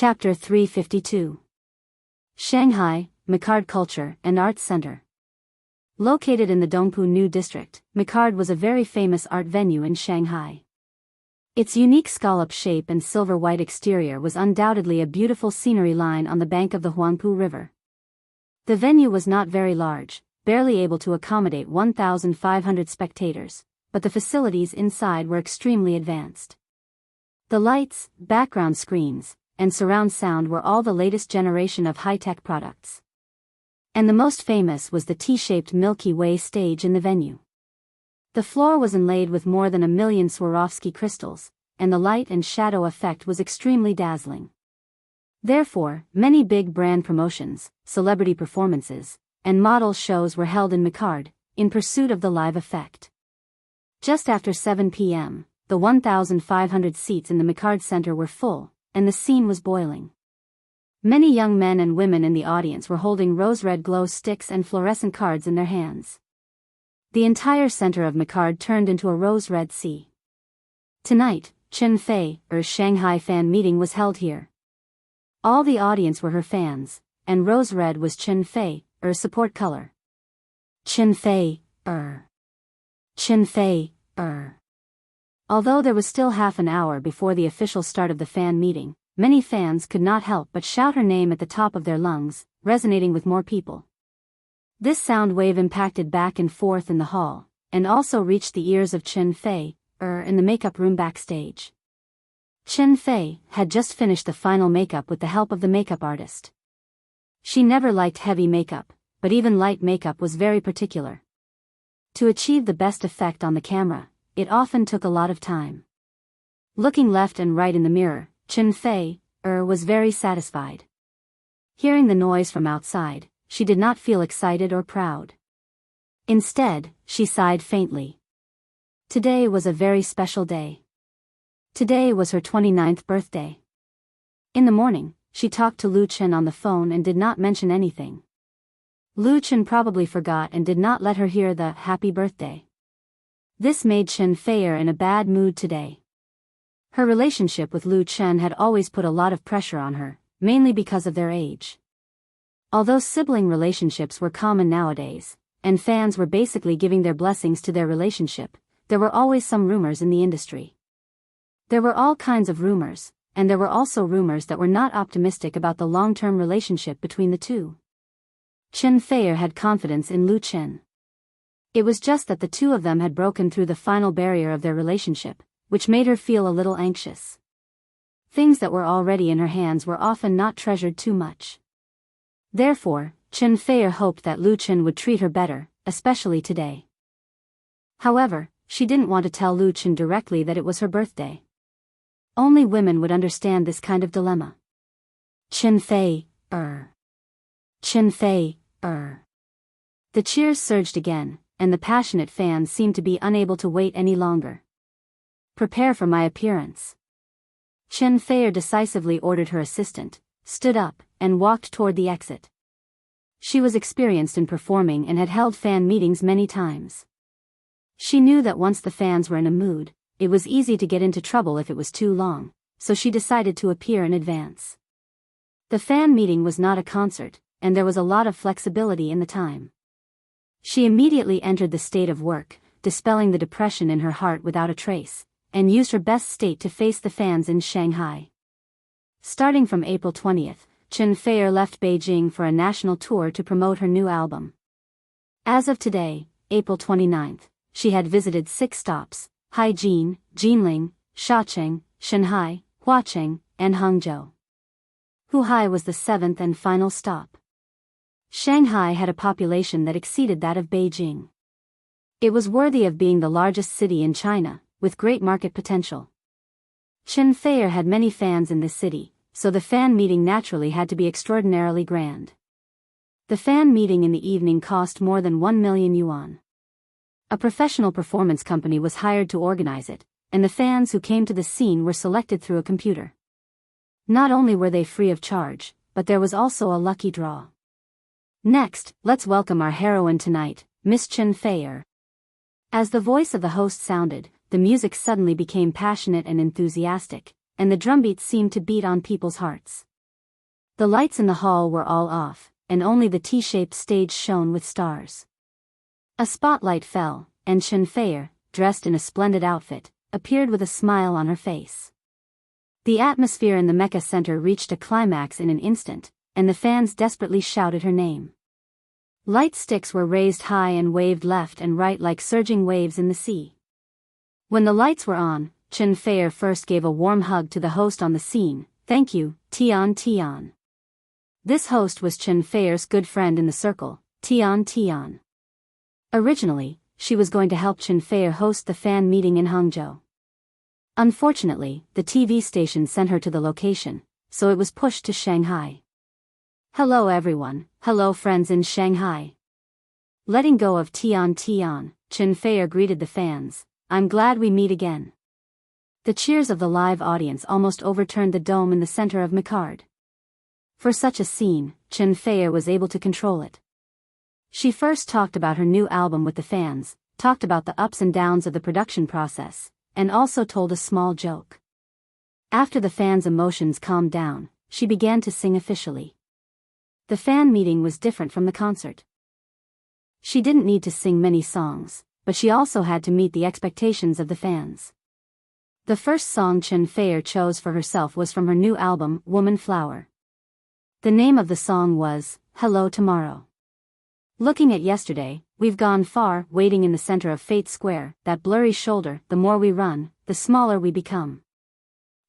Chapter 352. Shanghai, Micard Culture and Arts Center. Located in the Dongpu New District, Micard was a very famous art venue in Shanghai. Its unique scallop shape and silver-white exterior was undoubtedly a beautiful scenery line on the bank of the Huangpu River. The venue was not very large, barely able to accommodate 1,500 spectators, but the facilities inside were extremely advanced. The lights, background screens, and surround sound were all the latest generation of high-tech products. And the most famous was the T-shaped Milky Way stage in the venue. The floor was inlaid with more than 1 million Swarovski crystals, and the light and shadow effect was extremely dazzling. Therefore, many big brand promotions, celebrity performances, and model shows were held in Micard, in pursuit of the live effect. Just after 7 p.m., the 1,500 seats in the Micard Center were full, and the scene was boiling. Many young men and women in the audience were holding rose-red glow sticks and fluorescent cards in their hands. The entire center of Micard turned into a rose-red sea. Tonight, Chen Fei, Shanghai fan meeting was held here. All the audience were her fans, and rose-red was Chen Fei, support color. Chen Fei, Chen Fei, Although there was still half an hour before the official start of the fan meeting, many fans could not help but shout her name at the top of their lungs, resonating with more people. This sound wave impacted back and forth in the hall, and also reached the ears of Chen Fei, in the makeup room backstage. Chen Fei had just finished the final makeup with the help of the makeup artist. She never liked heavy makeup, but even light makeup was very particular. To achieve the best effect on the camera, it often took a lot of time. Looking left and right in the mirror, Chen Fei, was very satisfied. Hearing the noise from outside, she did not feel excited or proud. Instead, she sighed faintly. Today was a very special day. Today was her 29th birthday. In the morning, she talked to Lu Chen on the phone and did not mention anything. Lu Chen probably forgot and did not let her hear the happy birthday. This made Chen Fei in a bad mood today. Her relationship with Lu Chen had always put a lot of pressure on her, mainly because of their age. Although sibling relationships were common nowadays, and fans were basically giving their blessings to their relationship, there were always some rumors in the industry. There were all kinds of rumors, and there were also rumors that were not optimistic about the long-term relationship between the two. Chen Fei had confidence in Lu Chen. It was just that the two of them had broken through the final barrier of their relationship, which made her feel a little anxious. Things that were already in her hands were often not treasured too much. Therefore, Chen Fei hoped that Lu Chen would treat her better, especially today. However, she didn't want to tell Lu Chen directly that it was her birthday. Only women would understand this kind of dilemma. Chen Fei, Chen Fei, The cheers surged again, and the passionate fans seemed to be unable to wait any longer. Prepare for my appearance. Chen Fei decisively ordered her assistant, stood up, and walked toward the exit. She was experienced in performing and had held fan meetings many times. She knew that once the fans were in a mood, it was easy to get into trouble if it was too long, so she decided to appear in advance. The fan meeting was not a concert, and there was a lot of flexibility in the time. She immediately entered the state of work, dispelling the depression in her heart without a trace, and used her best state to face the fans in Shanghai. Starting from April 20th, Chen Fei left Beijing for a national tour to promote her new album. As of today, April 29th, she had visited 6 stops: Haijin, Jinling, Shaocheng, Shanghai, Huacheng, and Hangzhou. Huhai was the 7th and final stop. Shanghai had a population that exceeded that of Beijing. It was worthy of being the largest city in China, with great market potential. Chen Fei had many fans in this city, so the fan meeting naturally had to be extraordinarily grand. The fan meeting in the evening cost more than 1 million yuan. A professional performance company was hired to organize it, and the fans who came to the scene were selected through a computer. Not only were they free of charge, but there was also a lucky draw. Next, let's welcome our heroine tonight, Miss Chen Fei. As the voice of the host sounded, the music suddenly became passionate and enthusiastic, and the drumbeat seemed to beat on people's hearts. The lights in the hall were all off, and only the T-shaped stage shone with stars. A spotlight fell, and Chen Feier, dressed in a splendid outfit, appeared with a smile on her face. The atmosphere in the Mecca Center reached a climax in an instant, and the fans desperately shouted her name. Light sticks were raised high and waved left and right like surging waves in the sea. When the lights were on, Chen Feier first gave a warm hug to the host on the scene. "Thank you, Tian Tian." This host was Chen Feier's good friend in the circle, Tian Tian. Originally, she was going to help Chen Feier host the fan meeting in Hangzhou. Unfortunately, the TV station sent her to the location, so it was pushed to Shanghai. "Hello everyone, hello friends in Shanghai." Letting go of Tian Tian, Chen Feier greeted the fans. "I'm glad we meet again." The cheers of the live audience almost overturned the dome in the center of Micard. For such a scene, Chen Feier was able to control it. She first talked about her new album with the fans, talked about the ups and downs of the production process, and also told a small joke. After the fans' emotions calmed down, she began to sing officially. The fan meeting was different from the concert. She didn't need to sing many songs, but she also had to meet the expectations of the fans. The first song Chen Feier chose for herself was from her new album, Woman Flower. The name of the song was, "Hello Tomorrow." Looking at yesterday, we've gone far, waiting in the center of Fate Square, that blurry shoulder, the more we run, the smaller we become.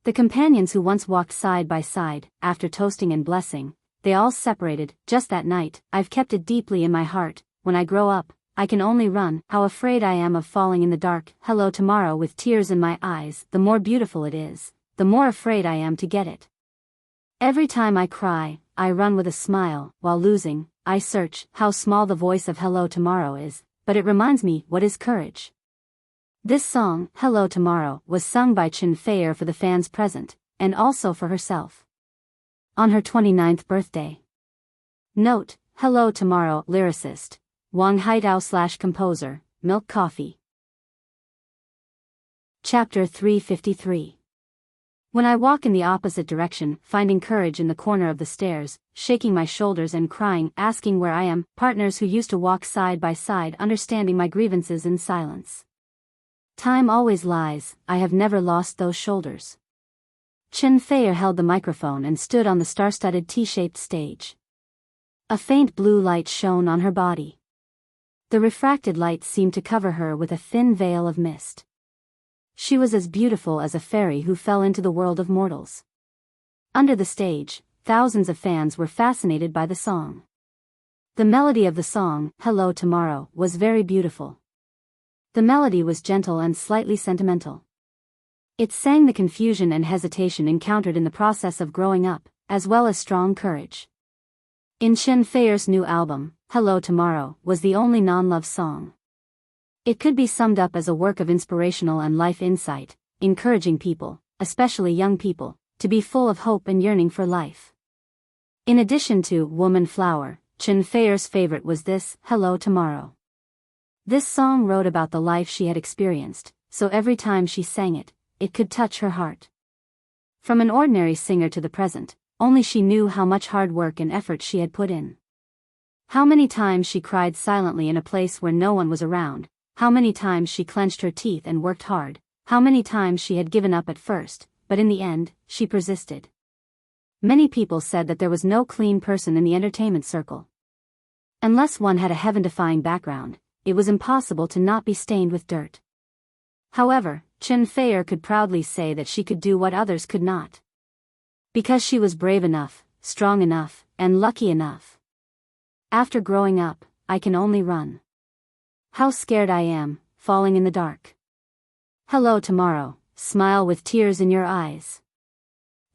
The companions who once walked side by side, after toasting and blessing, they all separated, just that night. I've kept it deeply in my heart, when I grow up, I can only run, how afraid I am of falling in the dark. Hello tomorrow with tears in my eyes, the more beautiful it is, the more afraid I am to get it. Every time I cry, I run with a smile, while losing, I search. How small the voice of Hello Tomorrow is, but it reminds me what is courage. This song, Hello Tomorrow, was sung by Chen Feier for the fans present, and also for herself. On her 29th birthday. Note, Hello Tomorrow, lyricist, Wang Haidao/composer, Milk Coffee. Chapter 353. When I walk in the opposite direction, finding courage in the corner of the stairs, shaking my shoulders and crying, asking where I am, partners who used to walk side by side understanding my grievances in silence. Time always lies, I have never lost those shoulders. Chen Feier held the microphone and stood on the star-studded T-shaped stage. A faint blue light shone on her body. The refracted light seemed to cover her with a thin veil of mist. She was as beautiful as a fairy who fell into the world of mortals. Under the stage, thousands of fans were fascinated by the song. The melody of the song, Hello Tomorrow, was very beautiful. The melody was gentle and slightly sentimental. It sang the confusion and hesitation encountered in the process of growing up, as well as strong courage. In Chen Feier's new album, Hello Tomorrow was the only non-love song. It could be summed up as a work of inspirational and life insight, encouraging people, especially young people, to be full of hope and yearning for life. In addition to Woman Flower, Chen Feier's favorite was this, Hello Tomorrow. This song wrote about the life she had experienced, so every time she sang it, it could touch her heart. From an ordinary singer to the present, only she knew how much hard work and effort she had put in. How many times she cried silently in a place where no one was around, how many times she clenched her teeth and worked hard, how many times she had given up at first, but in the end, she persisted. Many people said that there was no clean person in the entertainment circle. Unless one had a heaven-defying background, it was impossible to not be stained with dirt. However, Chen Feier could proudly say that she could do what others could not. Because she was brave enough, strong enough, and lucky enough. After growing up, I can only run. How scared I am, falling in the dark. Hello tomorrow, smile with tears in your eyes.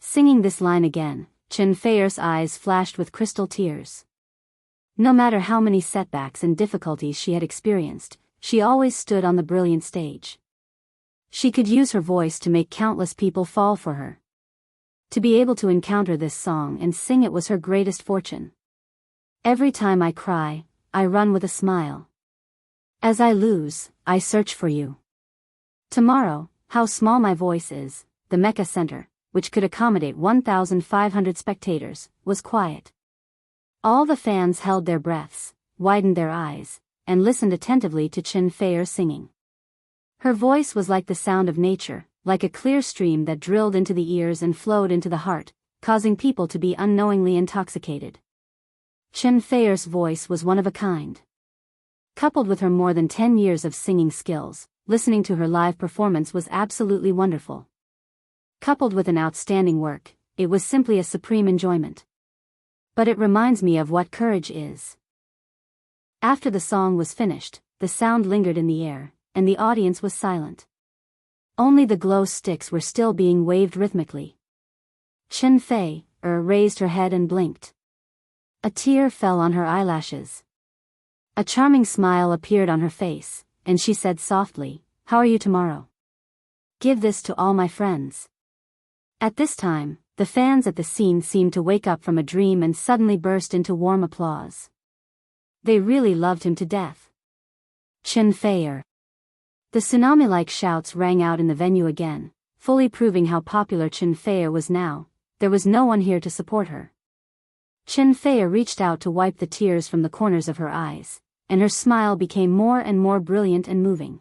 Singing this line again, Chen Feier's eyes flashed with crystal tears. No matter how many setbacks and difficulties she had experienced, she always stood on the brilliant stage. She could use her voice to make countless people fall for her. To be able to encounter this song and sing it was her greatest fortune. Every time I cry, I run with a smile. As I lose, I search for you. Tomorrow, how small my voice is, the Mecca Center, which could accommodate 1,500 spectators, was quiet. All the fans held their breaths, widened their eyes, and listened attentively to Chen Feier singing. Her voice was like the sound of nature, like a clear stream that drilled into the ears and flowed into the heart, causing people to be unknowingly intoxicated. Chen Feier's voice was one of a kind. Coupled with her more than 10 years of singing skills, listening to her live performance was absolutely wonderful. Coupled with an outstanding work, it was simply a supreme enjoyment. But it reminds me of what courage is. After the song was finished, the sound lingered in the air, and the audience was silent. Only the glow sticks were still being waved rhythmically. Chen Feier raised her head and blinked. A tear fell on her eyelashes. A charming smile appeared on her face, and she said softly, "How are you tomorrow? Give this to all my friends." At this time, the fans at the scene seemed to wake up from a dream and suddenly burst into warm applause. They really loved him to death. Chen Feier. The tsunami-like shouts rang out in the venue again, fully proving how popular Chen Feier was now. There was no one here to support her. Chen Feier reached out to wipe the tears from the corners of her eyes, and her smile became more and more brilliant and moving.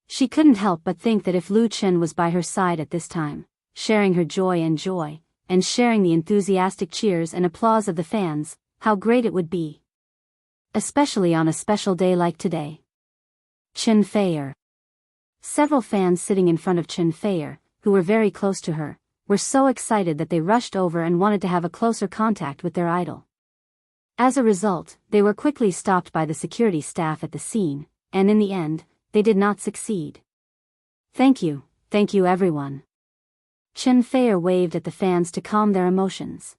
She couldn't help but think that if Lu Chen was by her side at this time, sharing her joy, and sharing the enthusiastic cheers and applause of the fans, how great it would be. Especially on a special day like today. Chen Feier. Several fans sitting in front of Chen Feier, who were very close to her, were so excited that they rushed over and wanted to have a closer contact with their idol. As a result, they were quickly stopped by the security staff at the scene, and in the end, they did not succeed. Thank you everyone. Chen Feier waved at the fans to calm their emotions.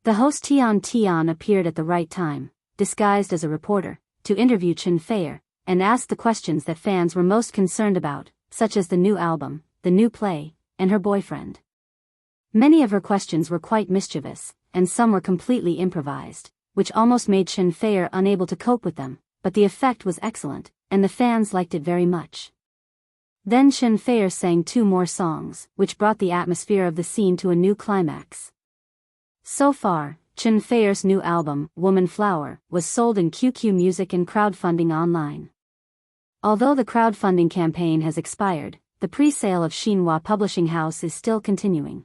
The host Tian appeared at the right time, disguised as a reporter, to interview Chen Feier, and asked the questions that fans were most concerned about, such as the new album, the new play, and her boyfriend. Many of her questions were quite mischievous, and some were completely improvised, which almost made Chen Feier unable to cope with them, but the effect was excellent, and the fans liked it very much. Then Chen Feier sang 2 more songs, which brought the atmosphere of the scene to a new climax. So far, Chen Feier's new album, Woman Flower, was sold in QQ Music and crowdfunding online. Although the crowdfunding campaign has expired, the pre-sale of Xinhua Publishing House is still continuing.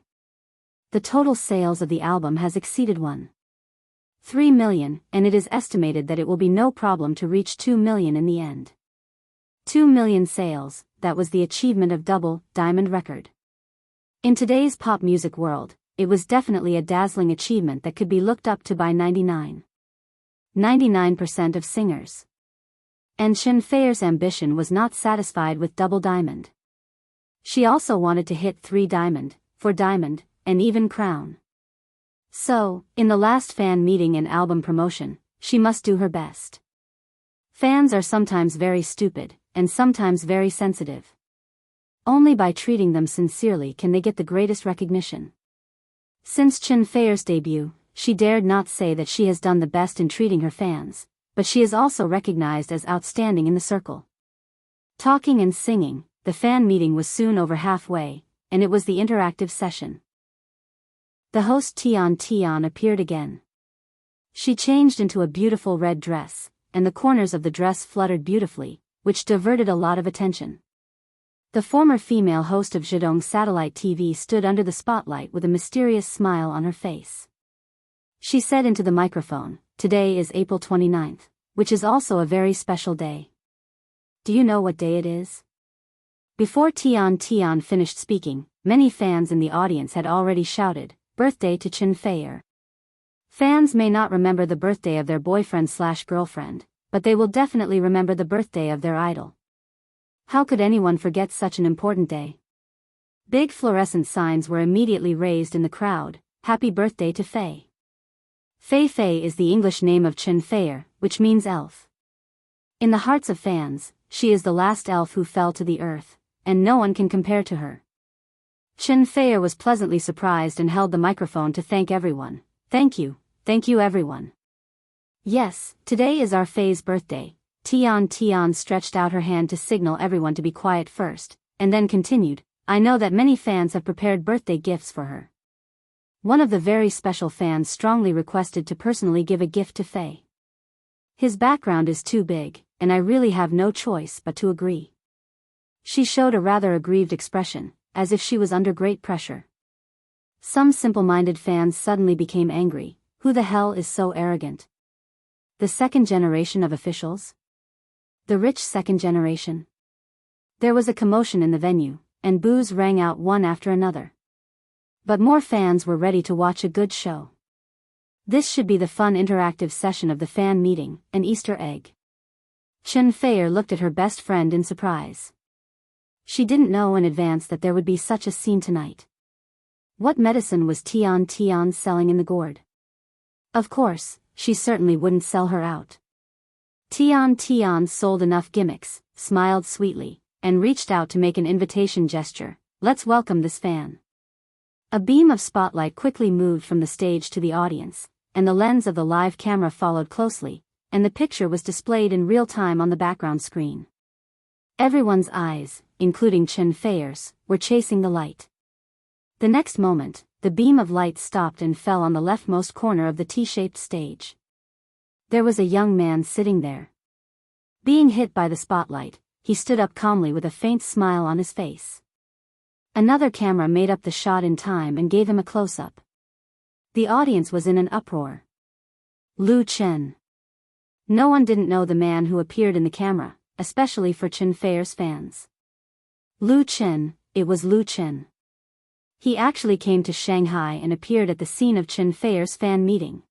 The total sales of the album has exceeded 1.3 million, and it is estimated that it will be no problem to reach 2 million in the end. 2 million sales, that was the achievement of double diamond record. In today's pop music world, it was definitely a dazzling achievement that could be looked up to by 99% of singers. And Chen Feier's ambition was not satisfied with double diamond. She also wanted to hit 3 diamond, 4 diamond, and even crown. So, in the last fan meeting and album promotion, she must do her best. Fans are sometimes very stupid, and sometimes very sensitive. Only by treating them sincerely can they get the greatest recognition. Since Chen Feier's debut, she dared not say that she has done the best in treating her fans, but she is also recognized as outstanding in the circle. Talking and singing, the fan meeting was soon over halfway, and it was the interactive session. The host Tian appeared again. She changed into a beautiful red dress, and the corners of the dress fluttered beautifully, which diverted a lot of attention. The former female host of Zhejiang Satellite TV stood under the spotlight with a mysterious smile on her face. She said into the microphone, "Today is April 29th, which is also a very special day. Do you know what day it is?" Before Tian finished speaking, many fans in the audience had already shouted, "Birthday to Chen Feier." Fans may not remember the birthday of their boyfriend/girlfriend, but they will definitely remember the birthday of their idol. How could anyone forget such an important day? Big fluorescent signs were immediately raised in the crowd, "Happy birthday to Fei." Fei is the English name of Chen Feier, which means elf. In the hearts of fans, she is the last elf who fell to the earth, and no one can compare to her. Chen Feier was pleasantly surprised and held the microphone to thank everyone. Thank you everyone. Yes, today is our Fei's birthday. Tian stretched out her hand to signal everyone to be quiet first, and then continued, I know that many fans have prepared birthday gifts for her. One of the very special fans strongly requested to personally give a gift to Faye. His background is too big, and I really have no choice but to agree. She showed a rather aggrieved expression, as if she was under great pressure. Some simple-minded fans suddenly became angry. Who the hell is so arrogant? The second generation of officials? The rich second generation? There was a commotion in the venue, and boos rang out one after another. But more fans were ready to watch a good show. This should be the fun interactive session of the fan meeting, an Easter egg. Chen Feier looked at her best friend in surprise. She didn't know in advance that there would be such a scene tonight. What medicine was Tian Tian selling in the gourd? Of course, she certainly wouldn't sell her out. Tian Tian sold enough gimmicks, smiled sweetly, and reached out to make an invitation gesture. Let's welcome this fan. A beam of spotlight quickly moved from the stage to the audience, and the lens of the live camera followed closely, and the picture was displayed in real time on the background screen. Everyone's eyes, including Chen Feier's, were chasing the light. The next moment, the beam of light stopped and fell on the leftmost corner of the T-shaped stage. There was a young man sitting there. Being hit by the spotlight, he stood up calmly with a faint smile on his face. Another camera made up the shot in time and gave him a close-up. The audience was in an uproar. Lu Chen. No one didn't know the man who appeared in the camera, especially for Chen Feier's fans. Lu Chen, it was Lu Chen. He actually came to Shanghai and appeared at the scene of Chen Feier's fan meeting.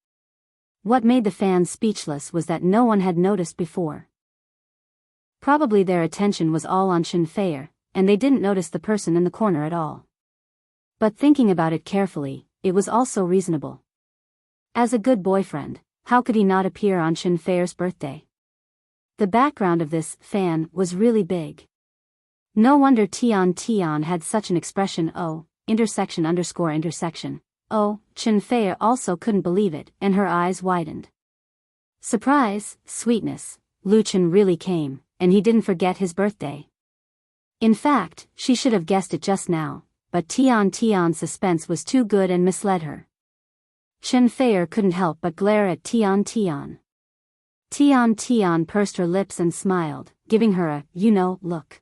What made the fans speechless was that no one had noticed before. Probably their attention was all on Chen Feier, and they didn't notice the person in the corner at all. But thinking about it carefully, it was also reasonable. As a good boyfriend, how could he not appear on Chen Feier's birthday? The background of this fan was really big. No wonder Tian Tian had such an expression. Oh, __intersection. Oh, Chen Feier also couldn't believe it, and her eyes widened. Surprise, sweetness, Lu Chen really came, and he didn't forget his birthday. In fact, she should have guessed it just now, but Tian Tian's suspense was too good and misled her. Chen Feier couldn't help but glare at Tian Tian. Tian Tian pursed her lips and smiled, giving her a, look.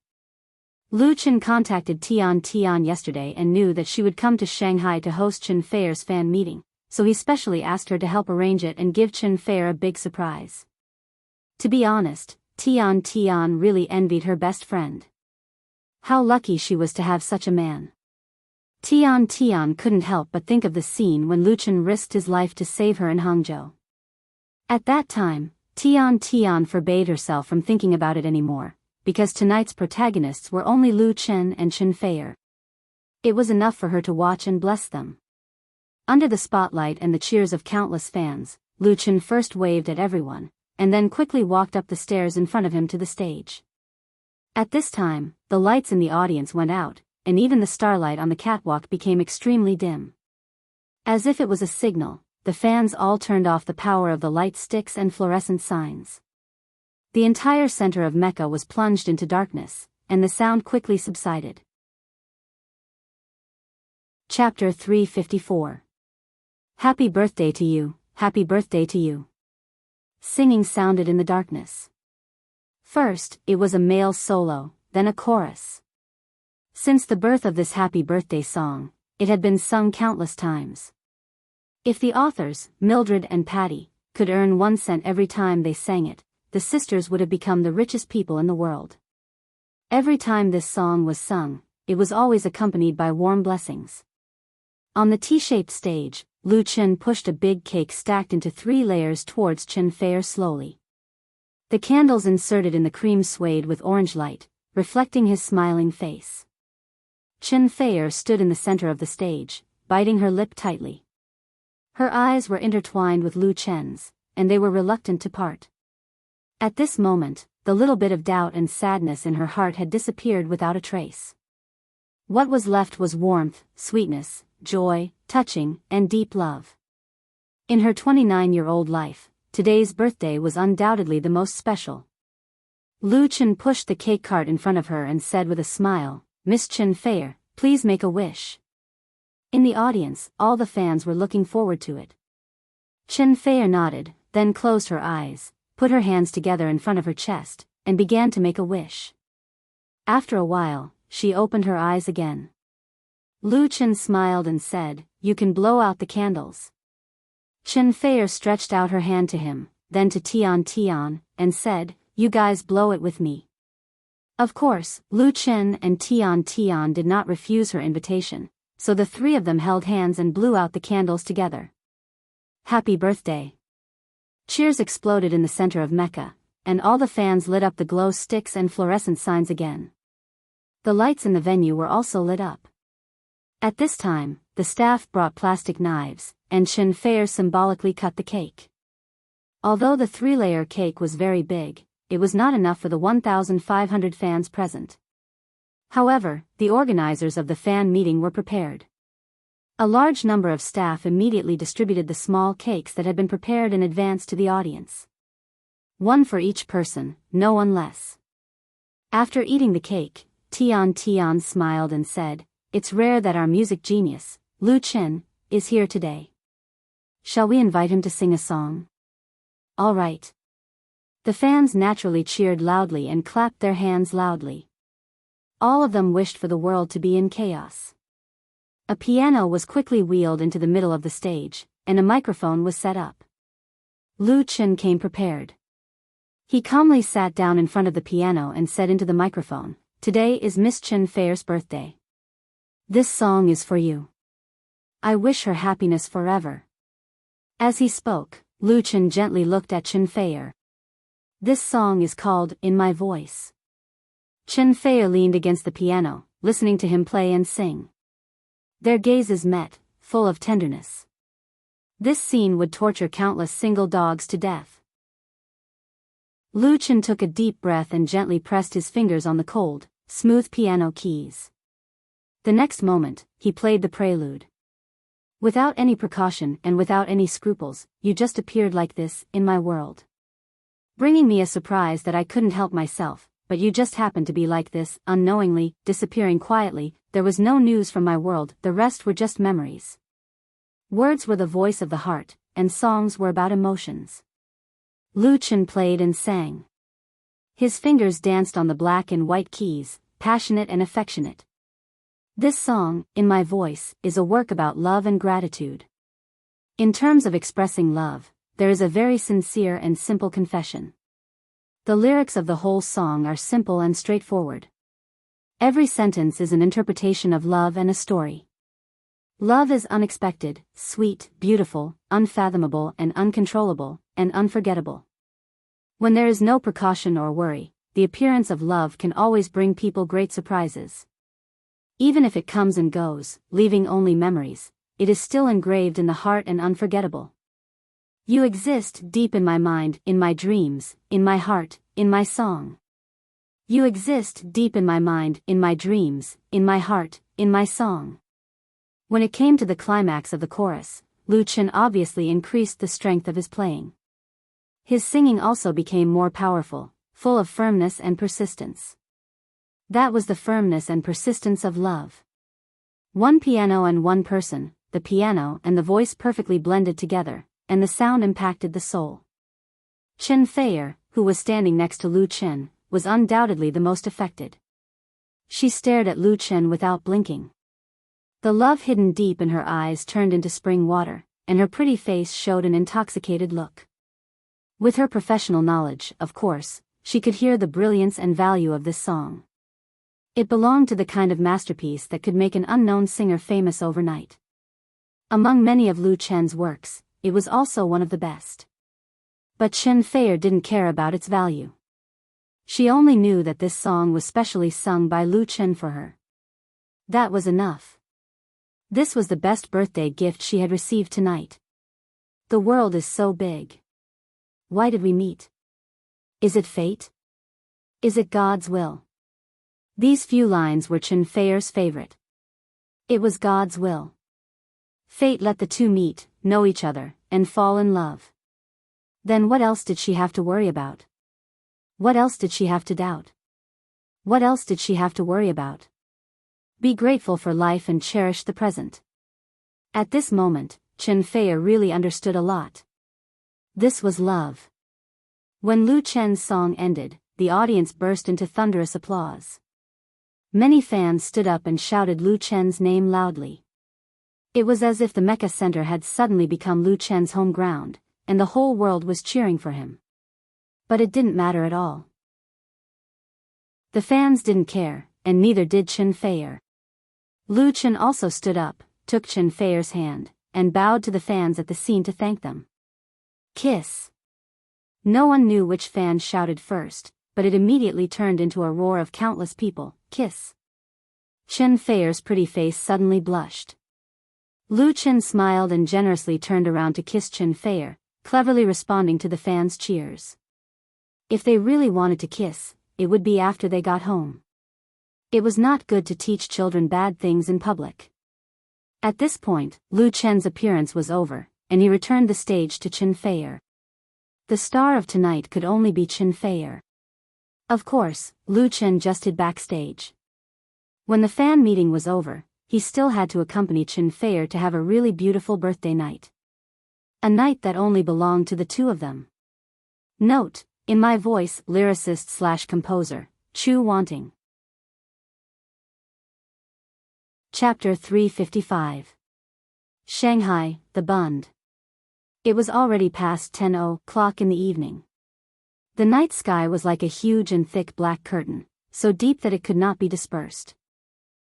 Lu Chen contacted Tian Tian yesterday and knew that she would come to Shanghai to host Chen Feier's fan meeting, so he specially asked her to help arrange it and give Chen Feier a big surprise. To be honest, Tian Tian really envied her best friend. How lucky she was to have such a man. Tian Tian couldn't help but think of the scene when Lu Chen risked his life to save her in Hangzhou. At that time, Tian Tian forbade herself from thinking about it anymore, because tonight's protagonists were only Lu Chen and Chen Feier. It was enough for her to watch and bless them. Under the spotlight and the cheers of countless fans, Lu Chen first waved at everyone, and then quickly walked up the stairs in front of him to the stage. At this time, the lights in the audience went out, and even the starlight on the catwalk became extremely dim. As if it was a signal, the fans all turned off the power of the light sticks and fluorescent signs. The entire center of Mecca was plunged into darkness, and the sound quickly subsided. Chapter 354. Happy birthday to you, happy birthday to you. Singing sounded in the darkness. First, it was a male solo, then a chorus. Since the birth of this happy birthday song, it had been sung countless times. If the authors, Mildred and Patty, could earn 1 cent every time they sang it, the sisters would have become the richest people in the world. Every time this song was sung, it was always accompanied by warm blessings. On the T-shaped stage, Lu Chen pushed a big cake stacked into 3 layers towards Chen Feier slowly. The candles inserted in the cream swayed with orange light, reflecting his smiling face. Chen Feier stood in the center of the stage, biting her lip tightly. Her eyes were intertwined with Lu Chen's, and they were reluctant to part. At this moment, the little bit of doubt and sadness in her heart had disappeared without a trace. What was left was warmth, sweetness, joy, touching, and deep love. In her 29-year-old life, today's birthday was undoubtedly the most special. Lu Chen pushed the cake cart in front of her and said with a smile, "Miss Chen Feier, Please make a wish. In the audience, all the fans were looking forward to it. Chen Fei nodded, then closed her eyes, put her hands together in front of her chest, and began to make a wish. After a while, she opened her eyes again. Lu Chen smiled and said, "You can blow out the candles." Chen Fei stretched out her hand to him, then to Tian, and said, "You guys blow it with me." Of course, Lu Chen and Tian did not refuse her invitation, so the three of them held hands and blew out the candles together. Happy birthday! Cheers exploded in the center of Mecca, and all the fans lit up the glow sticks and fluorescent signs again. The lights in the venue were also lit up. At this time, the staff brought plastic knives, and Chen Fei symbolically cut the cake. Although the 3-layer cake was very big, it was not enough for the 1,500 fans present. However, the organizers of the fan meeting were prepared. A large number of staff immediately distributed the small cakes that had been prepared in advance to the audience. One for each person, no one less. After eating the cake, Tian smiled and said, "It's rare that our music genius, Lu Chen, is here today. Shall we invite him to sing a song?" "All right." The fans naturally cheered loudly and clapped their hands loudly. All of them wished for the world to be in chaos. A piano was quickly wheeled into the middle of the stage, and a microphone was set up. Lu Chen came prepared. He calmly sat down in front of the piano and said into the microphone, "Today is Miss Chen Fei's birthday. This song is for you. I wish her happiness forever." As he spoke, Lu Chen gently looked at Chen Fei. "This song is called In My Voice." Chen Fei leaned against the piano, listening to him play and sing. Their gazes met, full of tenderness. This scene would torture countless single dogs to death. Lu Chen took a deep breath and gently pressed his fingers on the cold, smooth piano keys. The next moment, he played the prelude. "Without any precaution and without any scruples, you just appeared like this, in my world. Bringing me a surprise that I couldn't help myself, but you just happened to be like this, unknowingly, disappearing quietly. There was no news from my world, the rest were just memories." Words were the voice of the heart, and songs were about emotions. Lu Chen played and sang. His fingers danced on the black and white keys, passionate and affectionate. This song, In My Voice, is a work about love and gratitude. In terms of expressing love, there is a very sincere and simple confession. The lyrics of the whole song are simple and straightforward. Every sentence is an interpretation of love and a story. Love is unexpected, sweet, beautiful, unfathomable and uncontrollable, and unforgettable. When there is no precaution or worry, the appearance of love can always bring people great surprises. Even if it comes and goes, leaving only memories, it is still engraved in the heart and unforgettable. You exist deep in my mind, in my dreams, in my heart, in my song. You exist deep in my mind, in my dreams, in my heart, in my song. When it came to the climax of the chorus, Lu Chen obviously increased the strength of his playing. His singing also became more powerful, full of firmness and persistence. That was the firmness and persistence of love. One piano and one person, the piano and the voice perfectly blended together, and the sound impacted the soul. Chen Fei, who was standing next to Lu Chen, was undoubtedly the most affected. She stared at Lu Chen without blinking. The love hidden deep in her eyes turned into spring water, and her pretty face showed an intoxicated look. With her professional knowledge, of course, she could hear the brilliance and value of this song. It belonged to the kind of masterpiece that could make an unknown singer famous overnight. Among many of Lu Chen's works, it was also one of the best. But Chen Fei didn't care about its value. She only knew that this song was specially sung by Lu Chen for her. That was enough. This was the best birthday gift she had received tonight. The world is so big. Why did we meet? Is it fate? Is it God's will? These few lines were Chen Fei's favorite. It was God's will. Fate let the two meet, know each other, and fall in love. Then what else did she have to worry about? What else did she have to doubt? What else did she have to worry about? Be grateful for life and cherish the present. At this moment, Chen Feier really understood a lot. This was love. When Lu Chen's song ended, the audience burst into thunderous applause. Many fans stood up and shouted Lu Chen's name loudly. It was as if the Mecca Center had suddenly become Lu Chen's home ground, and the whole world was cheering for him. But it didn't matter at all. The fans didn't care, and neither did Chen Feier. Lu Chen also stood up, took Chen Feier's hand, and bowed to the fans at the scene to thank them. Kiss. No one knew which fan shouted first, but it immediately turned into a roar of countless people. Kiss. Chen Feier's pretty face suddenly blushed. Lu Chen smiled and generously turned around to kiss Chen Feier, cleverly responding to the fans' cheers. If they really wanted to kiss, it would be after they got home. It was not good to teach children bad things in public. At this point, Lu Chen's appearance was over, and he returned the stage to Chen Feier. The star of tonight could only be Chen Feier. Of course, Lu Chen just hid backstage. When the fan meeting was over, he still had to accompany Chen Feier to have a really beautiful birthday night. A night that only belonged to the two of them. Note, in my voice, lyricist/composer, Chu Wanting. Chapter 355. Shanghai, the Bund. It was already past 10:00 in the evening. The night sky was like a huge and thick black curtain, so deep that it could not be dispersed.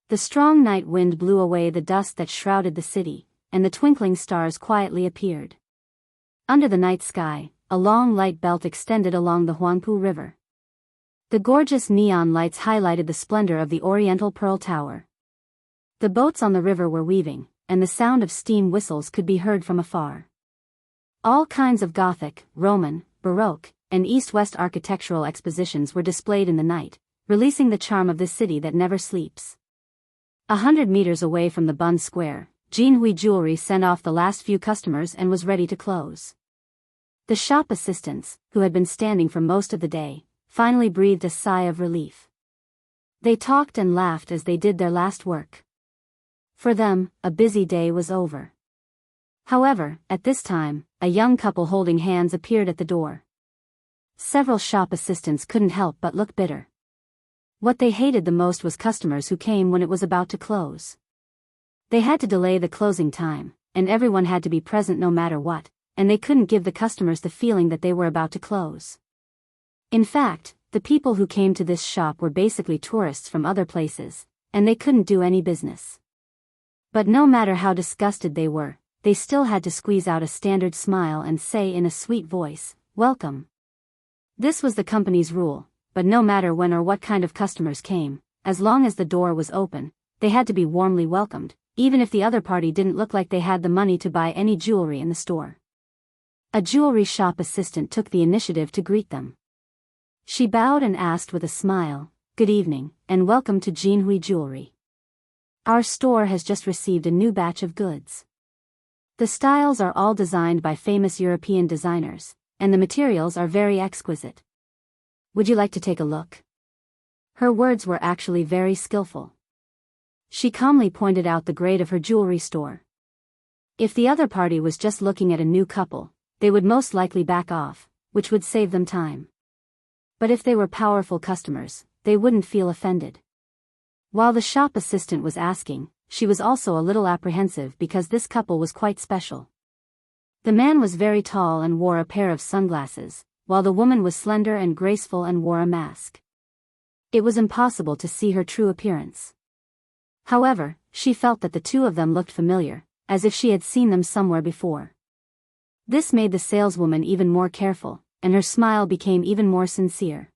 The strong night wind blew away the dust that shrouded the city, and the twinkling stars quietly appeared. Under the night sky, a long light belt extended along the Huangpu River. The gorgeous neon lights highlighted the splendor of the Oriental Pearl Tower. The boats on the river were weaving, and the sound of steam whistles could be heard from afar. All kinds of Gothic, Roman, Baroque, and East-West architectural expositions were displayed in the night, releasing the charm of this city that never sleeps. 100 meters away from the Bund Square, Jinhui Jewelry sent off the last few customers and was ready to close. The shop assistants, who had been standing for most of the day, finally breathed a sigh of relief. They talked and laughed as they did their last work. For them, a busy day was over. However, at this time, a young couple holding hands appeared at the door. Several shop assistants couldn't help but look bitter. What they hated the most was customers who came when it was about to close. They had to delay the closing time, and everyone had to be present no matter what, and they couldn't give the customers the feeling that they were about to close. In fact, the people who came to this shop were basically tourists from other places, and they couldn't do any business. But no matter how disgusted they were, they still had to squeeze out a standard smile and say in a sweet voice, "Welcome." This was the company's rule, but no matter when or what kind of customers came, as long as the door was open, they had to be warmly welcomed, even if the other party didn't look like they had the money to buy any jewelry in the store. A jewelry shop assistant took the initiative to greet them. She bowed and asked with a smile, "Good evening, and welcome to Jinhui Jewelry. Our store has just received a new batch of goods. The styles are all designed by famous European designers, and the materials are very exquisite. Would you like to take a look?" Her words were actually very skillful. She calmly pointed out the grade of her jewelry store. If the other party was just looking at a new couple, they would most likely back off, which would save them time. But if they were powerful customers, they wouldn't feel offended. While the shop assistant was asking, she was also a little apprehensive because this couple was quite special. The man was very tall and wore a pair of sunglasses, while the woman was slender and graceful and wore a mask. It was impossible to see her true appearance. However, she felt that the two of them looked familiar, as if she had seen them somewhere before. This made the saleswoman even more careful, and her smile became even more sincere.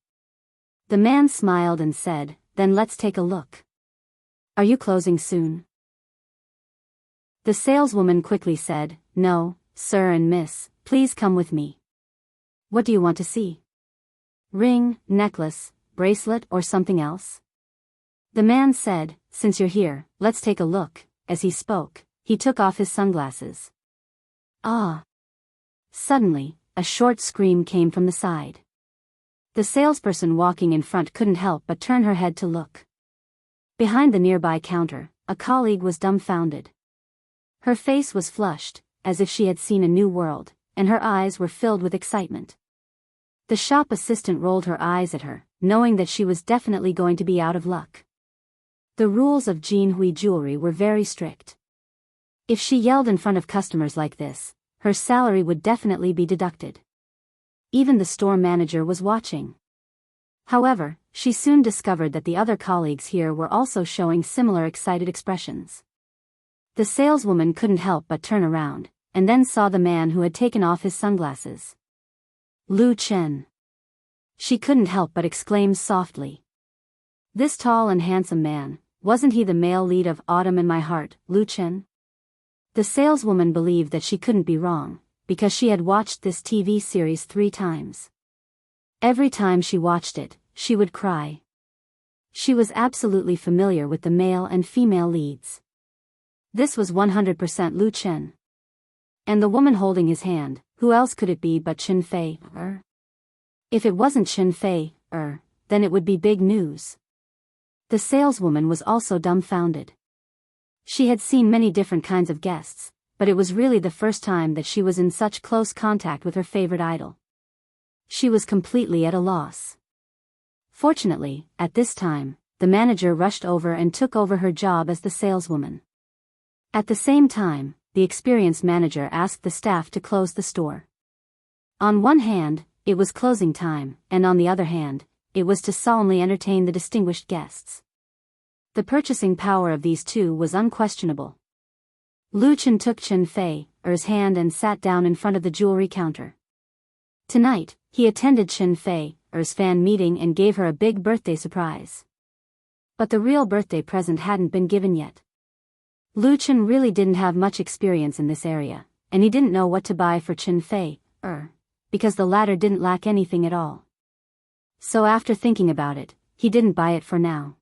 The man smiled and said, "Then let's take a look. Are you closing soon?" The saleswoman quickly said, "No, sir and miss, please come with me." "What do you want to see? Ring, necklace, bracelet or something else?" The man said, "Since you're here, let's take a look." As he spoke, he took off his sunglasses. "Ah!" Suddenly, a short scream came from the side. The salesperson walking in front couldn't help but turn her head to look. Behind the nearby counter, a colleague was dumbfounded. Her face was flushed, as if she had seen a new world, and her eyes were filled with excitement. The shop assistant rolled her eyes at her, knowing that she was definitely going to be out of luck. The rules of Jinhui Jewelry were very strict. If she yelled in front of customers like this, her salary would definitely be deducted. Even the store manager was watching. However, she soon discovered that the other colleagues here were also showing similar excited expressions. The saleswoman couldn't help but turn around, and then saw the man who had taken off his sunglasses. Lu Chen. She couldn't help but exclaim softly. This tall and handsome man, wasn't he the male lead of Autumn in My Heart, Lu Chen? The saleswoman believed that she couldn't be wrong, because she had watched this TV series 3 times. Every time she watched it, she would cry. She was absolutely familiar with the male and female leads. This was 100% Lu Chen. And the woman holding his hand, who else could it be but Chen Fei? If it wasn't Chen Fei, then it would be big news. The saleswoman was also dumbfounded. She had seen many different kinds of guests, but it was really the first time that she was in such close contact with her favorite idol. She was completely at a loss. Fortunately, at this time, the manager rushed over and took over her job as the saleswoman. At the same time, the experienced manager asked the staff to close the store. On one hand, it was closing time, and on the other hand, it was to solemnly entertain the distinguished guests. The purchasing power of these two was unquestionable. Lu Chen took Chen Fei's hand and sat down in front of the jewelry counter. Tonight, he attended Chen Fei's fan meeting and gave her a big birthday surprise. But the real birthday present hadn't been given yet. Lu Chen really didn't have much experience in this area, and he didn't know what to buy for Chen Fei, because the latter didn't lack anything at all. So after thinking about it, he didn't buy it for now.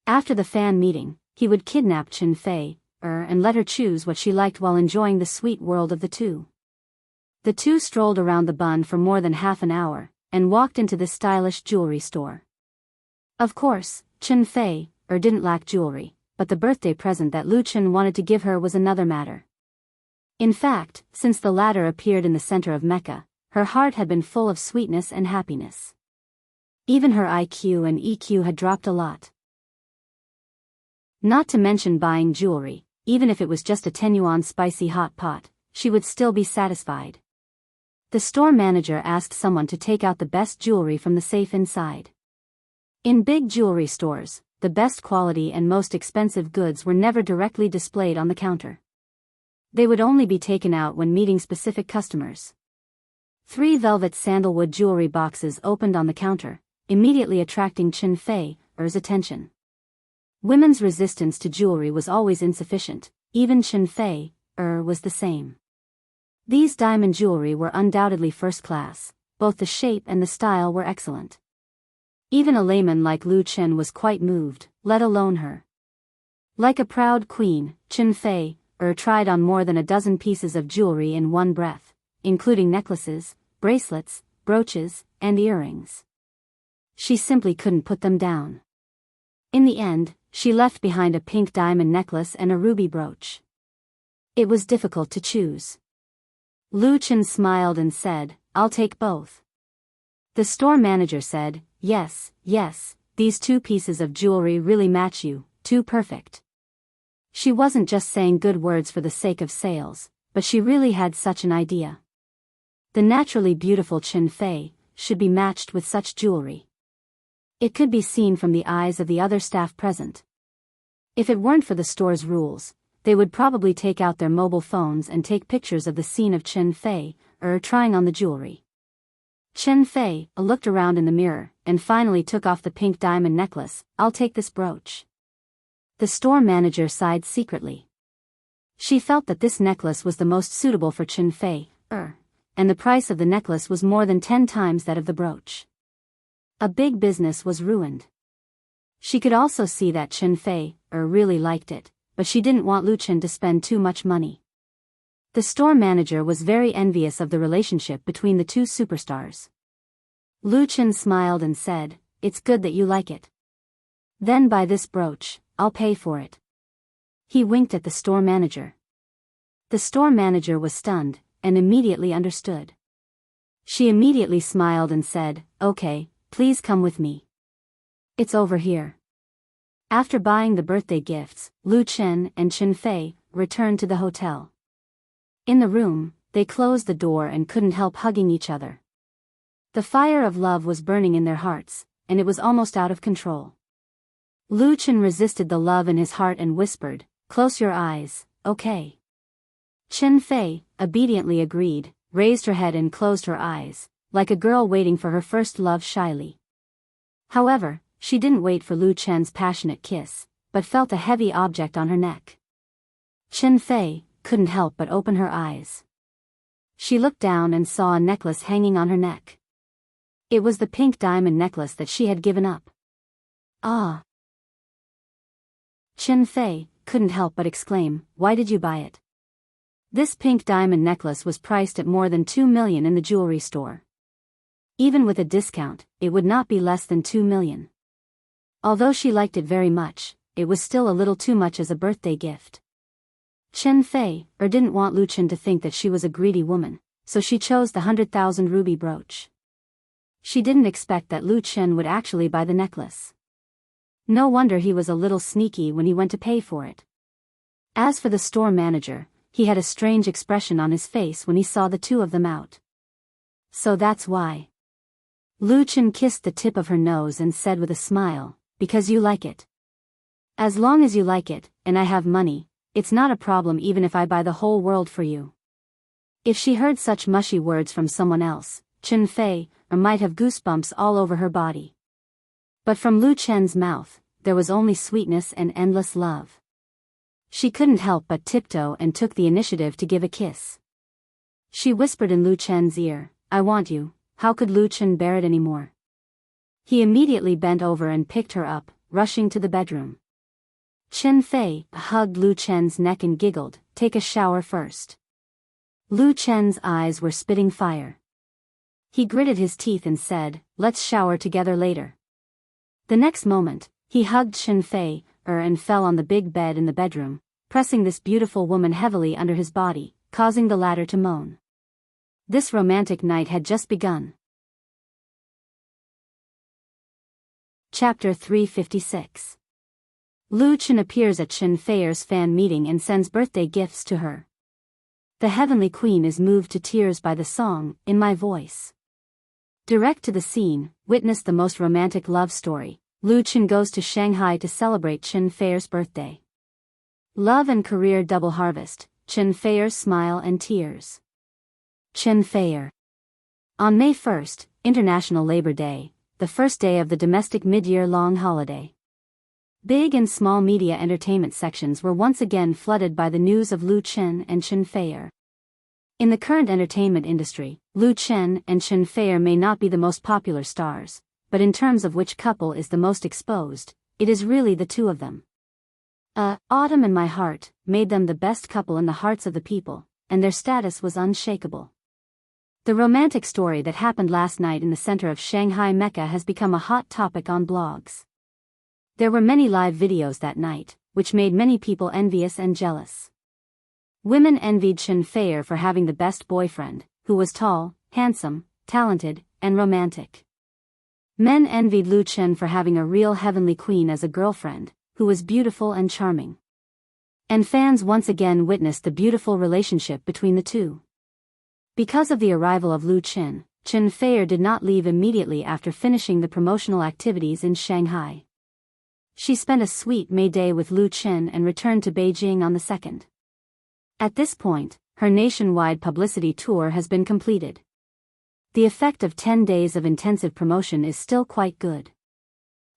After the fan meeting, he would kidnap Chen Fei, and let her choose what she liked while enjoying the sweet world of the two. The two strolled around the bund for more than half an hour, and walked into this stylish jewelry store. Of course, Chen Fei didn't lack jewelry, but the birthday present that Lu Chen wanted to give her was another matter. In fact, since the latter appeared in the center of Mecca, her heart had been full of sweetness and happiness. Even her IQ and EQ had dropped a lot. Not to mention buying jewelry, even if it was just a 10 yuan spicy hot pot, she would still be satisfied. The store manager asked someone to take out the best jewelry from the safe inside. In big jewelry stores, the best quality and most expensive goods were never directly displayed on the counter. They would only be taken out when meeting specific customers. 3 velvet sandalwood jewelry boxes opened on the counter, immediately attracting Chen Fei's attention. Women's resistance to jewelry was always insufficient, even Chen Fei was the same. These diamond jewelry were undoubtedly first class, both the shape and the style were excellent. Even a layman like Lu Chen was quite moved, let alone her. Like a proud queen, Chen Fei tried on more than a dozen pieces of jewelry in one breath, including necklaces, bracelets, brooches, and earrings. She simply couldn't put them down. In the end, she left behind a pink diamond necklace and a ruby brooch. It was difficult to choose. Lu Chen smiled and said, "I'll take both." The store manager said, yes, these 2 pieces of jewelry really match you, too perfect." She wasn't just saying good words for the sake of sales, but she really had such an idea. The naturally beautiful Chen Fei should be matched with such jewelry. It could be seen from the eyes of the other staff present. If it weren't for the store's rules, they would probably take out their mobile phones and take pictures of the scene of Chen Fei trying on the jewelry. Chen Fei looked around in the mirror and finally took off the pink diamond necklace. "I'll take this brooch." The store manager sighed secretly. She felt that this necklace was the most suitable for Chen Fei, and the price of the necklace was more than 10 times that of the brooch. A big business was ruined. She could also see that Chen Fei really liked it, but she didn't want Lu Chen to spend too much money. The store manager was very envious of the relationship between the 2 superstars. Lu Chen smiled and said, "It's good that you like it." Then buy this brooch, I'll pay for it. He winked at the store manager. The store manager was stunned, and immediately understood. She immediately smiled and said, "Okay, please come with me. It's over here." After buying the birthday gifts, Lu Chen and Chen Fei returned to the hotel. In the room, they closed the door and couldn't help hugging each other. The fire of love was burning in their hearts, and it was almost out of control. Lu Chen resisted the love in his heart and whispered, "Close your eyes, okay?" Chen Fei obediently agreed, raised her head and closed her eyes, like a girl waiting for her first love shyly. However, she didn't wait for Lu Chen's passionate kiss, but felt a heavy object on her neck. Chen Fei couldn't help but open her eyes. She looked down and saw a necklace hanging on her neck. It was the pink diamond necklace that she had given up. Ah! Chen Fei couldn't help but exclaim, "Why did you buy it?" This pink diamond necklace was priced at more than 2 million in the jewelry store. Even with a discount, it would not be less than 2 million. Although she liked it very much, it was still a little too much as a birthday gift. Chen Fei didn't want Lu Chen to think that she was a greedy woman, so she chose the 100,000 ruby brooch. She didn't expect that Lu Chen would actually buy the necklace. No wonder he was a little sneaky when he went to pay for it. As for the store manager, he had a strange expression on his face when he saw the two of them out. "So that's why." Lu Chen kissed the tip of her nose and said with a smile, "Because you like it. As long as you like it, and I have money, it's not a problem even if I buy the whole world for you." If she heard such mushy words from someone else, Chen Fei might have goosebumps all over her body. But from Lu Chen's mouth, there was only sweetness and endless love. She couldn't help but tiptoe and took the initiative to give a kiss. She whispered in Lu Chen's ear, "I want you." How could Lu Chen bear it anymore? He immediately bent over and picked her up, rushing to the bedroom. Chen Fei hugged Lu Chen's neck and giggled, "Take a shower first." Lu Chen's eyes were spitting fire. He gritted his teeth and said, "Let's shower together later." The next moment, he hugged Chen Fei and fell on the big bed in the bedroom, pressing this beautiful woman heavily under his body, causing the latter to moan. This romantic night had just begun. Chapter 356. Lu Chen appears at Chen Fei's fan meeting and sends birthday gifts to her. The heavenly queen is moved to tears by the song, "In My Voice." Direct to the scene, witness the most romantic love story. Lu Chen goes to Shanghai to celebrate Chen Fei's birthday. Love and career double harvest, Chen Fei's smile and tears. Chen Fei. On May 1st, International Labor Day, the first day of the domestic mid-year long holiday. Big and small media entertainment sections were once again flooded by the news of Lu Chen and Chen Fei. In the current entertainment industry, Lu Chen and Chen Fei may not be the most popular stars, but in terms of which couple is the most exposed, it is really the two of them. Autumn in my heart made them the best couple in the hearts of the people, and their status was unshakable. The romantic story that happened last night in the center of Shanghai Mecca has become a hot topic on blogs. There were many live videos that night, which made many people envious and jealous. Women envied Chen Fei for having the best boyfriend, who was tall, handsome, talented, and romantic. Men envied Lu Chen for having a real heavenly queen as a girlfriend, who was beautiful and charming. And fans once again witnessed the beautiful relationship between the two. Because of the arrival of Lu Chen, Chen Fei did not leave immediately after finishing the promotional activities in Shanghai. She spent a sweet May Day with Lu Chen and returned to Beijing on the 2nd. At this point, her nationwide publicity tour has been completed. The effect of 10 days of intensive promotion is still quite good.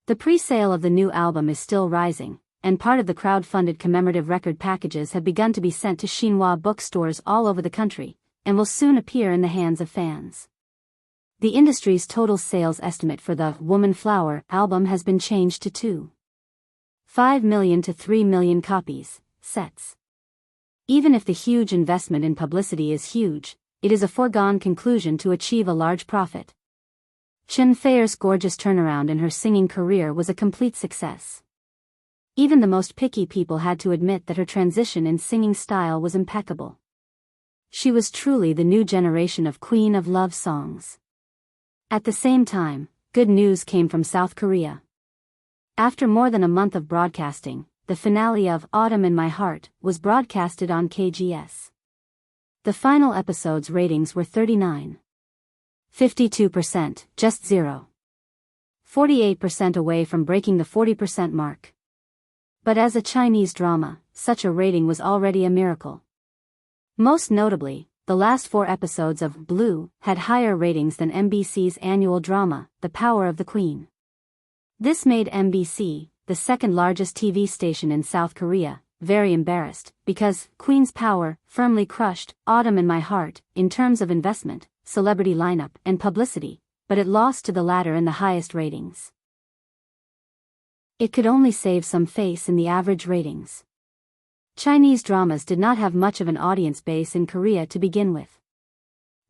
The pre-sale of the new album is still rising, and part of the crowd-funded commemorative record packages have begun to be sent to Xinhua bookstores all over the country, and will soon appear in the hands of fans. The industry's total sales estimate for the Woman Flower album has been changed to 2.5 million to 3 million copies, sets. Even if the huge investment in publicity is huge, it is a foregone conclusion to achieve a large profit. Chen Fei's gorgeous turnaround in her singing career was a complete success. Even the most picky people had to admit that her transition in singing style was impeccable. She was truly the new generation of queen of love songs. At the same time, good news came from South Korea. After more than a month of broadcasting, the finale of Autumn in My Heart was broadcasted on KGS. The final episode's ratings were 39.52%, just 0.48% away from breaking the 40% mark. But as a Chinese drama, such a rating was already a miracle. Most notably, the last 4 episodes of Blue had higher ratings than MBC's annual drama, The Power of the Queen. This made MBC, the second largest TV station in South Korea, very embarrassed, because Queen's Power firmly crushed Autumn in My Heart in terms of investment, celebrity lineup, and publicity, but it lost to the latter in the highest ratings. It could only save some face in the average ratings. Chinese dramas did not have much of an audience base in Korea to begin with.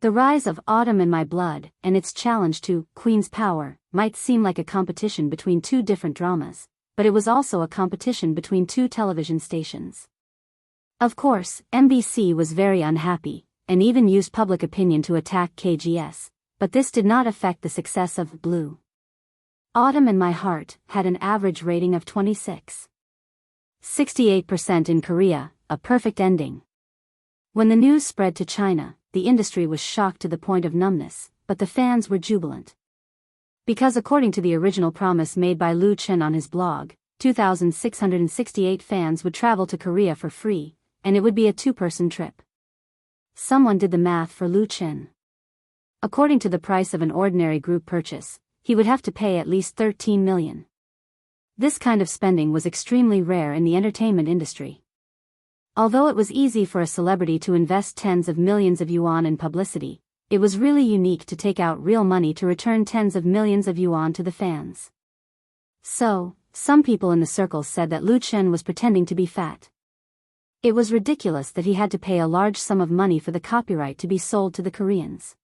The rise of Autumn in My Blood and its challenge to Queen's Power might seem like a competition between 2 different dramas, but it was also a competition between 2 television stations. Of course, MBC was very unhappy, and even used public opinion to attack KGS, but this did not affect the success of Blue. Autumn in My Heart had an average rating of 26.68% in Korea, a perfect ending. When the news spread to China, the industry was shocked to the point of numbness, but the fans were jubilant. Because according to the original promise made by Lu Chen on his blog, 2,668 fans would travel to Korea for free, and it would be a 2-person trip. Someone did the math for Lu Chen. According to the price of an ordinary group purchase, he would have to pay at least 13 million. This kind of spending was extremely rare in the entertainment industry. Although it was easy for a celebrity to invest tens of millions of yuan in publicity, it was really unique to take out real money to return tens of millions of yuan to the fans. So, some people in the circles said that Lu Chen was pretending to be fat. It was ridiculous that he had to pay a large sum of money for the copyright to be sold to the Koreans.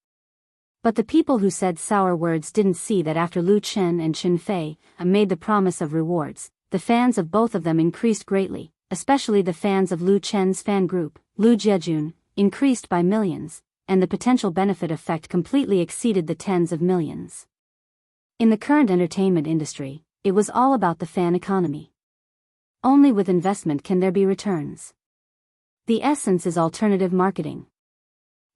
But the people who said sour words didn't see that after Lu Chen and Chen Fei made the promise of rewards, the fans of both of them increased greatly, especially the fans of Lu Chen's fan group, Lu Jiejun, increased by millions, and the potential benefit effect completely exceeded the tens of millions. In the current entertainment industry, it was all about the fan economy. Only with investment can there be returns. The essence is alternative marketing.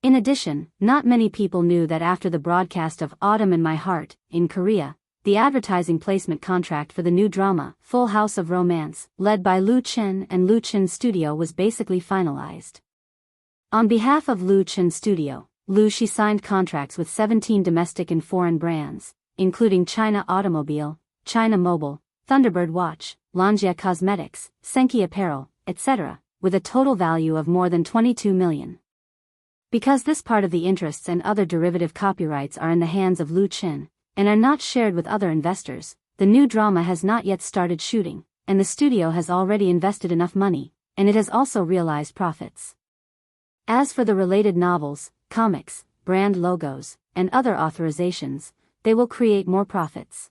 In addition, not many people knew that after the broadcast of Autumn in My Heart, in Korea, the advertising placement contract for the new drama, Full House of Romance, led by Lu Chen and Lu Chen Studio was basically finalized. On behalf of Lu Chen Studio, she signed contracts with 17 domestic and foreign brands, including China Automobile, China Mobile, Thunderbird Watch, Lanjia Cosmetics, Senki Apparel, etc., with a total value of more than 22 million. Because this part of the interests and other derivative copyrights are in the hands of Lu Chen, and are not shared with other investors, the new drama has not yet started shooting, and the studio has already invested enough money, and it has also realized profits. As for the related novels, comics, brand logos, and other authorizations, they will create more profits.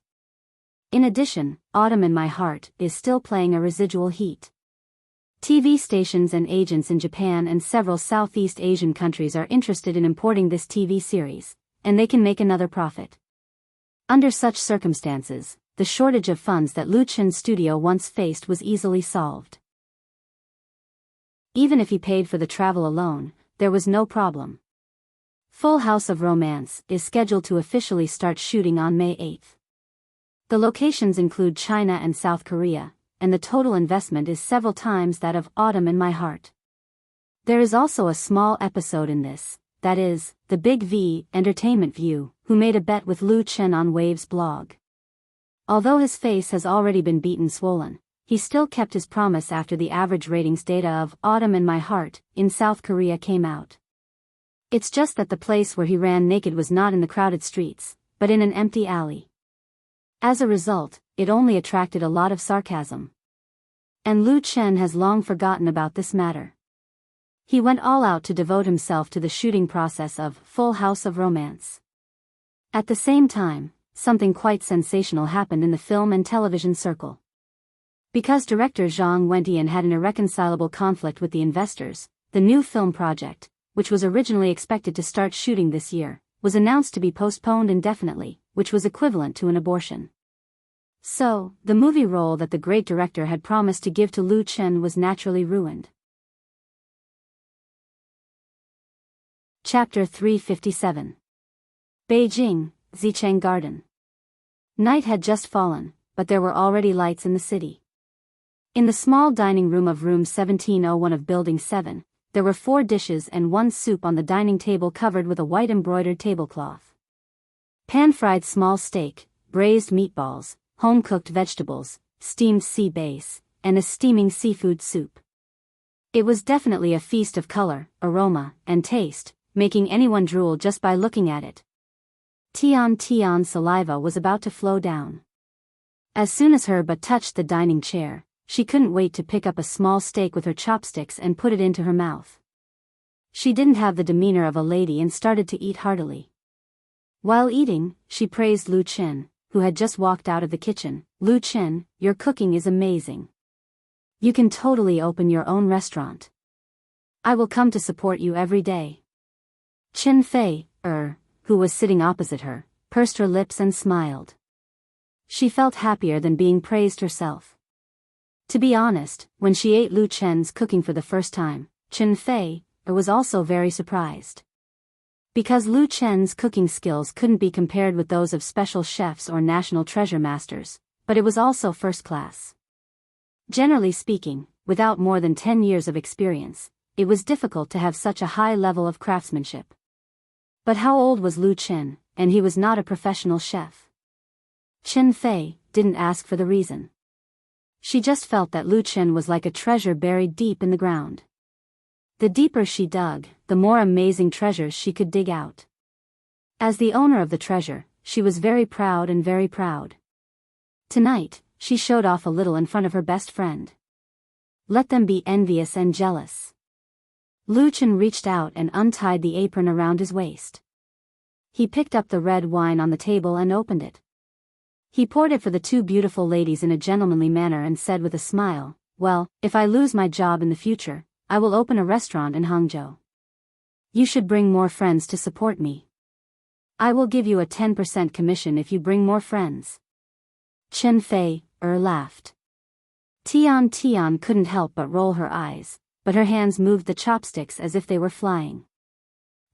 In addition, Autumn in My Heart is still playing a residual heat. TV stations and agents in Japan and several Southeast Asian countries are interested in importing this TV series, and they can make another profit. Under such circumstances, the shortage of funds that Lu Chen's studio once faced was easily solved. Even if he paid for the travel alone, there was no problem. Full House of Romance is scheduled to officially start shooting on May 8th. The locations include China and South Korea, and the total investment is several times that of Autumn in My Heart. There is also a small episode in this, that is, the Big V Entertainment View, who made a bet with Lu Chen on Wave's blog. Although his face has already been beaten swollen, he still kept his promise after the average ratings data of Autumn in My Heart in South Korea came out. It's just that the place where he ran naked was not in the crowded streets, but in an empty alley. As a result, it only attracted a lot of sarcasm. And Lu Chen has long forgotten about this matter. He went all out to devote himself to the shooting process of Full House of Romance. At the same time, something quite sensational happened in the film and television circle. Because director Zhang Wentian had an irreconcilable conflict with the investors, the new film project, which was originally expected to start shooting this year, was announced to be postponed indefinitely, which was equivalent to an abortion. So, the movie role that the great director had promised to give to Lu Chen was naturally ruined. Chapter 357. Beijing, Xicheng Garden. Night had just fallen, but there were already lights in the city. In the small dining room of room 1701 of Building 7, there were 4 dishes and 1 soup on the dining table covered with a white embroidered tablecloth. Pan-fried small steak, braised meatballs, home-cooked vegetables, steamed sea bass, and a steaming seafood soup. It was definitely a feast of color, aroma, and taste, making anyone drool just by looking at it. Tian's saliva was about to flow down. As soon as her butt touched the dining chair, she couldn't wait to pick up a small steak with her chopsticks and put it into her mouth. She didn't have the demeanor of a lady and started to eat heartily. While eating, she praised Lu Chen, who had just walked out of the kitchen. "Lu Chen, your cooking is amazing. You can totally open your own restaurant. I will come to support you every day." Chen Fei, who was sitting opposite her, pursed her lips and smiled. She felt happier than being praised herself. To be honest, when she ate Lu Chen's cooking for the first time, Chen Fei was also very surprised. Because Lu Chen's cooking skills couldn't be compared with those of special chefs or national treasure masters, but it was also first class. Generally speaking, without more than 10 years of experience, it was difficult to have such a high level of craftsmanship. But how old was Lu Chen, and he was not a professional chef? Chen Fei didn't ask for the reason. She just felt that Lu Chen was like a treasure buried deep in the ground. The deeper she dug, the more amazing treasures she could dig out. As the owner of the treasure, she was very proud and very proud. Tonight, she showed off a little in front of her best friend. Let them be envious and jealous. Lu Chen reached out and untied the apron around his waist. He picked up the red wine on the table and opened it. He poured it for the 2 beautiful ladies in a gentlemanly manner and said with a smile, "Well, if I lose my job in the future, I will open a restaurant in Hangzhou. You should bring more friends to support me. I will give you a 10% commission if you bring more friends." Chen Fei laughed. Tian couldn't help but roll her eyes, but her hands moved the chopsticks as if they were flying.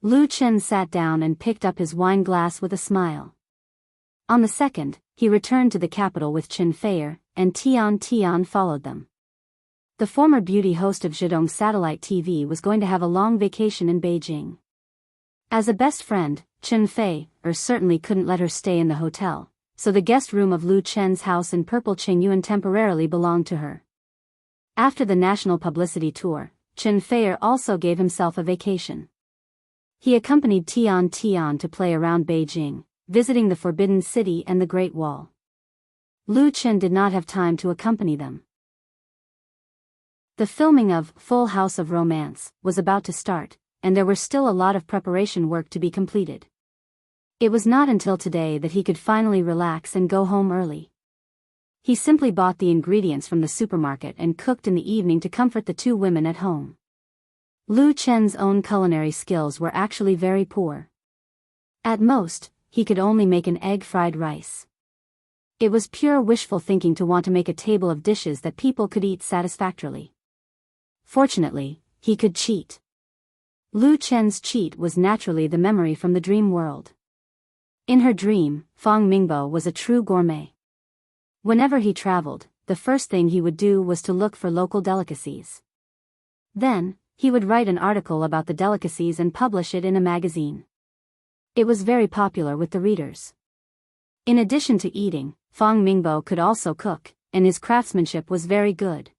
Lu Chen sat down and picked up his wine glass with a smile. On the second, he returned to the capital with Chen Fei, and Tian followed them. The former beauty host of Zhidong Satellite TV was going to have a long vacation in Beijing. As a best friend, Chen Fei certainly couldn't let her stay in the hotel, so the guest room of Lu Chen's house in Purple Qingyuan temporarily belonged to her. After the national publicity tour, Chen Fei also gave himself a vacation. He accompanied Tian to play around Beijing, visiting the Forbidden City and the Great Wall. Lu Chen did not have time to accompany them. The filming of Full House of Romance was about to start, and there were still a lot of preparation work to be completed. It was not until today that he could finally relax and go home early. He simply bought the ingredients from the supermarket and cooked in the evening to comfort the 2 women at home. Lu Chen's own culinary skills were actually very poor. At most, he could only make an egg fried rice. It was pure wishful thinking to want to make a table of dishes that people could eat satisfactorily. Fortunately, he could cheat. Lu Chen's cheat was naturally the memory from the dream world. In her dream, Fang Mingbo was a true gourmet. Whenever he traveled, the first thing he would do was to look for local delicacies. Then, he would write an article about the delicacies and publish it in a magazine. It was very popular with the readers. In addition to eating, Fang Mingbo could also cook, and his craftsmanship was very good.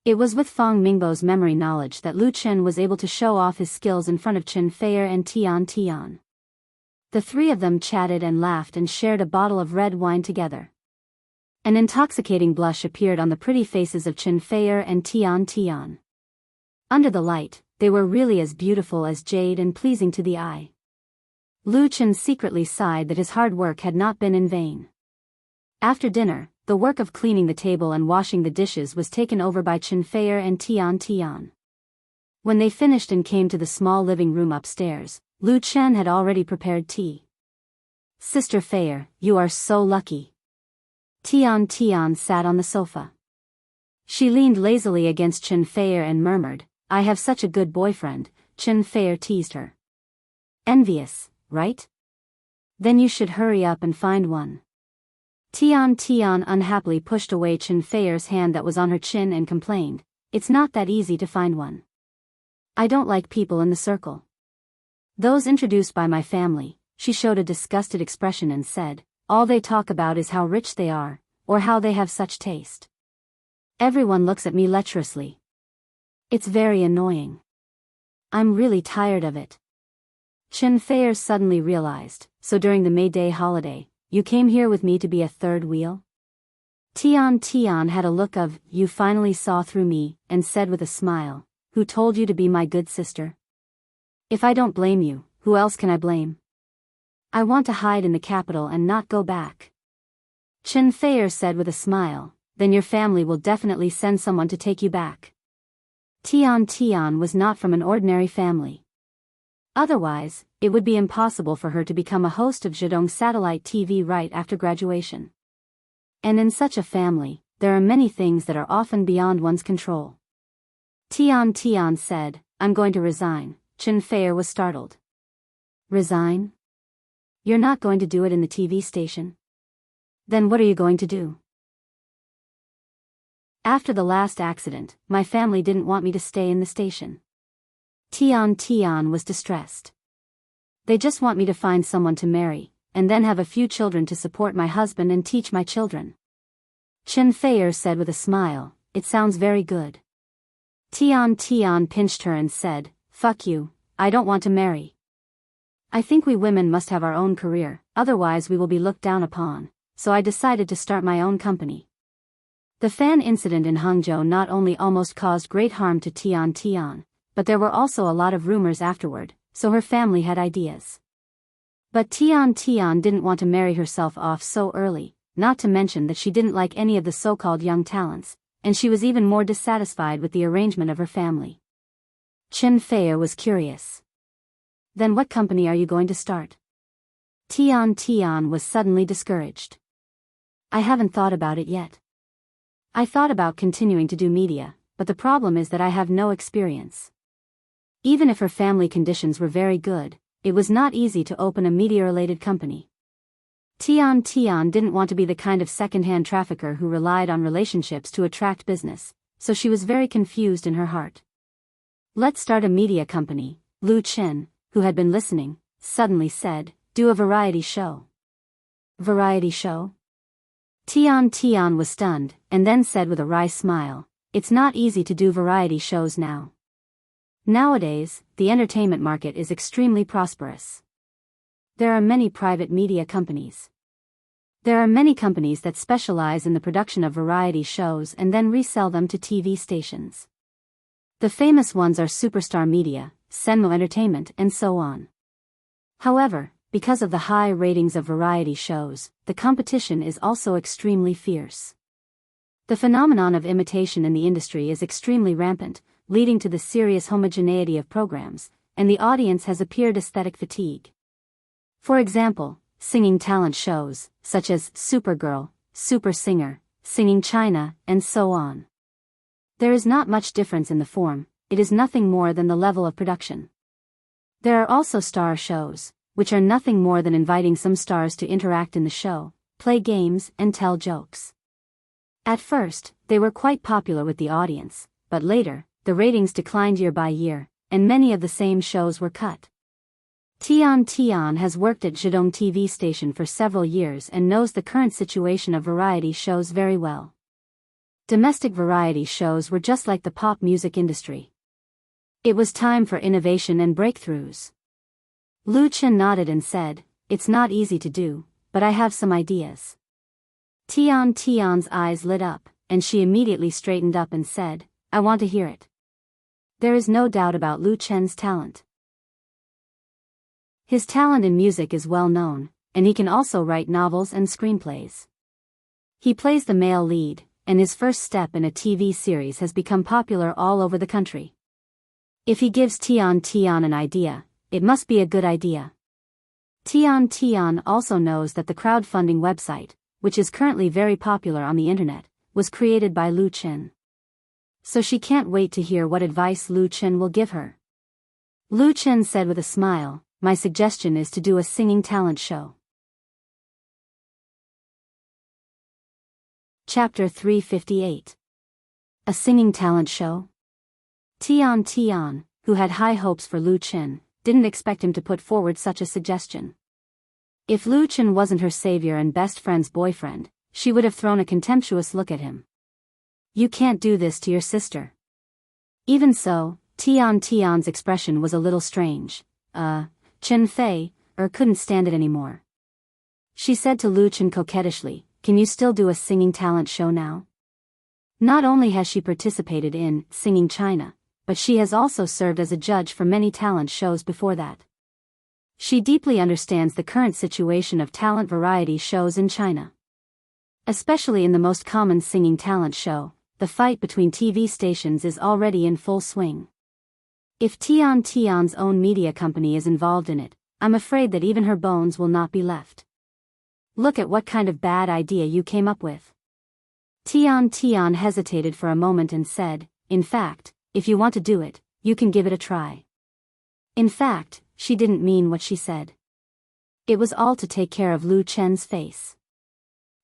It was with Fang Mingbo's memory knowledge that Lu Chen was able to show off his skills in front of Chen Fei and Tian. The 3 of them chatted and laughed and shared a bottle of red wine together. An intoxicating blush appeared on the pretty faces of Chen Fei and Tian. Under the light, they were really as beautiful as jade and pleasing to the eye. Lu Chen secretly sighed that his hard work had not been in vain. After dinner, the work of cleaning the table and washing the dishes was taken over by Chen Feier and Tian Tian. When they finished and came to the small living room upstairs, Lu Chen had already prepared tea. "Sister Feier, you are so lucky." Tian Tian sat on the sofa. She leaned lazily against Chen Feier and murmured, "I have such a good boyfriend." Chen Feier teased her. "Envious, right? Then you should hurry up and find one." Tian Tian unhappily pushed away Chen Feier's hand that was on her chin and complained, "It's not that easy to find one. I don't like people in the circle. Those introduced by my family." She showed a disgusted expression and said, "All they talk about is how rich they are, or how they have such taste. Everyone looks at me lecherously. It's very annoying. I'm really tired of it." Chen Feier suddenly realized, "So during the May Day holiday, you came here with me to be a third wheel?" Tian Tian had a look of, "You finally saw through me," and said with a smile, "Who told you to be my good sister? If I don't blame you, who else can I blame? I want to hide in the capital and not go back." Chen Feier said with a smile, "Then your family will definitely send someone to take you back." Tian Tian was not from an ordinary family. Otherwise, it would be impossible for her to become a host of Zhejiang satellite TV right after graduation. And in such a family, there are many things that are often beyond one's control. Tian Tian said, "I'm going to resign." Chen Feier was startled. "Resign? You're not going to do it in the TV station? Then what are you going to do?" "After the last accident, my family didn't want me to stay in the station." Tian Tian was distressed. "They just want me to find someone to marry, and then have a few children to support my husband and teach my children." Chen Feier said with a smile, "It sounds very good." Tian Tian pinched her and said, "Fuck you, I don't want to marry. I think we women must have our own career, otherwise we will be looked down upon, so I decided to start my own company." The fan incident in Hangzhou not only almost caused great harm to Tian Tian, but there were also a lot of rumors afterward, so her family had ideas. But Tian Tian didn't want to marry herself off so early, not to mention that she didn't like any of the so-called young talents, and she was even more dissatisfied with the arrangement of her family. Chen Feier was curious. "Then what company are you going to start?" Tian Tian was suddenly discouraged. "I haven't thought about it yet. I thought about continuing to do media, but the problem is that I have no experience." Even if her family conditions were very good, it was not easy to open a media-related company. Tian Tian didn't want to be the kind of second-hand trafficker who relied on relationships to attract business, so she was very confused in her heart. "Let's start a media company," Lu Chen, who had been listening, suddenly said, "Do a variety show." "Variety show?" Tian Tian was stunned, and then said with a wry smile, "It's not easy to do variety shows now. Nowadays, the entertainment market is extremely prosperous. There are many private media companies. There are many companies that specialize in the production of variety shows and then resell them to TV stations. The famous ones are Superstar Media, Senmo Entertainment, and so on. However, because of the high ratings of variety shows, the competition is also extremely fierce. The phenomenon of imitation in the industry is extremely rampant, leading to the serious homogeneity of programs, and the audience has appeared aesthetic fatigue. For example, singing talent shows, such as Supergirl, Super Singer, Singing China, and so on. There is not much difference in the form, it is nothing more than the level of production. There are also star shows, which are nothing more than inviting some stars to interact in the show, play games, and tell jokes. At first, they were quite popular with the audience, but later, the ratings declined year by year, and many of the same shows were cut. Tian Tian has worked at Zhejiang TV station for several years and knows the current situation of variety shows very well. Domestic variety shows were just like the pop music industry. It was time for innovation and breakthroughs. Lu Chen nodded and said, "It's not easy to do, but I have some ideas." Tian Tian's eyes lit up, and she immediately straightened up and said, "I want to hear it." There is no doubt about Lu Chen's talent. His talent in music is well known, and he can also write novels and screenplays. He plays the male lead, and his first step in a TV series has become popular all over the country. If he gives Tian an idea, it must be a good idea. Tian also knows that the crowdfunding website, which is currently very popular on the internet, was created by Lu Chen. So she can't wait to hear what advice Lu Chen will give her. Lu Chen said with a smile, "My suggestion is to do a singing talent show." Chapter 358. A singing talent show? Tian, who had high hopes for Lu Chen, didn't expect him to put forward such a suggestion. If Lu Chen wasn't her savior and best friend's boyfriend, she would have thrown a contemptuous look at him. "You can't do this to your sister." Even so, Tian's expression was a little strange. Chen Fei couldn't stand it anymore. She said to Lu Chen coquettishly, "Can you still do a singing talent show now?" Not only has she participated in Singing China, but she has also served as a judge for many talent shows before that. She deeply understands the current situation of talent variety shows in China. Especially in the most common singing talent show, the fight between TV stations is already in full swing. If Tian's own media company is involved in it, I'm afraid that even her bones will not be left. Look at what kind of bad idea you came up with. Tian hesitated for a moment and said, "In fact, if you want to do it, you can give it a try." In fact, she didn't mean what she said. It was all to take care of Lu Chen's face.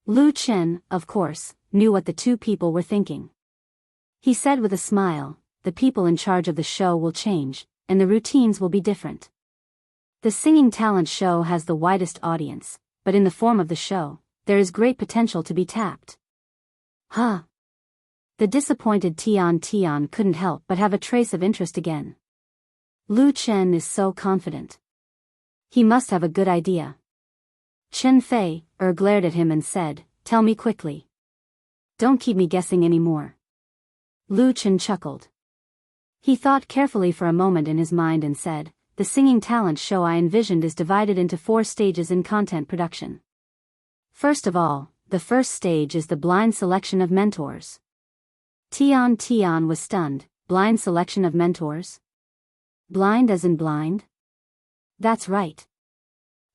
Lu Chen, of course, knew what the two people were thinking. He said with a smile, "The people in charge of the show will change, and the routines will be different. The singing talent show has the widest audience, but in the form of the show, there is great potential to be tapped." Huh. The disappointed Tian couldn't help but have a trace of interest again. Lu Chen is so confident. He must have a good idea. Chen Fei glared at him and said, "Tell me quickly. Don't keep me guessing anymore." Lu Chen chuckled. He thought carefully for a moment in his mind and said, "The singing talent show I envisioned is divided into 4 stages in content production. First of all, the first stage is the blind selection of mentors." Tian was stunned. "Blind selection of mentors? Blind as in blind?" "That's right."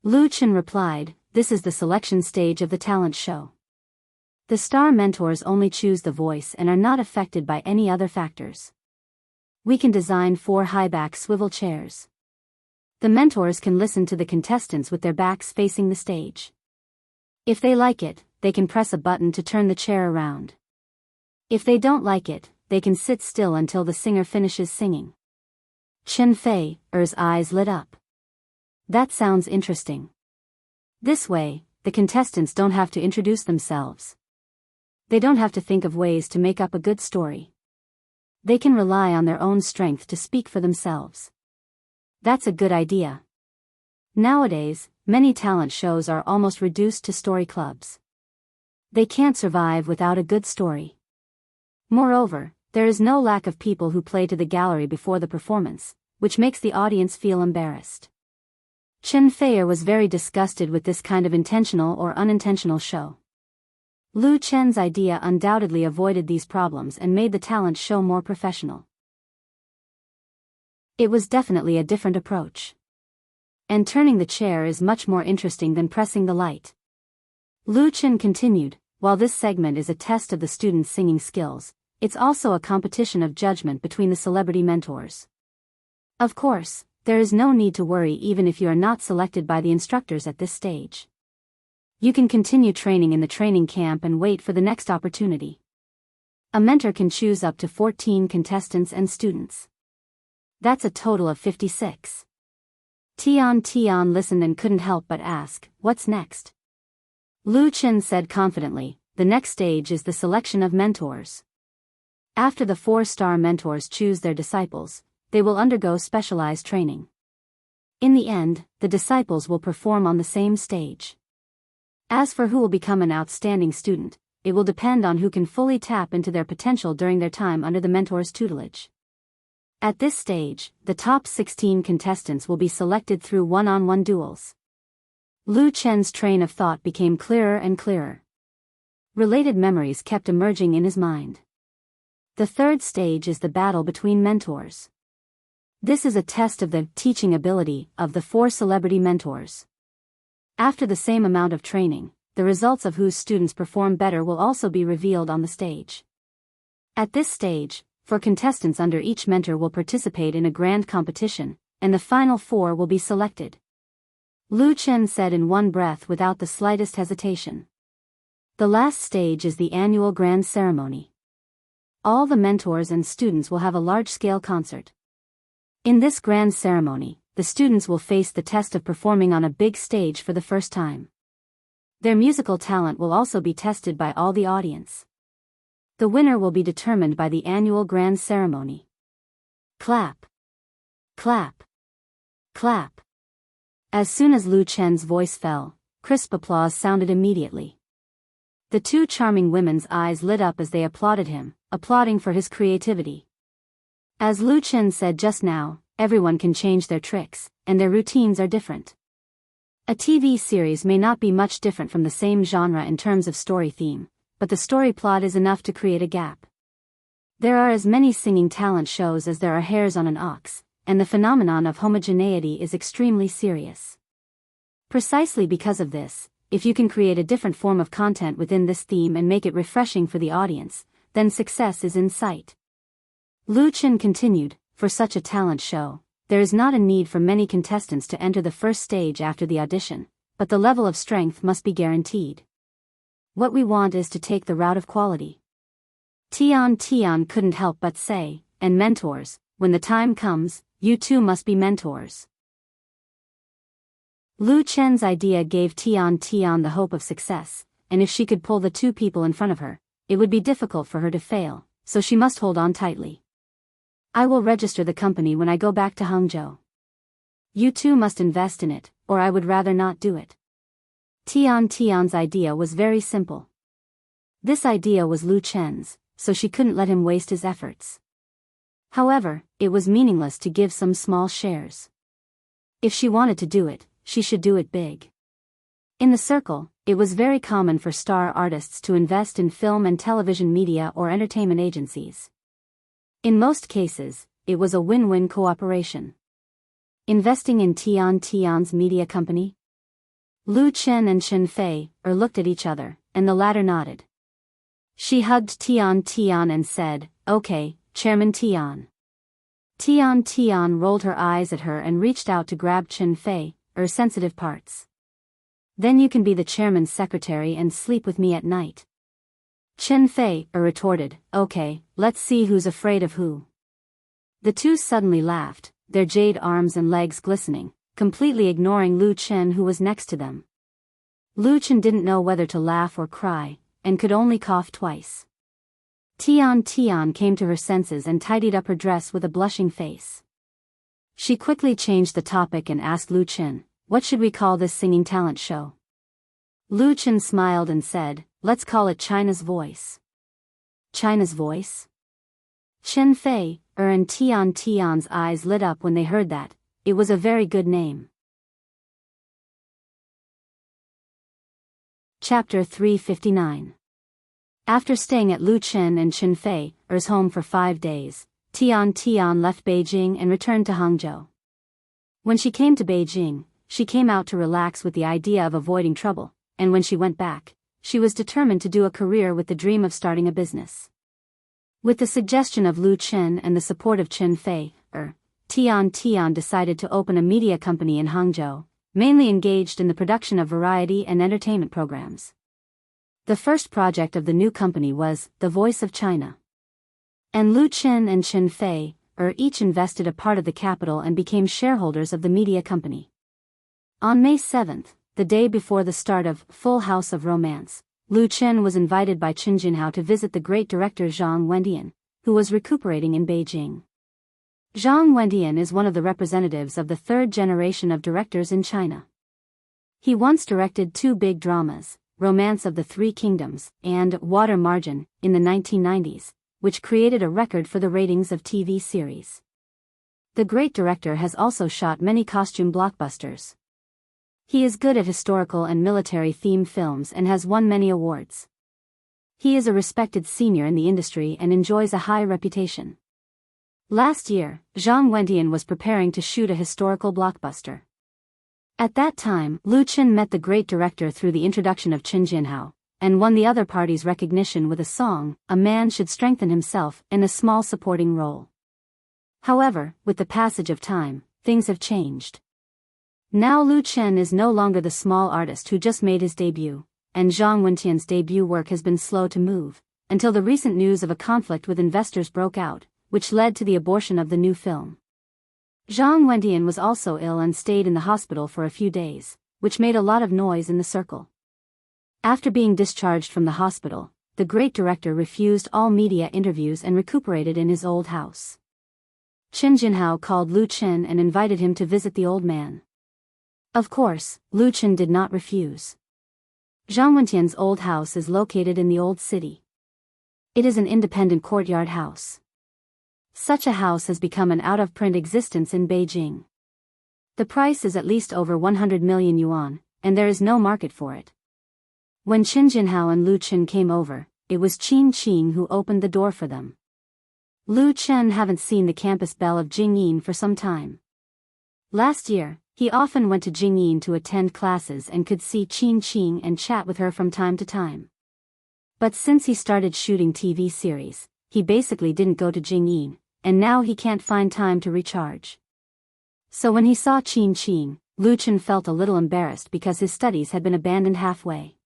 Lu Chen replied, "This is the selection stage of the talent show. The star mentors only choose the voice and are not affected by any other factors. We can design 4 high-back swivel chairs. The mentors can listen to the contestants with their backs facing the stage. If they like it, they can press a button to turn the chair around. If they don't like it, they can sit still until the singer finishes singing." Chen Fei's eyes lit up. "That sounds interesting. This way, the contestants don't have to introduce themselves. They don't have to think of ways to make up a good story. They can rely on their own strength to speak for themselves. That's a good idea. Nowadays, many talent shows are almost reduced to story clubs. They can't survive without a good story. Moreover, there is no lack of people who play to the gallery before the performance, which makes the audience feel embarrassed." Chen Fei was very disgusted with this kind of intentional or unintentional show. Lu Chen's idea undoubtedly avoided these problems and made the talent show more professional. It was definitely a different approach. And turning the chair is much more interesting than pressing the light. Lu Chen continued, "While this segment is a test of the students' singing skills, it's also a competition of judgment between the celebrity mentors. Of course, there is no need to worry even if you are not selected by the instructors at this stage. You can continue training in the training camp and wait for the next opportunity. A mentor can choose up to 14 contestants and students. That's a total of 56. Tian listened and couldn't help but ask, "What's next?" Lu Chen said confidently, "The next stage is the selection of mentors. After the 4-star mentors choose their disciples, they will undergo specialized training. In the end, the disciples will perform on the same stage. As for who will become an outstanding student, it will depend on who can fully tap into their potential during their time under the mentor's tutelage." At this stage, the top 16 contestants will be selected through one-on-one duels. Lu Chen's train of thought became clearer and clearer. Related memories kept emerging in his mind. The third stage is the battle between mentors. This is a test of the teaching ability of the 4 celebrity mentors. After the same amount of training, the results of whose students perform better will also be revealed on the stage. At this stage, 4 contestants under each mentor will participate in a grand competition, and the final 4 will be selected. Lu Chen said in one breath without the slightest hesitation. The last stage is the annual grand ceremony. All the mentors and students will have a large-scale concert. In this grand ceremony, the students will face the test of performing on a big stage for the first time. Their musical talent will also be tested by all the audience. The winner will be determined by the annual grand ceremony. Clap. Clap. Clap. As soon as Lu Chen's voice fell, crisp applause sounded immediately. The 2 charming women's eyes lit up as they applauded him, applauding for his creativity. As Lu Chen said just now, everyone can change their tricks, and their routines are different. A TV series may not be much different from the same genre in terms of story theme, but the story plot is enough to create a gap. There are as many singing talent shows as there are hairs on an ox, and the phenomenon of homogeneity is extremely serious. Precisely because of this, if you can create a different form of content within this theme and make it refreshing for the audience, then success is in sight. Lu Chen continued, for such a talent show, there is not a need for many contestants to enter the first stage after the audition, but the level of strength must be guaranteed. What we want is to take the route of quality. Tian couldn't help but say, and mentors, when the time comes, you too must be mentors. Lu Chen's idea gave Tian the hope of success, and if she could pull the 2 people in front of her, it would be difficult for her to fail, so she must hold on tightly. I will register the company when I go back to Hangzhou. You too must invest in it, or I would rather not do it. Tian's idea was very simple. This idea was Lu Chen's, so she couldn't let him waste his efforts. However, it was meaningless to give some small shares. If she wanted to do it, she should do it big. In the circle, it was very common for star artists to invest in film and television media or entertainment agencies. In most cases, it was a win-win cooperation. Investing in Tian's media company? Lu Chen and Chen Fei looked at each other, and the latter nodded. She hugged Tian and said, "Okay, Chairman Tian." Tian rolled her eyes at her and reached out to grab Chen Fei, her sensitive parts. "Then you can be the chairman's secretary and sleep with me at night." Chen Fei retorted, "Okay, let's see who's afraid of who." The 2 suddenly laughed, their jade arms and legs glistening, completely ignoring Lu Chen who was next to them. Lu Chen didn't know whether to laugh or cry, and could only cough twice. Tian came to her senses and tidied up her dress with a blushing face. She quickly changed the topic and asked Lu Chen, "What should we call this singing talent show?" Lu Chen smiled and said, "Let's call it China's Voice." China's Voice? Chen Fei and Tian's eyes lit up when they heard that. It was a very good name. Chapter 359. After staying at Lu Chen and Chen Fei's home for 5 days, Tian left Beijing and returned to Hangzhou. When she came to Beijing, she came out to relax with the idea of avoiding trouble, and when she went back, she was determined to do a career with the dream of starting a business. With the suggestion of Lu Chen and the support of Chen Fei, Tian decided to open a media company in Hangzhou, mainly engaged in the production of variety and entertainment programs. The first project of the new company was The Voice of China. And Lu Chen and Chen Fei each invested a part of the capital and became shareholders of the media company. On May 7th, the day before the start of Full House of Romance, Lu Chen was invited by Chen Junhao to visit the great director Zhang Wendian, who was recuperating in Beijing. Zhang Wendian is one of the representatives of the third generation of directors in China. He once directed 2 big dramas, Romance of the Three Kingdoms and Water Margin, in the 1990s, which created a record for the ratings of TV series. The great director has also shot many costume blockbusters. He is good at historical and military-themed films and has won many awards. He is a respected senior in the industry and enjoys a high reputation. Last year, Zhang Wendian was preparing to shoot a historical blockbuster. At that time, Lu Qin met the great director through the introduction of Qin Jinhao, and won the other party's recognition with a song, "A Man Should Strengthen Himself," in a small supporting role. However, with the passage of time, things have changed. Now Lu Qin is no longer the small artist who just made his debut, and Zhang Wendian's debut work has been slow to move, until the recent news of a conflict with investors broke out, which led to the abortion of the new film. Zhang Wendian was also ill and stayed in the hospital for a few days, which made a lot of noise in the circle. After being discharged from the hospital, the great director refused all media interviews and recuperated in his old house. Qin Jinhao called Lu Qin and invited him to visit the old man. Of course, Lu Qin did not refuse. Zhang Wendian's old house is located in the old city. It is an independent courtyard house. Such a house has become an out-of-print existence in Beijing. The price is at least over 100 million yuan, and there is no market for it. When Qin Jinhao and Lu Qin came over, it was Qin Qing who opened the door for them. Lu Qin haven't seen the campus belle of Jingyin for some time. Last year, he often went to Jingyin to attend classes and could see Qin Qing and chat with her from time to time. But since he started shooting TV series, he basically didn't go to Jingyin, and now he can't find time to recharge. So when he saw Qin Qing, Lu Qin felt a little embarrassed because his studies had been abandoned halfway.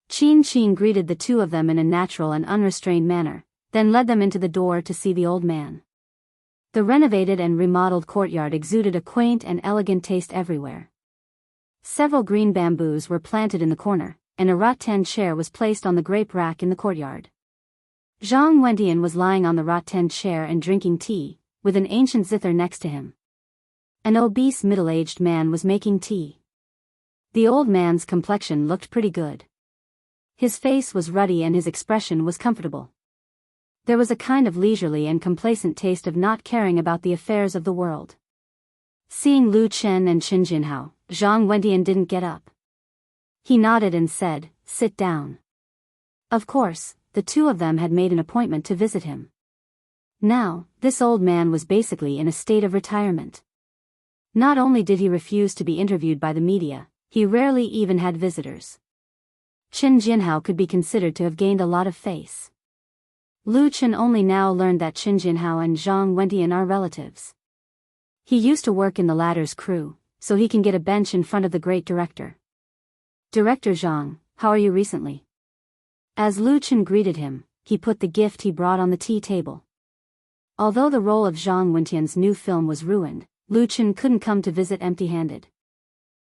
Qin Qing greeted the two of them in a natural and unrestrained manner, then led them into the door to see the old man. The renovated and remodeled courtyard exuded a quaint and elegant taste everywhere. Several green bamboos were planted in the corner, and a rattan chair was placed on the grape rack in the courtyard. Zhang Wendian was lying on the rattan chair and drinking tea, with an ancient zither next to him. An obese middle-aged man was making tea. The old man's complexion looked pretty good. His face was ruddy and his expression was comfortable. There was a kind of leisurely and complacent taste of not caring about the affairs of the world. Seeing Lu Qin and Qin Jinhao, Zhang Wendian didn't get up. He nodded and said, "Sit down." Of course, the two of them had made an appointment to visit him. Now, this old man was basically in a state of retirement. Not only did he refuse to be interviewed by the media, he rarely even had visitors. Qin Jinhao could be considered to have gained a lot of face. Lu Qin only now learned that Qin Jinhao and Zhang Wendian are relatives. He used to work in the latter's crew, so he can get a bench in front of the great director. "Director Zhang, how are you recently?" As Lu Qin greeted him, he put the gift he brought on the tea table. Although the role of Zhang Wendian's new film was ruined, Lu Qin couldn't come to visit empty-handed.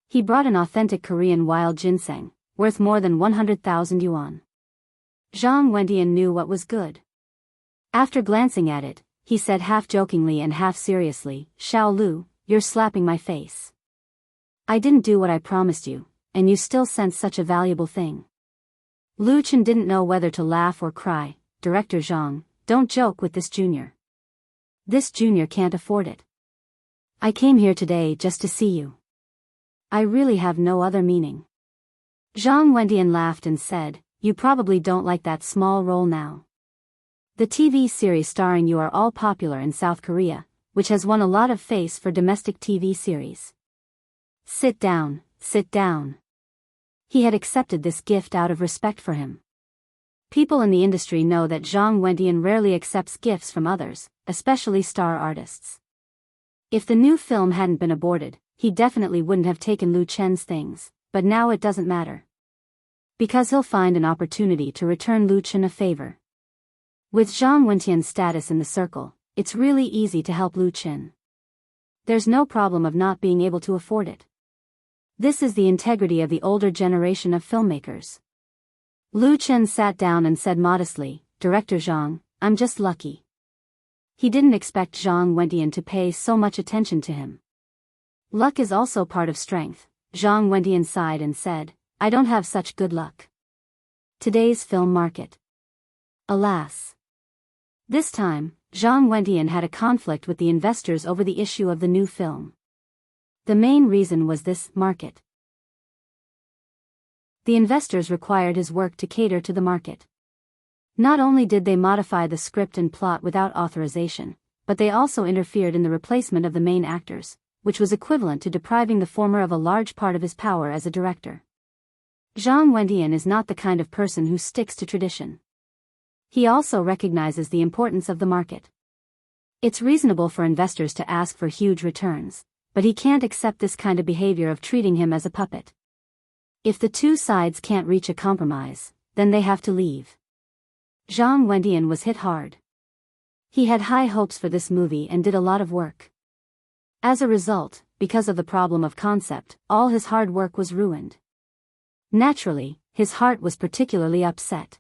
He brought an authentic Korean wild ginseng, worth more than 100,000 yuan. Zhang Wendian knew what was good. After glancing at it, he said half-jokingly and half-seriously, "Xiao Lu, you're slapping my face. I didn't do what I promised you, and you still sent such a valuable thing." Lu Qin didn't know whether to laugh or cry. "Director Zhang, don't joke with this junior. This junior can't afford it. I came here today just to see you. I really have no other meaning." Zhang Wendian laughed and said, "You probably don't like that small role now. The TV series starring you are all popular in South Korea, which has won a lot of face for domestic TV series. Sit down, sit down." He had accepted this gift out of respect for him. People in the industry know that Zhang Wendian rarely accepts gifts from others, especially star artists. If the new film hadn't been aborted, he definitely wouldn't have taken Lu Qin's things, but now it doesn't matter. Because he'll find an opportunity to return Lu Qin a favor. With Zhang Wendian's status in the circle, it's really easy to help Lu Qin. There's no problem of not being able to afford it. This is the integrity of the older generation of filmmakers. Lu Qin sat down and said modestly, "Director Zhang, I'm just lucky." He didn't expect Zhang Wendian to pay so much attention to him. Luck is also part of strength. Zhang Wendian sighed and said, "I don't have such good luck. Today's film market. Alas." This time, Zhang Wentian had a conflict with the investors over the issue of the new film. The main reason was this market. The investors required his work to cater to the market. Not only did they modify the script and plot without authorization, but they also interfered in the replacement of the main actors, which was equivalent to depriving the former of a large part of his power as a director. Zhang Wentian is not the kind of person who sticks to tradition. He also recognizes the importance of the market. It's reasonable for investors to ask for huge returns, but he can't accept this kind of behavior of treating him as a puppet. If the two sides can't reach a compromise, then they have to leave. Zhang Wentian was hit hard. He had high hopes for this movie and did a lot of work. As a result, because of the problem of concept, all his hard work was ruined. Naturally, his heart was particularly upset.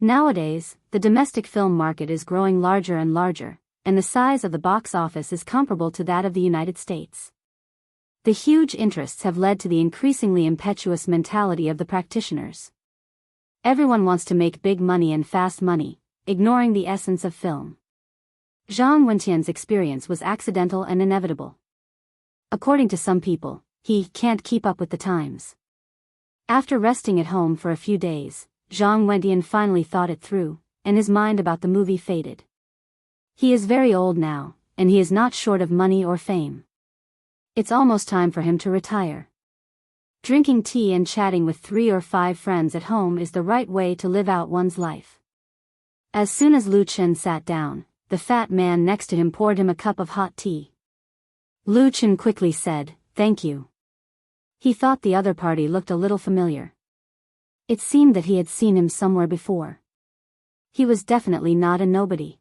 Nowadays, the domestic film market is growing larger and larger, and the size of the box office is comparable to that of the United States. The huge interests have led to the increasingly impetuous mentality of the practitioners. Everyone wants to make big money and fast money, ignoring the essence of film. Zhang Wentian's experience was accidental and inevitable. According to some people, he can't keep up with the times. After resting at home for a few days, Zhang Wentian finally thought it through, and his mind about the movie faded. He is very old now, and he is not short of money or fame. It's almost time for him to retire. Drinking tea and chatting with 3 or 5 friends at home is the right way to live out one's life. As soon as Lu Chen sat down, the fat man next to him poured him a cup of hot tea. Lu Chen quickly said, "Thank you." He thought the other party looked a little familiar. It seemed that he had seen him somewhere before. He was definitely not a nobody.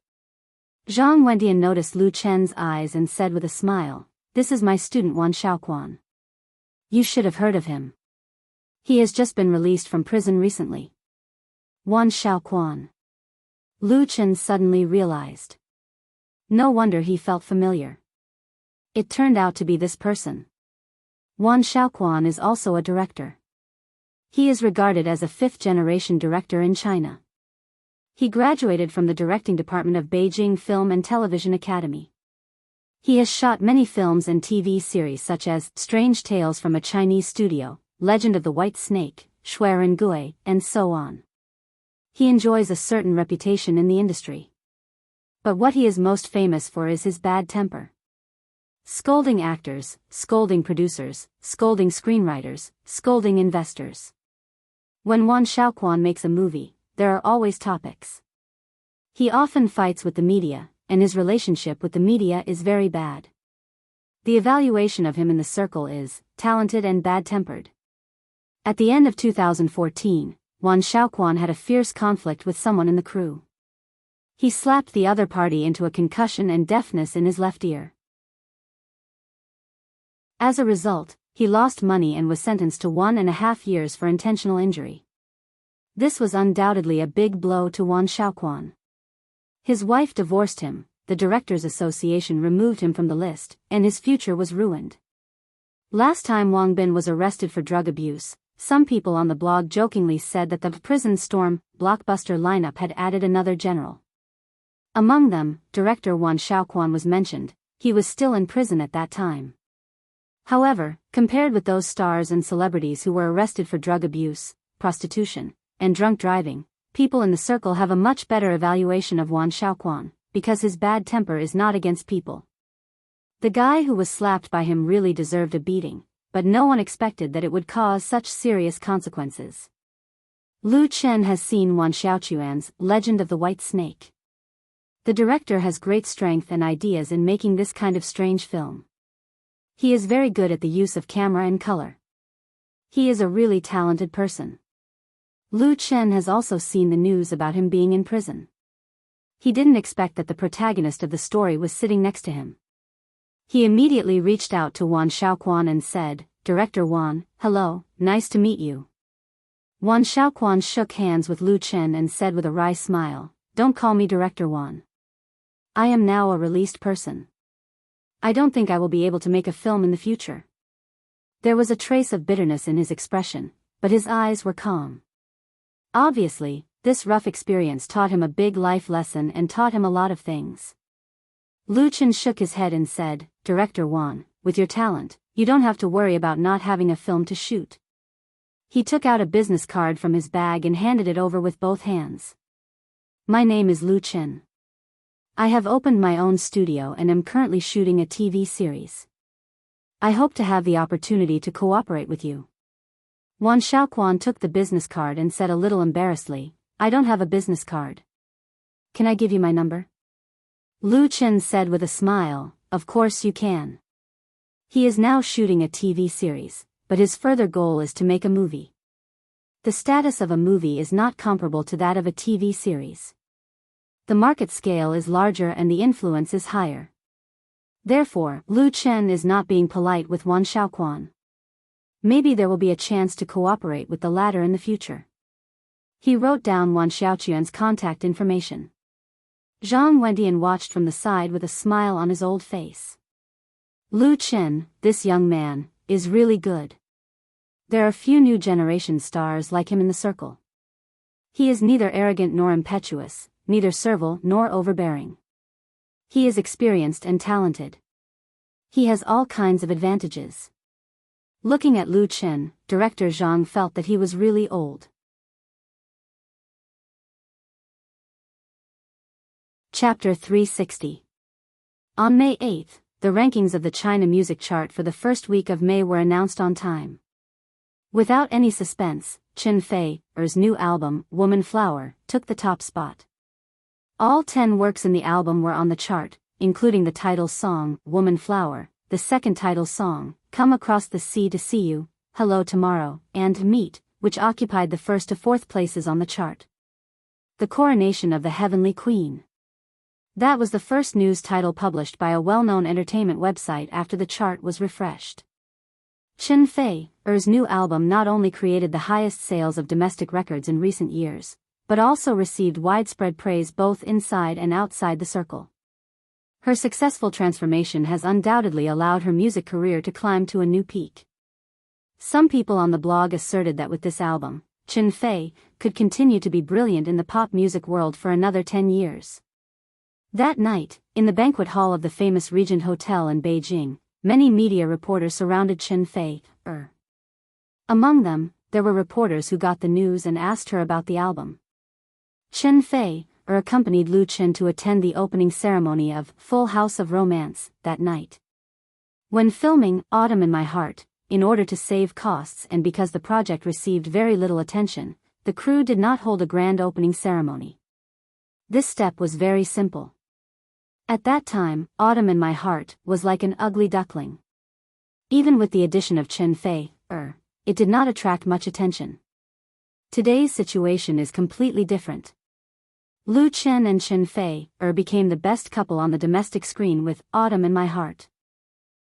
Zhang Wentian noticed Lu Chen's eyes and said with a smile, "This is my student Wan Xiaoquan. You should have heard of him. He has just been released from prison recently." Wan Xiaoquan. Lu Chen suddenly realized. No wonder he felt familiar. It turned out to be this person. Wan Xiaoquan is also a director. He is regarded as a 5th-generation director in China. He graduated from the directing department of Beijing Film and Television Academy. He has shot many films and TV series such as Strange Tales from a Chinese Studio, Legend of the White Snake, Shui Ren Gui, and so on. He enjoys a certain reputation in the industry. But what he is most famous for is his bad temper. Scolding actors, scolding producers, scolding screenwriters, scolding investors. When Wan Xiaoquan makes a movie, there are always topics. He often fights with the media, and his relationship with the media is very bad. The evaluation of him in the circle is talented and bad-tempered. At the end of 2014, Wan Xiaoquan had a fierce conflict with someone in the crew. He slapped the other party into a concussion and deafness in his left ear. As a result, he lost money and was sentenced to 1.5 years for intentional injury. This was undoubtedly a big blow to Wan Xiaoquan. His wife divorced him, the Directors Association removed him from the list, and his future was ruined. Last time Wang Bin was arrested for drug abuse, some people on the blog jokingly said that the Prison Storm blockbuster lineup had added another general. Among them, director Wan Xiaoquan was mentioned. He was still in prison at that time. However, compared with those stars and celebrities who were arrested for drug abuse, prostitution, and drunk driving, people in the circle have a much better evaluation of Wan Xiaoquan, because his bad temper is not against people. The guy who was slapped by him really deserved a beating, but no one expected that it would cause such serious consequences. Lu Chen has seen Wan Xiaoquan's Legend of the White Snake. The director has great strength and ideas in making this kind of strange film. He is very good at the use of camera and color. He is a really talented person. Lu Chen has also seen the news about him being in prison. He didn't expect that the protagonist of the story was sitting next to him. He immediately reached out to Wan Xiaoquan and said, "Director Wan, hello, nice to meet you." Wan Xiaoquan shook hands with Lu Chen and said with a wry smile, "Don't call me Director Wan. I am now a released person. I don't think I will be able to make a film in the future." There was a trace of bitterness in his expression, but his eyes were calm. Obviously, This rough experience taught him a big life lesson and taught him a lot of things. Lu Chen shook his head and said, "Director Wan, with your talent, you don't have to worry about not having a film to shoot." He took out a business card from his bag and handed it over with both hands. "My name is Lu Chen. I have opened my own studio and am currently shooting a TV series. I hope to have the opportunity to cooperate with you." Wan Xiaoquan took the business card and said a little embarrassedly, "I don't have a business card. Can I give you my number?" Lu Chen said with a smile, "Of course you can." He is now shooting a TV series, but his further goal is to make a movie. The status of a movie is not comparable to that of a TV series. The market scale is larger and the influence is higher. Therefore, Lu Chen is not being polite with Wan Xiaoquan. Maybe there will be a chance to cooperate with the latter in the future. He wrote down Wan Xiaoquan's contact information. Zhang Wendian watched from the side with a smile on his old face. Lu Chen, this young man, is really good. There are few new generation stars like him in the circle. He is neither arrogant nor impetuous, neither servile nor overbearing. He is experienced and talented. He has all kinds of advantages. Looking at Lu Chen, Director Zhang felt that he was really old. Chapter 360. On May 8th, the rankings of the China music chart for the first week of May were announced on time. Without any suspense, Chen Fei's new album, Woman Flower, took the top spot. All 10 works in the album were on the chart, including the title song, Woman Flower, the second title song, Come Across the Sea to See You, Hello Tomorrow, and Meet, which occupied the first to fourth places on the chart. The Coronation of the Heavenly Queen. That was the first news title published by a well-known entertainment website after the chart was refreshed. Chen Fei's new album not only created the highest sales of domestic records in recent years, but also received widespread praise both inside and outside the circle. Her successful transformation has undoubtedly allowed her music career to climb to a new peak. Some people on the blog asserted that with this album, Chen Fei could continue to be brilliant in the pop music world for another 10 years. That night, in the banquet hall of the famous Regent Hotel in Beijing, many media reporters surrounded Chen Fei. Among them, there were reporters who got the news and asked her about the album. Chen Fei accompanied Lu Chen to attend the opening ceremony of Full House of Romance that night. When filming Autumn in My Heart, in order to save costs and because the project received very little attention, the crew did not hold a grand opening ceremony. This step was very simple. At that time, Autumn in My Heart was like an ugly duckling. Even with the addition of Chen Fei, it did not attract much attention. Today's situation is completely different. Lu Chen and Chen Fei became the best couple on the domestic screen with Autumn in My Heart.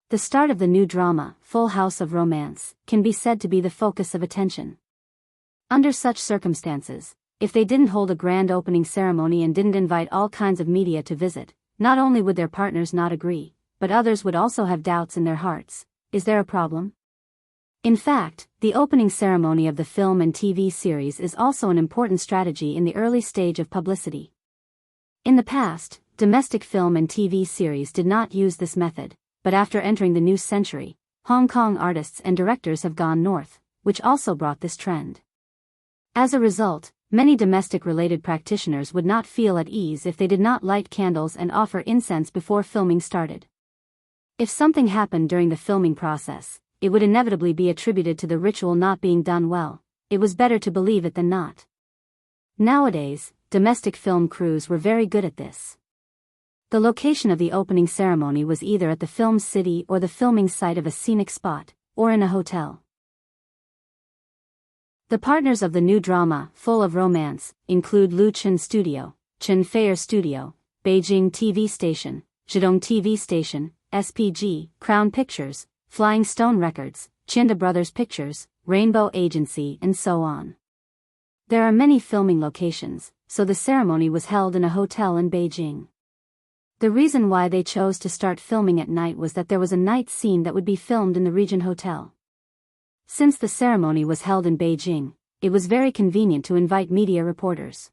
The start of the new drama, Full House of Romance, can be said to be the focus of attention. Under such circumstances, if they didn't hold a grand opening ceremony and didn't invite all kinds of media to visit, not only would their partners not agree, but others would also have doubts in their hearts. Is there a problem? In fact, the opening ceremony of the film and TV series is also an important strategy in the early stage of publicity. In the past, domestic film and TV series did not use this method, but after entering the new century, Hong Kong artists and directors have gone north, which also brought this trend. As a result, many domestic-related practitioners would not feel at ease if they did not light candles and offer incense before filming started. If something happened during the filming process, it would inevitably be attributed to the ritual not being done well. It was better to believe it than not. Nowadays, domestic film crews were very good at this. The location of the opening ceremony was either at the film city or the filming site of a scenic spot, or in a hotel. The partners of the new drama, Full of Romance, include Lu Chen Studio, Chen Fei Studio, Beijing TV Station, Zhidong TV Station, SPG, Crown Pictures, Flying Stone Records, Chinda Brothers Pictures, Rainbow Agency, and so on. There are many filming locations, so the ceremony was held in a hotel in Beijing. The reason why they chose to start filming at night was that there was a night scene that would be filmed in the Regent Hotel. Since the ceremony was held in Beijing, it was very convenient to invite media reporters.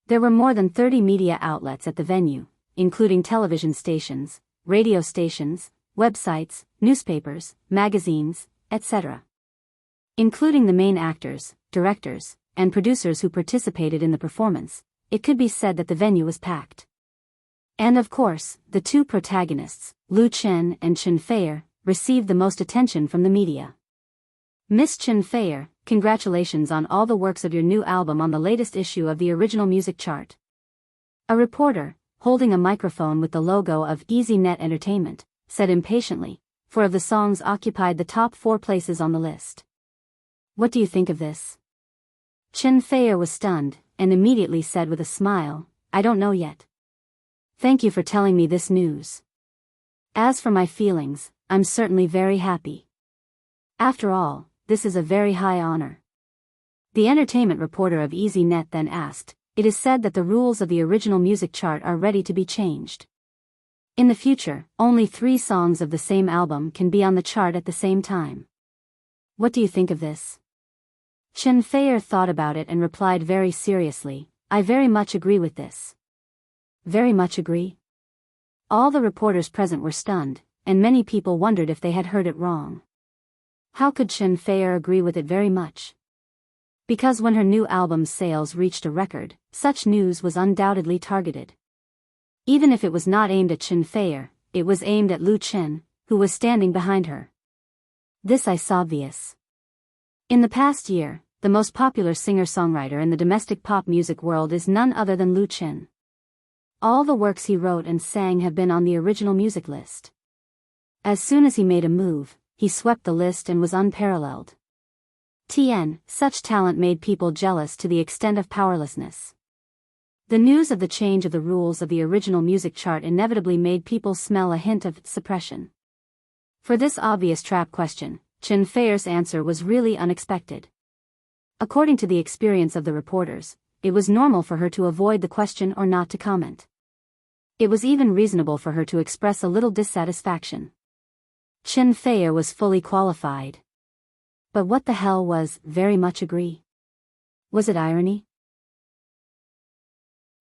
There were more than 30 media outlets at the venue, including television stations, radio stations, websites, newspapers, magazines, etc. Including the main actors, directors, and producers who participated in the performance, it could be said that the venue was packed. And of course, the two protagonists, Lu Chen and Chen Feier, received the most attention from the media. Miss Chen Feier, congratulations on all the works of your new album on the latest issue of the original music chart. A reporter, holding a microphone with the logo of EasyNet Entertainment, said impatiently, 4 of the songs occupied the top 4 places on the list. What do you think of this? Chen Feier was stunned, and immediately said with a smile, I don't know yet. Thank you for telling me this news. As for my feelings, I'm certainly very happy. After all, this is a very high honor. The entertainment reporter of EasyNet then asked, it is said that the rules of the original music chart are ready to be changed. In the future, only 3 songs of the same album can be on the chart at the same time. What do you think of this? Chen Feier thought about it and replied very seriously, I very much agree with this. Very much agree? All the reporters present were stunned, and many people wondered if they had heard it wrong. How could Chen Feier agree with it very much? Because when her new album's sales reached a record, such news was undoubtedly targeted. Even if it was not aimed at Chen Feier, it was aimed at Lu Chen, who was standing behind her. This is obvious. In the past year, the most popular singer-songwriter in the domestic pop music world is none other than Lu Chen. All the works he wrote and sang have been on the original music list. As soon as he made a move, he swept the list and was unparalleled. Such talent made people jealous to the extent of powerlessness. The news of the change of the rules of the original music chart inevitably made people smell a hint of suppression. For this obvious trap question, Chen Feier's answer was really unexpected. According to the experience of the reporters, it was normal for her to avoid the question or not to comment. It was even reasonable for her to express a little dissatisfaction. Chen Feier was fully qualified. But what the hell was, very much agree? Was it irony?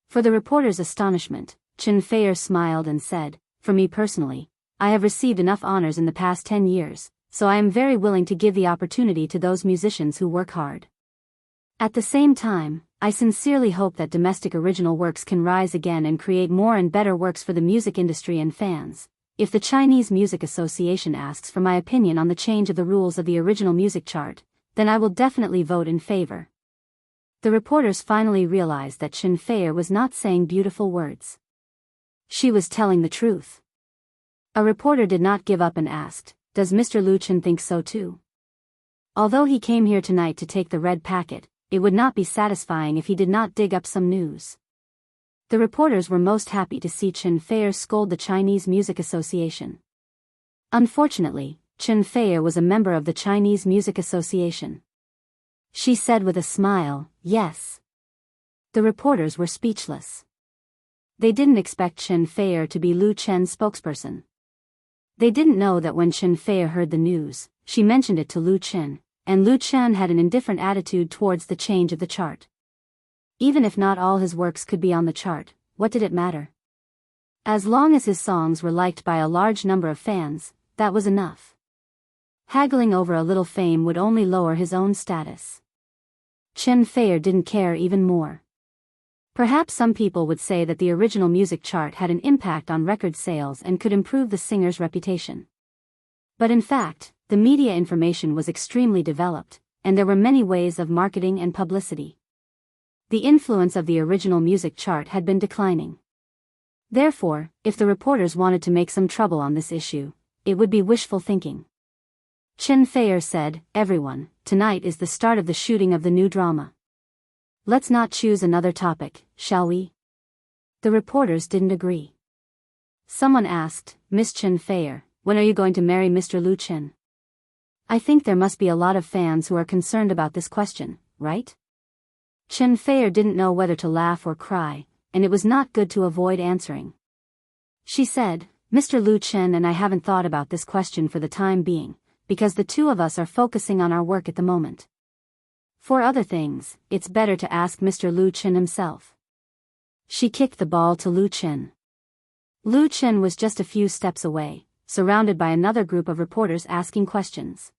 For the reporter's astonishment, Chen Feier smiled and said, for me personally, I have received enough honors in the past 10 years, so I am very willing to give the opportunity to those musicians who work hard. At the same time, I sincerely hope that domestic original works can rise again and create more and better works for the music industry and fans. If the Chinese Music Association asks for my opinion on the change of the rules of the original music chart, then I will definitely vote in favor. The reporters finally realized that Chen Feier was not saying beautiful words. She was telling the truth. A reporter did not give up and asked, does Mr. Lu Chen think so too? Although he came here tonight to take the red packet, it would not be satisfying if he did not dig up some news. The reporters were most happy to see Chen Feier scold the Chinese Music Association. Unfortunately, Chen Feier was a member of the Chinese Music Association. She said with a smile, yes. The reporters were speechless. They didn't expect Chen Feier to be Lu Chen's spokesperson. They didn't know that when Chen Feier heard the news, she mentioned it to Lu Chen, and Lu Chen had an indifferent attitude towards the change of the chart. Even if not all his works could be on the chart, what did it matter? As long as his songs were liked by a large number of fans, that was enough. Haggling over a little fame would only lower his own status. Chen Feier didn't care even more. Perhaps some people would say that the original music chart had an impact on record sales and could improve the singer's reputation. But in fact, the media information was extremely developed, and there were many ways of marketing and publicity. The influence of the original music chart had been declining. Therefore, if the reporters wanted to make some trouble on this issue, it would be wishful thinking. Chen Feier said, everyone, tonight is the start of the shooting of the new drama. Let's not choose another topic, shall we? The reporters didn't agree. Someone asked, Miss Chen Feier, when are you going to marry Mr. Lu Chen? I think there must be a lot of fans who are concerned about this question, right? Chen Feier didn't know whether to laugh or cry, and it was not good to avoid answering. She said, Mr. Lu Chen and I haven't thought about this question for the time being, because the two of us are focusing on our work at the moment. For other things, it's better to ask Mr. Lu Chen himself. She kicked the ball to Lu Chen. Lu Chen was just a few steps away, surrounded by another group of reporters asking questions.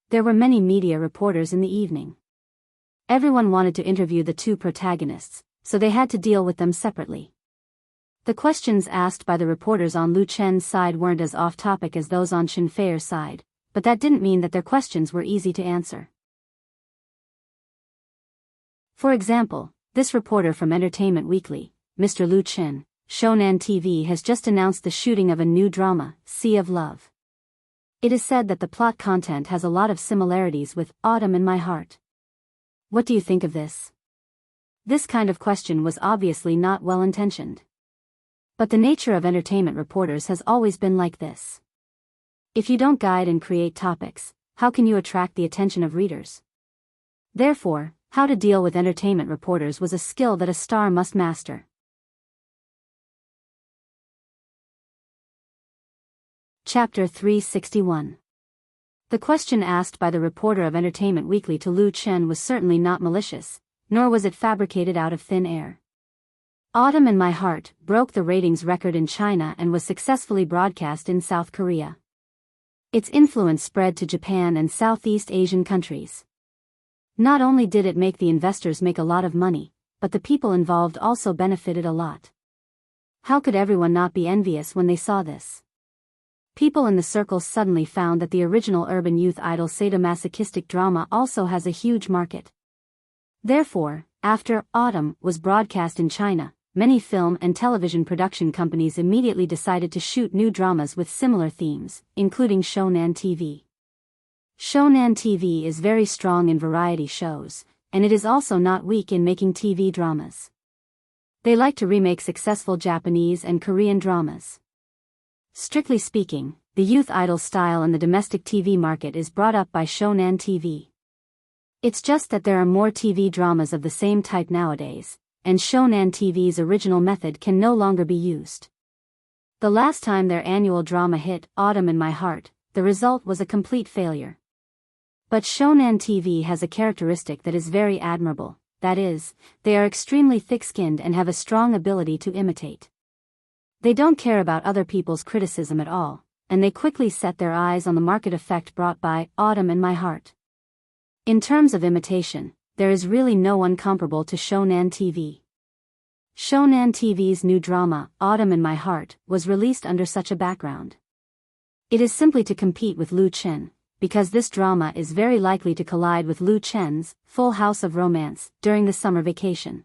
There were many media reporters in the evening. Everyone wanted to interview the two protagonists, so they had to deal with them separately. The questions asked by the reporters on Lu Chen's side weren't as off-topic as those on Chen Fei's side, but that didn't mean that their questions were easy to answer. For example, this reporter from Entertainment Weekly, Mr. Lu Chen, Shonan TV has just announced the shooting of a new drama, Sea of Love. It is said that the plot content has a lot of similarities with Autumn in My Heart. What do you think of this? This kind of question was obviously not well-intentioned. But the nature of entertainment reporters has always been like this. If you don't guide and create topics, how can you attract the attention of readers? Therefore, how to deal with entertainment reporters was a skill that a star must master. Chapter 361. The question asked by the reporter of Entertainment Weekly to Lu Chen was certainly not malicious, nor was it fabricated out of thin air. Autumn in My Heart broke the ratings record in China and was successfully broadcast in South Korea. Its influence spread to Japan and Southeast Asian countries. Not only did it make the investors make a lot of money, but the people involved also benefited a lot. How could everyone not be envious when they saw this? People in the circle suddenly found that the original urban youth idol sadomasochistic drama also has a huge market. Therefore, after Autumn was broadcast in China, many film and television production companies immediately decided to shoot new dramas with similar themes, including Shonan TV. Shonan TV is very strong in variety shows, and it is also not weak in making TV dramas. They like to remake successful Japanese and Korean dramas. Strictly speaking, the youth idol style in the domestic TV market is brought up by Shonan TV. It's just that there are more TV dramas of the same type nowadays, and Shonan TV's original method can no longer be used. The last time their annual drama hit, Autumn in My Heart, the result was a complete failure. But Shonan TV has a characteristic that is very admirable, that is, they are extremely thick-skinned and have a strong ability to imitate. They don't care about other people's criticism at all, and they quickly set their eyes on the market effect brought by Autumn in My Heart. In terms of imitation, there is really no one comparable to Shonan TV. Shonan TV's new drama, Autumn in My Heart, was released under such a background. It is simply to compete with Lu Chen, because this drama is very likely to collide with Lu Chen's Full House of Romance during the summer vacation.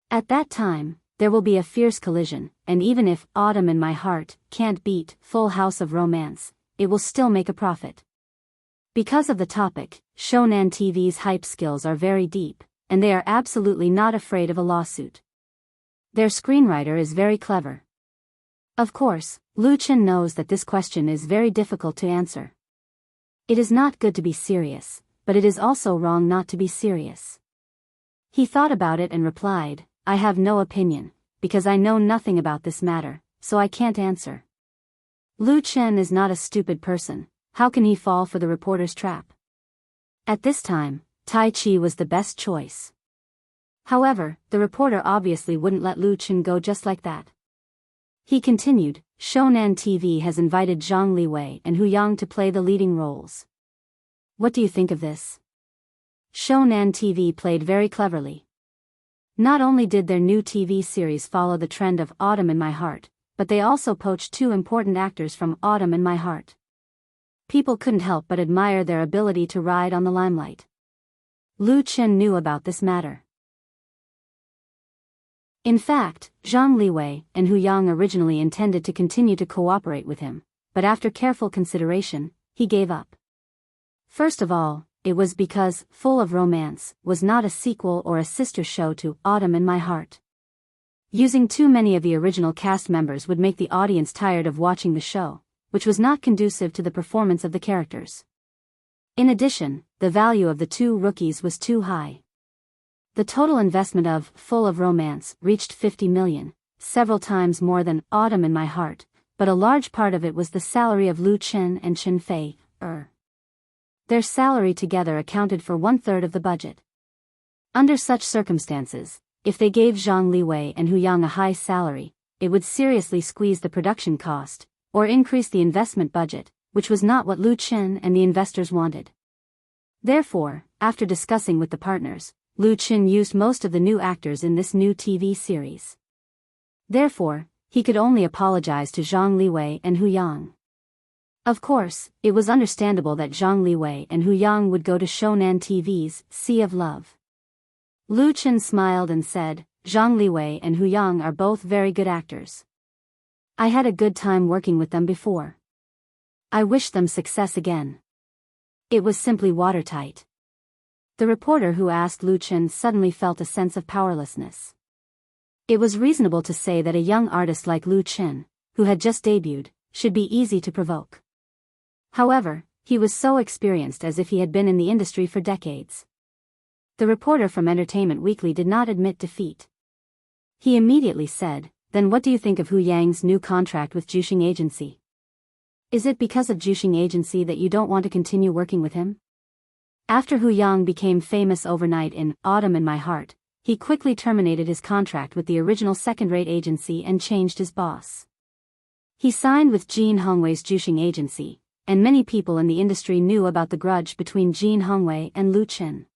At that time, there will be a fierce collision, and even if Autumn in My Heart can't beat Full House of Romance, it will still make a profit. Because of the topic, Shonan TV's hype skills are very deep, and they are absolutely not afraid of a lawsuit. Their screenwriter is very clever. Of course, Lu Chen knows that this question is very difficult to answer. It is not good to be serious, but it is also wrong not to be serious. He thought about it and replied, I have no opinion, because I know nothing about this matter, so I can't answer. Lu Chen is not a stupid person, how can he fall for the reporter's trap? At this time, Tai Chi was the best choice. However, the reporter obviously wouldn't let Lu Chen go just like that. He continued, Shonan TV has invited Zhang Liwei and Hu Yang to play the leading roles. What do you think of this? Shonan TV played very cleverly. Not only did their new TV series follow the trend of Autumn in My Heart, but they also poached two important actors from Autumn in My Heart. People couldn't help but admire their ability to ride on the limelight. Lu Chen knew about this matter. In fact, Zhang Liwei and Hu Yang originally intended to continue to cooperate with him, but after careful consideration, he gave up. First of all, it was because Full of Romance was not a sequel or a sister show to Autumn in My Heart. Using too many of the original cast members would make the audience tired of watching the show, which was not conducive to the performance of the characters. In addition, the value of the two rookies was too high. The total investment of Full of Romance reached 50 million, several times more than Autumn in My Heart, but a large part of it was the salary of Lu Chen and Chen Fei. Their salary together accounted for 1/3 of the budget. Under such circumstances, if they gave Zhang Liwei and Hu Yang a high salary, it would seriously squeeze the production cost, or increase the investment budget, which was not what Lu Qin and the investors wanted. Therefore, after discussing with the partners, Lu Qin used most of the new actors in this new TV series. Therefore, he could only apologize to Zhang Liwei and Hu Yang. Of course, it was understandable that Zhang Liwei and Hu Yang would go to Shonan TV's Sea of Love. Lu Qin smiled and said, Zhang Liwei and Hu Yang are both very good actors. I had a good time working with them before. I wish them success again. It was simply watertight. The reporter who asked Lu Qin suddenly felt a sense of powerlessness. It was reasonable to say that a young artist like Lu Qin, who had just debuted, should be easy to provoke. However, he was so experienced as if he had been in the industry for decades. The reporter from Entertainment Weekly did not admit defeat. He immediately said, then what do you think of Hu Yang's new contract with Juxing Agency? Is it because of Juxing Agency that you don't want to continue working with him? After Hu Yang became famous overnight in Autumn in My Heart, he quickly terminated his contract with the original second-rate agency and changed his boss. He signed with Jin Hongwei's Juxing Agency, and many people in the industry knew about the grudge between Jin Hongwei and Lu Qin.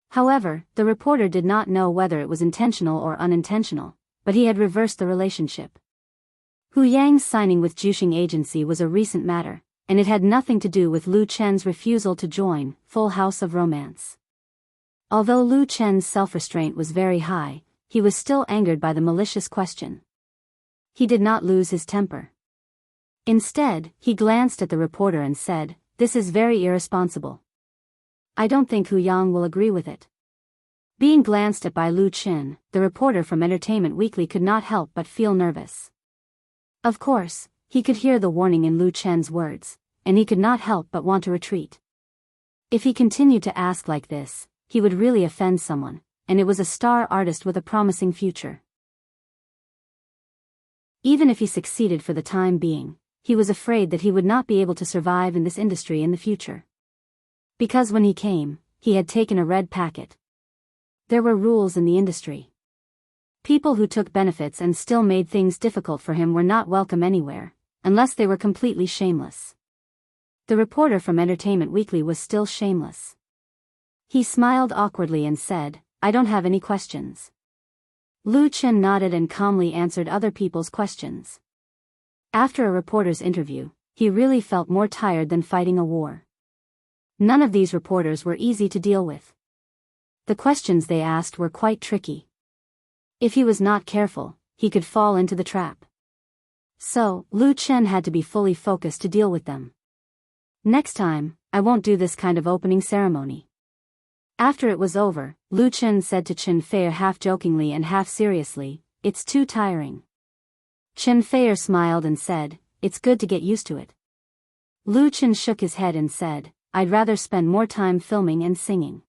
However, the reporter did not know whether it was intentional or unintentional, but he had reversed the relationship. Hu Yang's signing with Juxing Agency was a recent matter, and it had nothing to do with Lu Chen's refusal to join Full House of Romance. Although Lu Chen's self-restraint was very high, he was still angered by the malicious question. He did not lose his temper. Instead, he glanced at the reporter and said, "This is very irresponsible. I don't think Hu Yang will agree with it." Being glanced at by Lu Qin, the reporter from Entertainment Weekly could not help but feel nervous. Of course, he could hear the warning in Lu Chen's words, and he could not help but want to retreat. If he continued to ask like this, he would really offend someone, and it was a star artist with a promising future. Even if he succeeded for the time being, he was afraid that he would not be able to survive in this industry in the future. Because when he came, he had taken a red packet. There were rules in the industry. People who took benefits and still made things difficult for him were not welcome anywhere, unless they were completely shameless. The reporter from Entertainment Weekly was still shameless. He smiled awkwardly and said, "I don't have any questions." Lu Qin nodded and calmly answered other people's questions. After a reporter's interview, he really felt more tired than fighting a war. None of these reporters were easy to deal with. The questions they asked were quite tricky. If he was not careful, he could fall into the trap. So, Lu Qin had to be fully focused to deal with them. "Next time, I won't do this kind of opening ceremony." After it was over, Lu Qin said to Chen Feier half jokingly and half seriously, "It's too tiring." Chen Feier smiled and said, "It's good to get used to it." Lu Qin shook his head and said, "I'd rather spend more time filming and singing."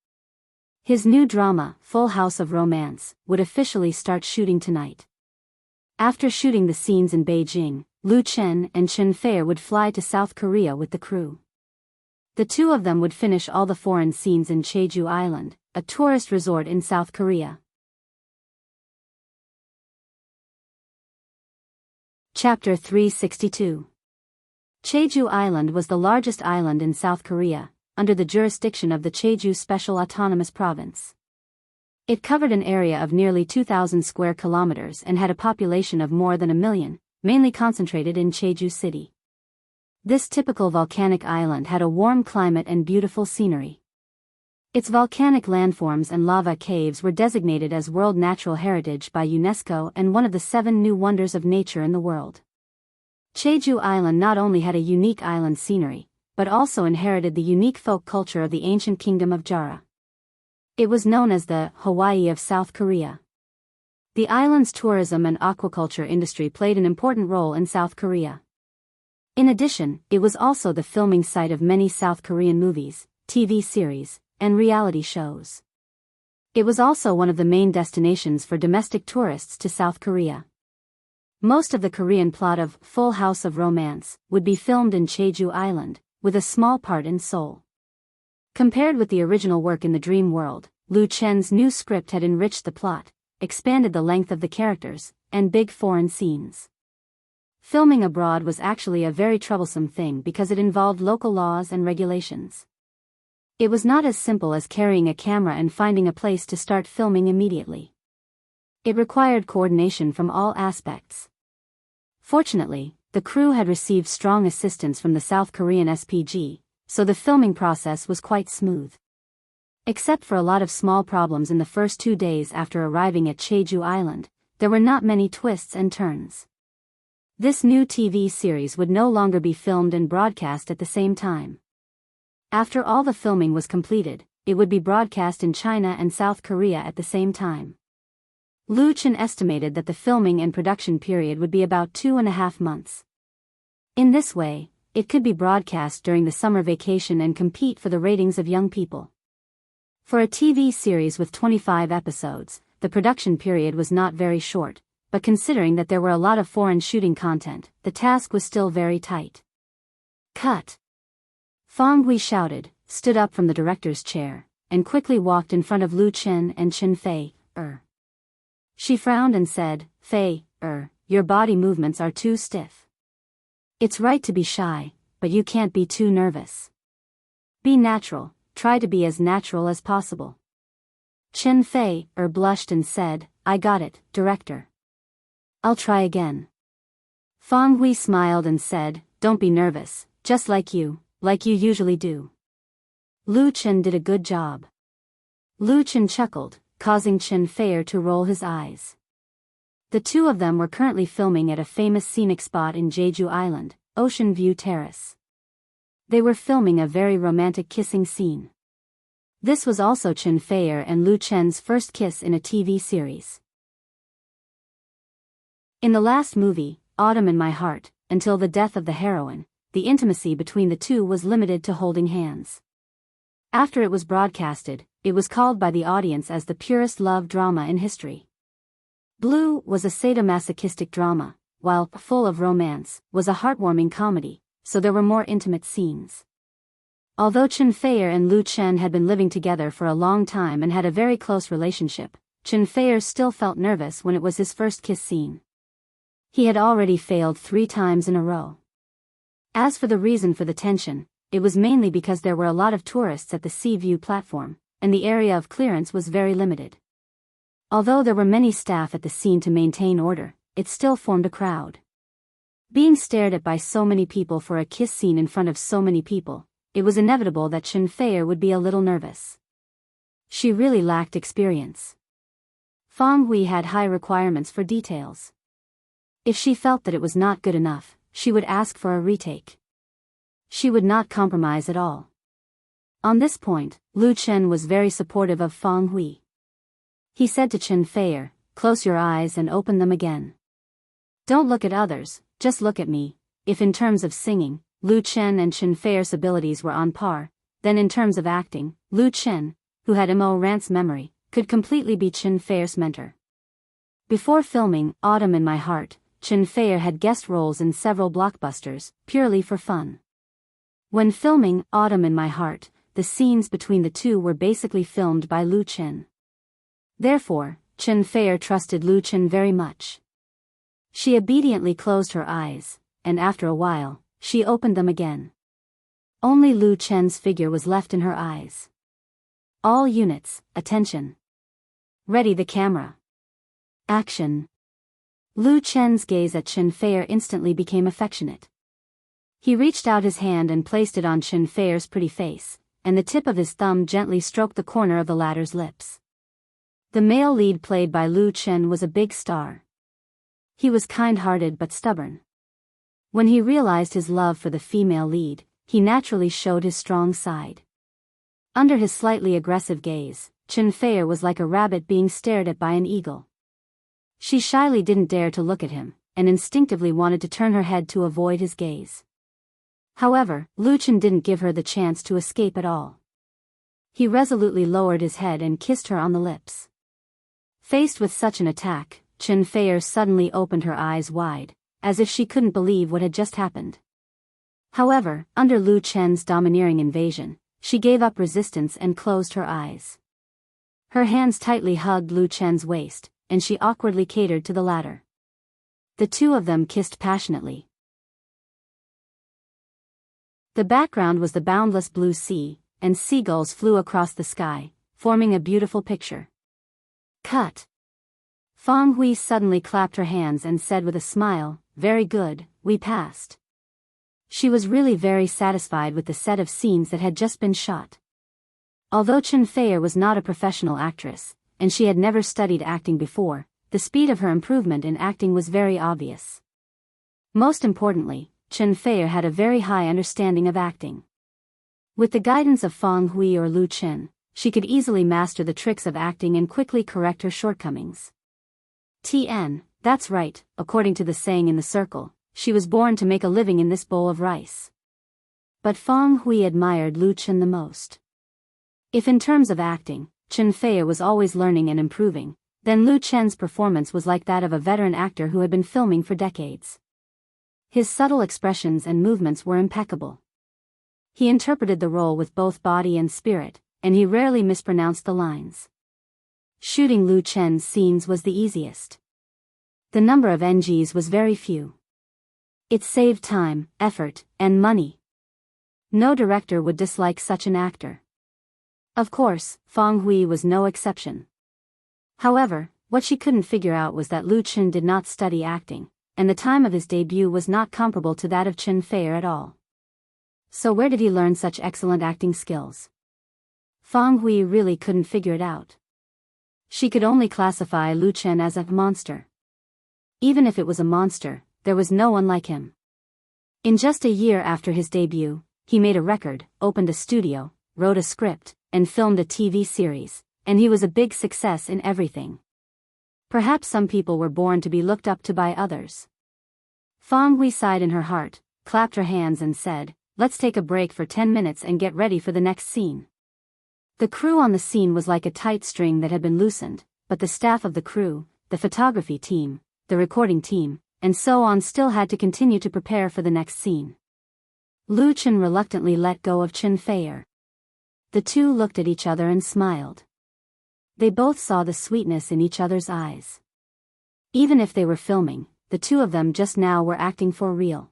His new drama, Full House of Romance, would officially start shooting tonight. After shooting the scenes in Beijing, Lu Qin and Chen Feier would fly to South Korea with the crew. The two of them would finish all the foreign scenes in Jeju Island, a tourist resort in South Korea. Chapter 362. Jeju Island was the largest island in South Korea, under the jurisdiction of the Jeju Special Autonomous Province. It covered an area of nearly 2,000 square kilometers and had a population of more than 1 million, mainly concentrated in Jeju City. This typical volcanic island had a warm climate and beautiful scenery. Its volcanic landforms and lava caves were designated as World Natural Heritage by UNESCO and one of the 7 new wonders of nature in the world. Jeju Island not only had a unique island scenery, but also inherited the unique folk culture of the ancient kingdom of Jara. It was known as the Hawaii of South Korea. The island's tourism and aquaculture industry played an important role in South Korea. In addition, it was also the filming site of many South Korean movies, TV series, and reality shows. It was also one of the main destinations for domestic tourists to South Korea. Most of the Korean plot of Full House of Romance would be filmed in Jeju Island, with a small part in Seoul. Compared with the original work in the dream world, Lu Chen's new script had enriched the plot, expanded the length of the characters, and big foreign scenes. Filming abroad was actually a very troublesome thing because it involved local laws and regulations. It was not as simple as carrying a camera and finding a place to start filming immediately. It required coordination from all aspects. Fortunately, the crew had received strong assistance from the South Korean SPG, so the filming process was quite smooth. Except for a lot of small problems in the first 2 days after arriving at Jeju Island, there were not many twists and turns. This new TV series would no longer be filmed and broadcast at the same time. After all the filming was completed, it would be broadcast in China and South Korea at the same time. Lu Chen estimated that the filming and production period would be about 2.5 months. In this way, it could be broadcast during the summer vacation and compete for the ratings of young people. For a TV series with 25 episodes, the production period was not very short, but considering that there were a lot of foreign shooting content, the task was still very tight. Cut! Fong Hui shouted, stood up from the director's chair, and quickly walked in front of Lu Chen and Chen Fei. She frowned and said, Fei, your body movements are too stiff. It's right to be shy, but you can't be too nervous. Be natural, try to be as natural as possible. Chen Fei blushed and said, I got it, director. I'll try again. Fong Hui smiled and said, don't be nervous, just like you usually do. Lu Chen did a good job. Lu Chen chuckled, causing Chen Fei to roll his eyes. The two of them were currently filming at a famous scenic spot in Jeju Island, Ocean View Terrace. They were filming a very romantic kissing scene. This was also Chen Fei and Lu Chen's first kiss in a TV series. In the last movie, Autumn in My Heart, until the death of the heroine, the intimacy between the two was limited to holding hands. After it was broadcasted, it was called by the audience as the purest love drama in history. Blue was a sadomasochistic drama, while Full of Romance was a heartwarming comedy, so there were more intimate scenes. Although Chen Fei and Lu Chen had been living together for a long time and had a very close relationship, Chen Fei still felt nervous when it was his first kiss scene. He had already failed 3 times in a row. As for the reason for the tension, it was mainly because there were a lot of tourists at the Sea View platform, and the area of clearance was very limited. Although there were many staff at the scene to maintain order, it still formed a crowd. Being stared at by so many people for a kiss scene in front of so many people, it was inevitable that Chen Fei would be a little nervous. She really lacked experience. Fong Hui had high requirements for details. If she felt that it was not good enough, she would ask for a retake. She would not compromise at all. On this point, Lu Chen was very supportive of Fong Hui. He said to Chen Fei, close your eyes and open them again. Don't look at others, just look at me. If in terms of singing, Lu Chen and Chen Fei's abilities were on par, then in terms of acting, Lu Chen, who had Mo Rant's memory, could completely be Chen Fei's mentor. Before filming Autumn in My Heart, Chen Fei had guest roles in several blockbusters, purely for fun. When filming Autumn in My Heart, the scenes between the two were basically filmed by Lu Chen. Therefore, Chen Fei trusted Lu Chen very much. She obediently closed her eyes, and after a while, she opened them again. Only Lu Chen's figure was left in her eyes. All units, attention. Ready the camera. Action. Lu Chen's gaze at Chen Fei instantly became affectionate. He reached out his hand and placed it on Chen Fei's pretty face, and the tip of his thumb gently stroked the corner of the latter's lips. The male lead played by Lu Chen was a big star. He was kind-hearted but stubborn. When he realized his love for the female lead, he naturally showed his strong side. Under his slightly aggressive gaze, Chen Fei was like a rabbit being stared at by an eagle. She shyly didn't dare to look at him, and instinctively wanted to turn her head to avoid his gaze. However, Lu Chen didn't give her the chance to escape at all. He resolutely lowered his head and kissed her on the lips. Faced with such an attack, Chen Fei suddenly opened her eyes wide, as if she couldn't believe what had just happened. However, under Lu Chen's domineering invasion, she gave up resistance and closed her eyes. Her hands tightly hugged Lu Chen's waist, and she awkwardly catered to the latter. The two of them kissed passionately. The background was the boundless blue sea, and seagulls flew across the sky, forming a beautiful picture. Cut. Fang Hui suddenly clapped her hands and said with a smile, "Very good, we passed." She was really very satisfied with the set of scenes that had just been shot. Although Chen Feier was not a professional actress, and she had never studied acting before, the speed of her improvement in acting was very obvious. Most importantly, Chen Feier had a very high understanding of acting. With the guidance of Fang Hui or Lu Chen, she could easily master the tricks of acting and quickly correct her shortcomings. TN, that's right, according to the saying in the circle, she was born to make a living in this bowl of rice. But Fang Hui admired Lu Chen the most. If in terms of acting, Chen Feier was always learning and improving, then Lu Chen's performance was like that of a veteran actor who had been filming for decades. His subtle expressions and movements were impeccable. He interpreted the role with both body and spirit, and he rarely mispronounced the lines. Shooting Lu Chen's scenes was the easiest. The number of NGs was very few. It saved time, effort, and money. No director would dislike such an actor. Of course, Fang Hui was no exception. However, what she couldn't figure out was that Lu Chen did not study acting, and the time of his debut was not comparable to that of Chen Feier at all. So where did he learn such excellent acting skills? Fang Hui really couldn't figure it out. She could only classify Lu Chen as a monster. Even if it was a monster, there was no one like him. In just a year after his debut, he made a record, opened a studio, wrote a script, and filmed a TV series, and he was a big success in everything. Perhaps some people were born to be looked up to by others. Fang Hui sighed in her heart, clapped her hands and said, "Let's take a break for 10 minutes and get ready for the next scene." The crew on the scene was like a tight string that had been loosened, but the staff of the crew, the photography team, the recording team, and so on still had to continue to prepare for the next scene. Lu Chen reluctantly let go of Chen Feier. The two looked at each other and smiled. They both saw the sweetness in each other's eyes. Even if they were filming, the two of them just now were acting for real.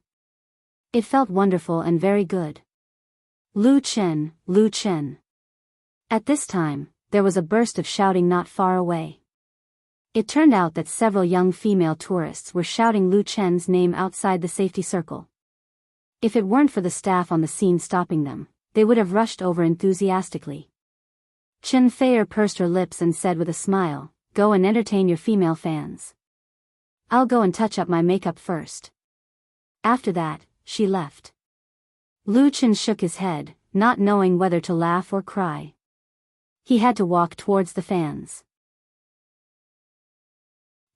It felt wonderful and very good. Lu Chen, Lu Chen. At this time, there was a burst of shouting not far away. It turned out that several young female tourists were shouting Lu Chen's name outside the safety circle. If it weren't for the staff on the scene stopping them, they would have rushed over enthusiastically. Chen Feier pursed her lips and said with a smile, "Go and entertain your female fans. I'll go and touch up my makeup first." After that, she left. Lu Chen shook his head, not knowing whether to laugh or cry. He had to walk towards the fans.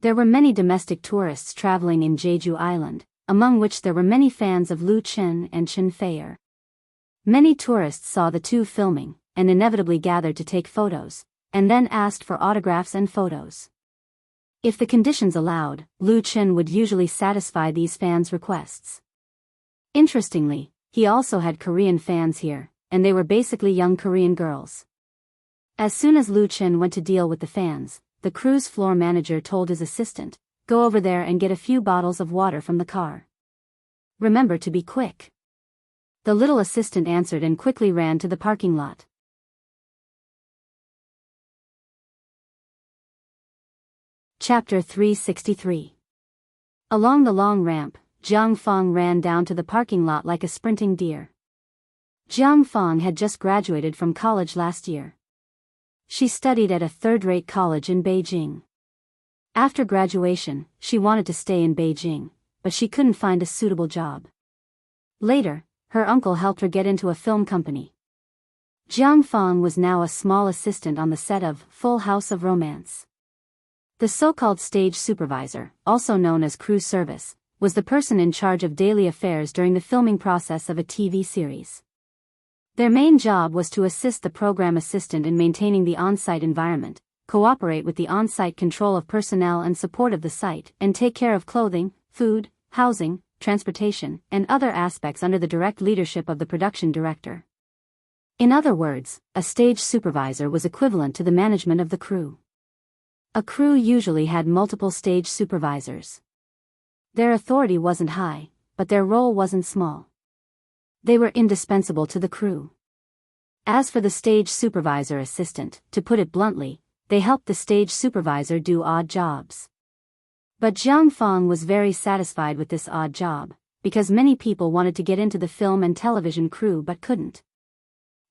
There were many domestic tourists traveling in Jeju Island, among which there were many fans of Lu Chen and Chen Feier. Many tourists saw the two filming, and inevitably gathered to take photos, and then asked for autographs and photos. If the conditions allowed, Lu Chen would usually satisfy these fans' requests. Interestingly, he also had Korean fans here, and they were basically young Korean girls. As soon as Lu Chen went to deal with the fans, the cruise floor manager told his assistant, "Go over there and get a few bottles of water from the car. Remember to be quick." The little assistant answered and quickly ran to the parking lot. Chapter 363. Along the long ramp, Jiang Fang ran down to the parking lot like a sprinting deer. Jiang Fang had just graduated from college last year. She studied at a third-rate college in Beijing. After graduation, she wanted to stay in Beijing, but she couldn't find a suitable job. Later, her uncle helped her get into a film company. Jiang Fang was now a small assistant on the set of Full House of Romance. The so-called stage supervisor, also known as crew service, was the person in charge of daily affairs during the filming process of a TV series. Their main job was to assist the program assistant in maintaining the on-site environment, cooperate with the on-site control of personnel and support of the site, and take care of clothing, food, housing, transportation, and other aspects under the direct leadership of the production director. In other words, a stage supervisor was equivalent to the management of the crew. A crew usually had multiple stage supervisors. Their authority wasn't high, but their role wasn't small. They were indispensable to the crew. As for the stage supervisor assistant, to put it bluntly, they helped the stage supervisor do odd jobs. But Jiang Fong was very satisfied with this odd job, because many people wanted to get into the film and television crew but couldn't.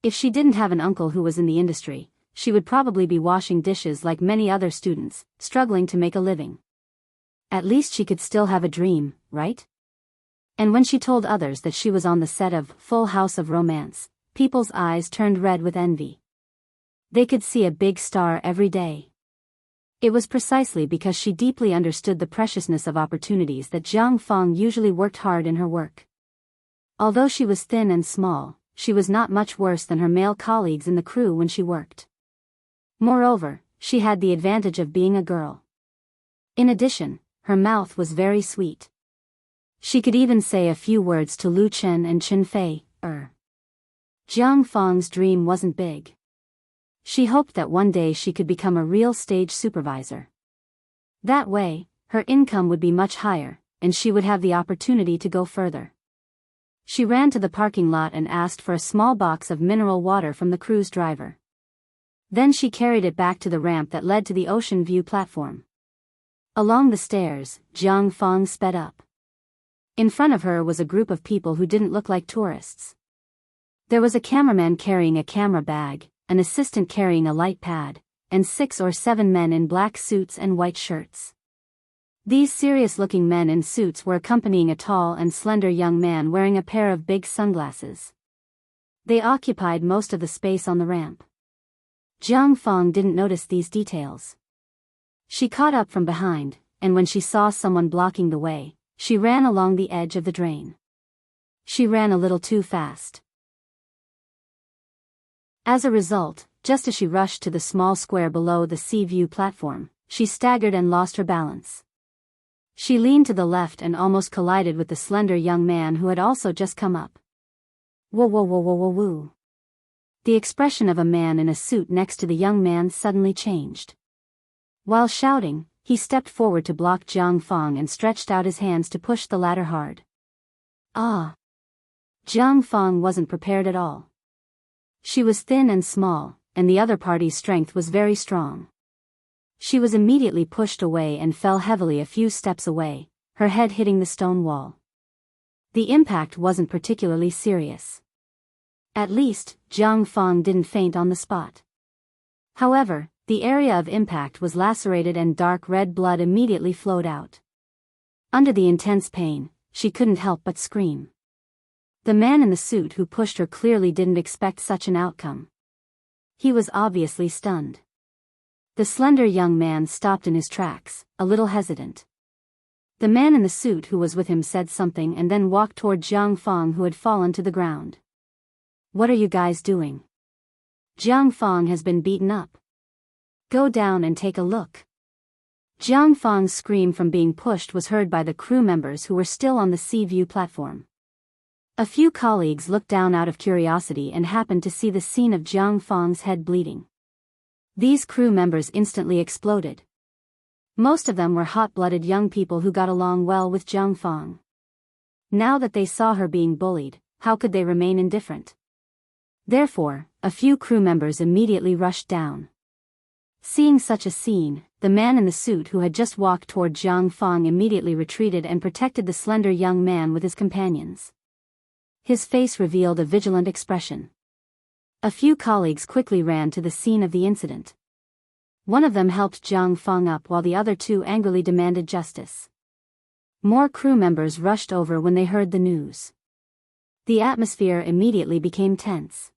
If she didn't have an uncle who was in the industry, she would probably be washing dishes like many other students, struggling to make a living. At least she could still have a dream, right? And when she told others that she was on the set of Full House of Romance, people's eyes turned red with envy. They could see a big star every day. It was precisely because she deeply understood the preciousness of opportunities that Jiang Fong usually worked hard in her work. Although she was thin and small, she was not much worse than her male colleagues in the crew when she worked. Moreover, she had the advantage of being a girl. In addition, her mouth was very sweet. She could even say a few words to Lu Chen and Chen Fei. Jiang Fong's dream wasn't big. She hoped that one day she could become a real stage supervisor. That way, her income would be much higher, and she would have the opportunity to go further. She ran to the parking lot and asked for a small box of mineral water from the cruise driver. Then she carried it back to the ramp that led to the ocean view platform. Along the stairs, Jiang Fong sped up. In front of her was a group of people who didn't look like tourists. There was a cameraman carrying a camera bag, an assistant carrying a light pad, and 6 or 7 men in black suits and white shirts. These serious-looking men in suits were accompanying a tall and slender young man wearing a pair of big sunglasses. They occupied most of the space on the ramp. Jiang Fong didn't notice these details. She caught up from behind, and when she saw someone blocking the way, she ran along the edge of the drain. She ran a little too fast. As a result, just as she rushed to the small square below the sea view platform, she staggered and lost her balance. She leaned to the left and almost collided with the slender young man who had also just come up. Whoa whoa whoa whoa whoa whoa. The expression of a man in a suit next to the young man suddenly changed. While shouting, he stepped forward to block Jiang Fong and stretched out his hands to push the ladder hard. Ah! Jiang Fong wasn't prepared at all. She was thin and small, and the other party's strength was very strong. She was immediately pushed away and fell heavily a few steps away, her head hitting the stone wall. The impact wasn't particularly serious. At least, Jiang Fong didn't faint on the spot. However, the area of impact was lacerated and dark red blood immediately flowed out. Under the intense pain, she couldn't help but scream. The man in the suit who pushed her clearly didn't expect such an outcome. He was obviously stunned. The slender young man stopped in his tracks, a little hesitant. The man in the suit who was with him said something and then walked toward Jiang Fong who had fallen to the ground. What are you guys doing? Jiang Fong has been beaten up. Go down and take a look. Jiang Fong's scream from being pushed was heard by the crew members who were still on the sea view platform. A few colleagues looked down out of curiosity and happened to see the scene of Jiang Fong's head bleeding. These crew members instantly exploded. Most of them were hot-blooded young people who got along well with Jiang Fong. Now that they saw her being bullied, how could they remain indifferent? Therefore, a few crew members immediately rushed down. Seeing such a scene, the man in the suit who had just walked toward Jiang Fong immediately retreated and protected the slender young man with his companions. His face revealed a vigilant expression. A few colleagues quickly ran to the scene of the incident. One of them helped Jiang Fong up while the other two angrily demanded justice. More crew members rushed over when they heard the news. The atmosphere immediately became tense.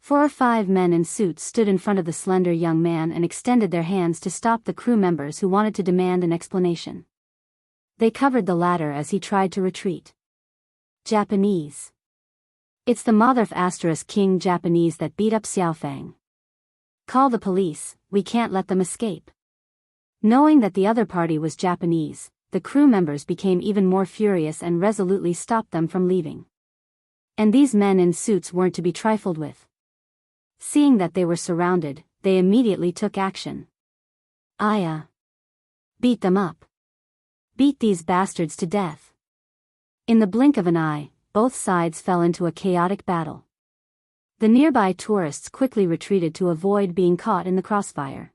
4 or 5 men in suits stood in front of the slender young man and extended their hands to stop the crew members who wanted to demand an explanation. They covered the latter as he tried to retreat. Japanese. It's the King Japanese that beat up Xiaofang. Call the police, we can't let them escape. Knowing that the other party was Japanese, the crew members became even more furious and resolutely stopped them from leaving. And these men in suits weren't to be trifled with. Seeing that they were surrounded, they immediately took action. Beat them up. Beat these bastards to death. In the blink of an eye, both sides fell into a chaotic battle. The nearby tourists quickly retreated to avoid being caught in the crossfire.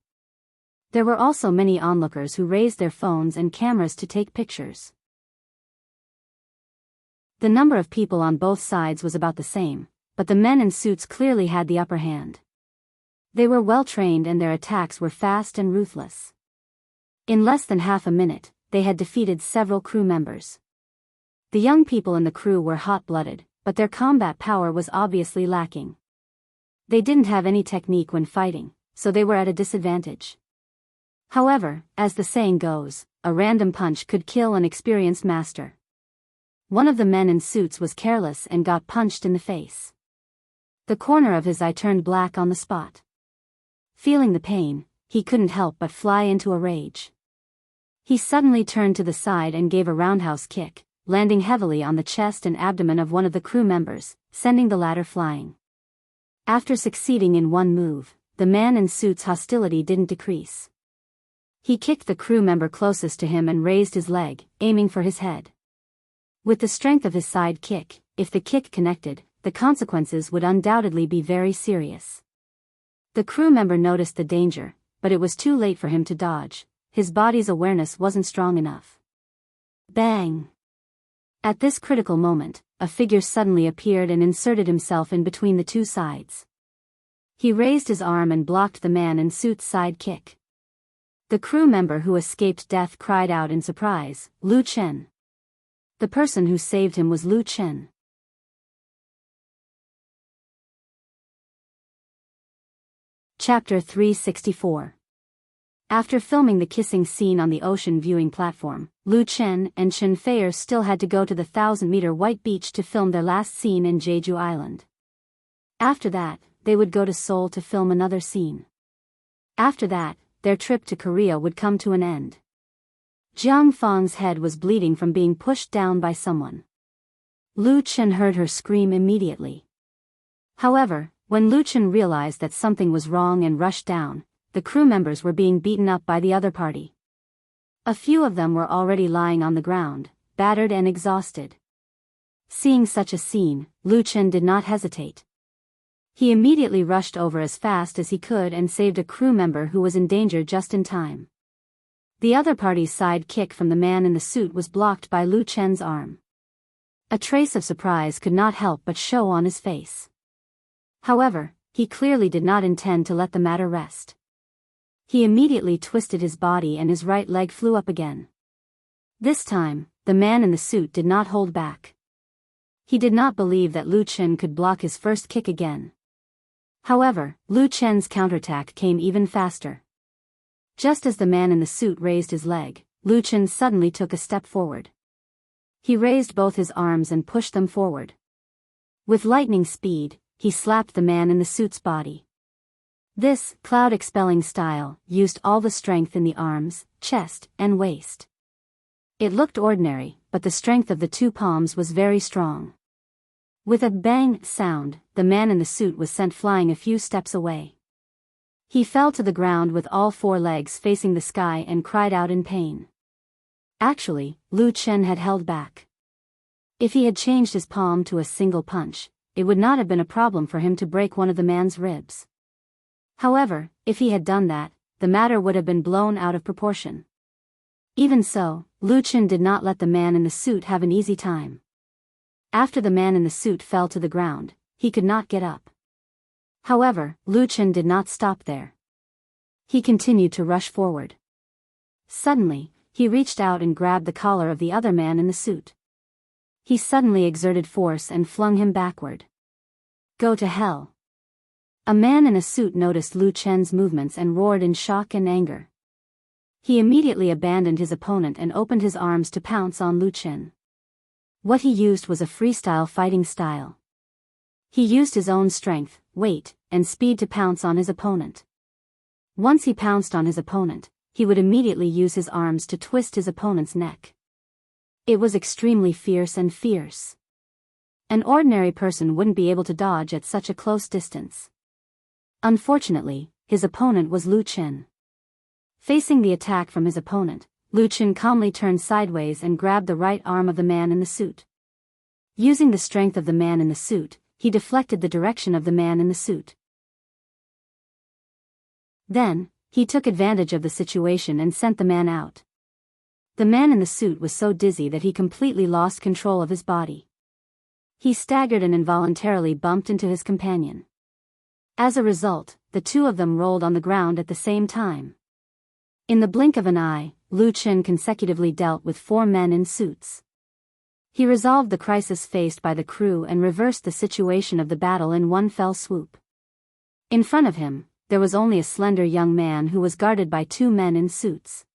There were also many onlookers who raised their phones and cameras to take pictures. The number of people on both sides was about the same, but the men in suits clearly had the upper hand. They were well trained and their attacks were fast and ruthless. In less than half a minute, they had defeated several crew members. The young people in the crew were hot-blooded, but their combat power was obviously lacking. They didn't have any technique when fighting, so they were at a disadvantage. However, as the saying goes, a random punch could kill an experienced master. One of the men in suits was careless and got punched in the face. The corner of his eye turned black on the spot. Feeling the pain, he couldn't help but fly into a rage. He suddenly turned to the side and gave a roundhouse kick, landing heavily on the chest and abdomen of one of the crew members, sending the latter flying. After succeeding in one move, the man in suit's hostility didn't decrease. He kicked the crew member closest to him and raised his leg, aiming for his head. With the strength of his side kick, if the kick connected, the consequences would undoubtedly be very serious. The crew member noticed the danger, but it was too late for him to dodge. His body's awareness wasn't strong enough. Bang! At this critical moment, a figure suddenly appeared and inserted himself in between the two sides. He raised his arm and blocked the man in suit's side kick. The crew member who escaped death cried out in surprise, "Lu Chen!" The person who saved him was Lu Chen. Chapter 364. After filming the kissing scene on the ocean viewing platform, Lu Chen and Chen Feier still had to go to the 1,000-meter white beach to film their last scene in Jeju Island. After that, they would go to Seoul to film another scene. After that, their trip to Korea would come to an end. Jiang Fang's head was bleeding from being pushed down by someone. Lu Chen heard her scream immediately. However, when Lu Chen realized that something was wrong and rushed down, the crew members were being beaten up by the other party. A few of them were already lying on the ground, battered and exhausted. Seeing such a scene, Lu Chen did not hesitate. He immediately rushed over as fast as he could and saved a crew member who was in danger just in time. The other party's side kick from the man in the suit was blocked by Lu Chen's arm. A trace of surprise could not help but show on his face. However, he clearly did not intend to let the matter rest. He immediately twisted his body and his right leg flew up again. This time, the man in the suit did not hold back. He did not believe that Lu Chen could block his first kick again. However, Lu Chen's counterattack came even faster. Just as the man in the suit raised his leg, Lu Chen suddenly took a step forward. He raised both his arms and pushed them forward. With lightning speed, he slapped the man in the suit's body. This cloud-expelling style used all the strength in the arms, chest, and waist. It looked ordinary, but the strength of the two palms was very strong. With a bang sound, the man in the suit was sent flying a few steps away. He fell to the ground with all four legs facing the sky and cried out in pain. Actually, Lu Chen had held back. If he had changed his palm to a single punch, it would not have been a problem for him to break one of the man's ribs. However, if he had done that, the matter would have been blown out of proportion. Even so, Lu Chen did not let the man in the suit have an easy time. After the man in the suit fell to the ground, he could not get up. However, Lu Chen did not stop there. He continued to rush forward. Suddenly, he reached out and grabbed the collar of the other man in the suit. He suddenly exerted force and flung him backward. Go to hell. A man in a suit noticed Lu Chen's movements and roared in shock and anger. He immediately abandoned his opponent and opened his arms to pounce on Lu Chen. What he used was a freestyle fighting style. He used his own strength, weight, and speed to pounce on his opponent. Once he pounced on his opponent, he would immediately use his arms to twist his opponent's neck. It was extremely fierce. An ordinary person wouldn't be able to dodge at such a close distance. Unfortunately, his opponent was Lu Chen. Facing the attack from his opponent, Lu Chen calmly turned sideways and grabbed the right arm of the man in the suit. Using the strength of the man in the suit, he deflected the direction of the man in the suit. Then, he took advantage of the situation and sent the man out. The man in the suit was so dizzy that he completely lost control of his body. He staggered and involuntarily bumped into his companion. As a result, the two of them rolled on the ground at the same time. In the blink of an eye, Lu Chen consecutively dealt with 4 men in suits. He resolved the crisis faced by the crew and reversed the situation of the battle in one fell swoop. In front of him, there was only a slender young man who was guarded by 2 men in suits.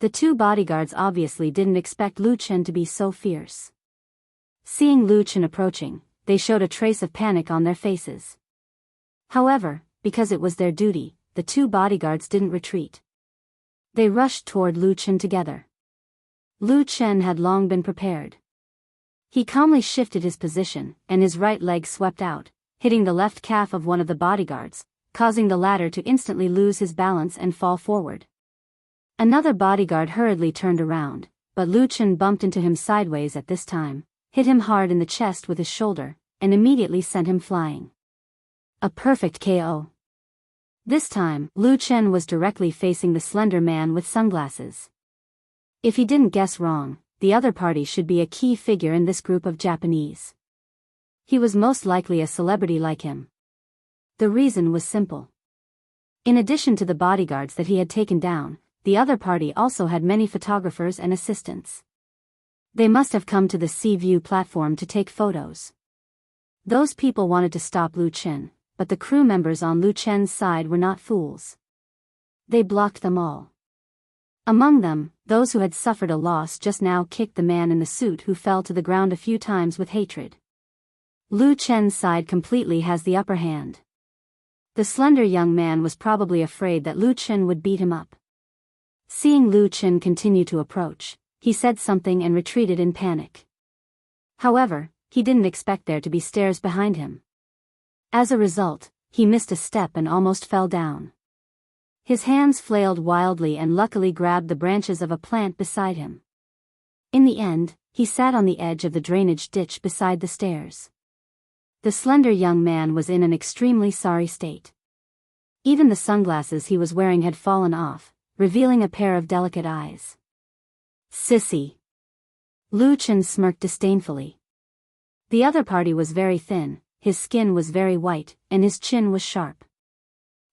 The 2 bodyguards obviously didn't expect Lu Chen to be so fierce. Seeing Lu Chen approaching, they showed a trace of panic on their faces. However, because it was their duty, the 2 bodyguards didn't retreat. They rushed toward Lu Chen together. Lu Chen had long been prepared. He calmly shifted his position, and his right leg swept out, hitting the left calf of one of the bodyguards, causing the latter to instantly lose his balance and fall forward. Another bodyguard hurriedly turned around, but Lu Chen bumped into him sideways at this time, hit him hard in the chest with his shoulder, and immediately sent him flying. A perfect KO. This time, Lu Chen was directly facing the slender man with sunglasses. If he didn't guess wrong, the other party should be a key figure in this group of Japanese. He was most likely a celebrity like him. The reason was simple. In addition to the bodyguards that he had taken down, the other party also had many photographers and assistants. They must have come to the Sea View platform to take photos. Those people wanted to stop Lu Chen, but the crew members on Lu Chen's side were not fools. They blocked them all. Among them, those who had suffered a loss just now kicked the man in the suit who fell to the ground a few times with hatred. Lu Chen's side completely has the upper hand. The slender young man was probably afraid that Lu Chen would beat him up. Seeing Lu Chen continue to approach, he said something and retreated in panic. However, he didn't expect there to be stairs behind him. As a result, he missed a step and almost fell down. His hands flailed wildly and luckily grabbed the branches of a plant beside him. In the end, he sat on the edge of the drainage ditch beside the stairs. The slender young man was in an extremely sorry state. Even the sunglasses he was wearing had fallen off, revealing a pair of delicate eyes. Sissy. Lu Chen smirked disdainfully. The other party was very thin, his skin was very white, and his chin was sharp.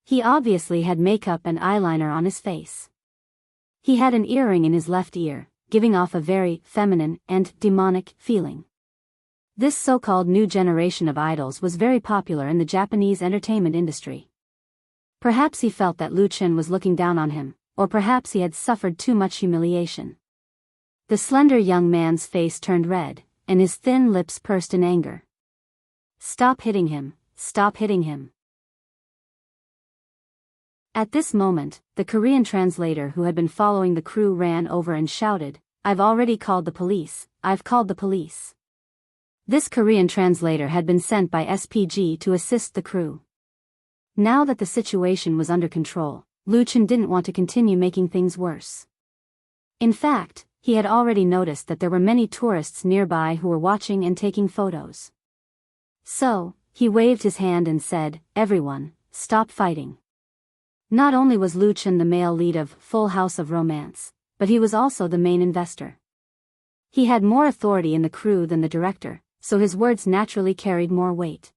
He obviously had makeup and eyeliner on his face. He had an earring in his left ear, giving off a very feminine and demonic feeling. This so-called new generation of idols was very popular in the Japanese entertainment industry. Perhaps he felt that Lu Chen was looking down on him, or perhaps he had suffered too much humiliation. The slender young man's face turned red, and his thin lips pursed in anger. Stop hitting him, stop hitting him. At this moment, the Korean translator who had been following the crew ran over and shouted, "I've already called the police, I've called the police." This Korean translator had been sent by SPG to assist the crew. Now that the situation was under control, Lu Chen didn't want to continue making things worse. In fact, he had already noticed that there were many tourists nearby who were watching and taking photos. So, he waved his hand and said, "Everyone, stop fighting." Not only was Lu Chen the male lead of Full House of Romance, but he was also the main investor. He had more authority in the crew than the director, so his words naturally carried more weight.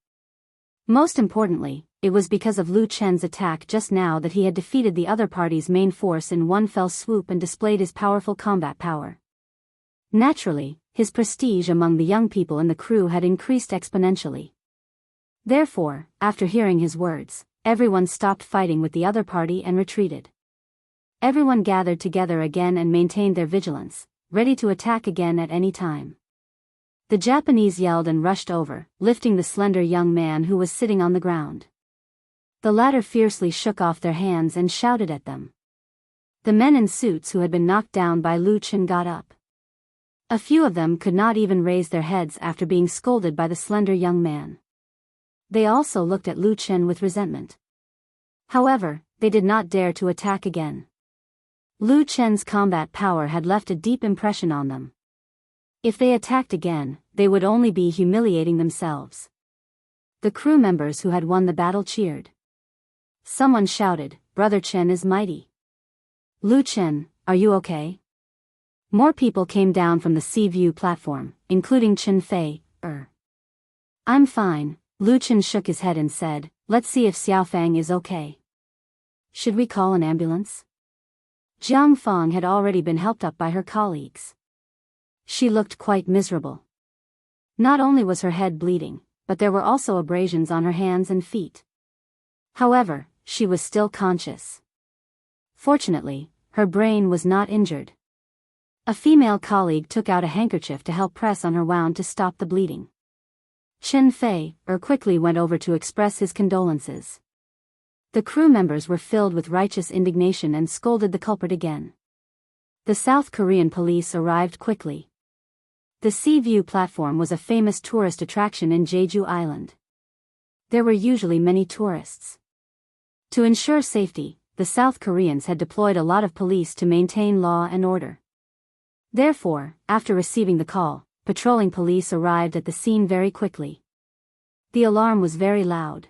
Most importantly, it was because of Lu Chen's attack just now that he had defeated the other party's main force in one fell swoop and displayed his powerful combat power. Naturally, his prestige among the young people in the crew had increased exponentially. Therefore, after hearing his words, everyone stopped fighting with the other party and retreated. Everyone gathered together again and maintained their vigilance, ready to attack again at any time. The Japanese yelled and rushed over, lifting the slender young man who was sitting on the ground. The latter fiercely shook off their hands and shouted at them. The men in suits who had been knocked down by Lu Chen got up. A few of them could not even raise their heads after being scolded by the slender young man. They also looked at Lu Chen with resentment. However, they did not dare to attack again. Lu Chen's combat power had left a deep impression on them. If they attacked again, they would only be humiliating themselves. The crew members who had won the battle cheered. Someone shouted, "Brother Chen is mighty." "Lu Chen, are you okay?" More people came down from the sea view platform, including Chen Fei. "I'm fine." Lu Chen shook his head and said, "Let's see if Xiaofang is okay." "Should we call an ambulance?" Jiang Fang had already been helped up by her colleagues. She looked quite miserable. Not only was her head bleeding, but there were also abrasions on her hands and feet. However, she was still conscious. Fortunately, her brain was not injured. A female colleague took out a handkerchief to help press on her wound to stop the bleeding. Chen Fei quickly went over to express his condolences. The crew members were filled with righteous indignation and scolded the culprit again. The South Korean police arrived quickly. The Sea View platform was a famous tourist attraction in Jeju Island. There were usually many tourists. To ensure safety, the South Koreans had deployed a lot of police to maintain law and order. Therefore, after receiving the call, patrolling police arrived at the scene very quickly. The alarm was very loud.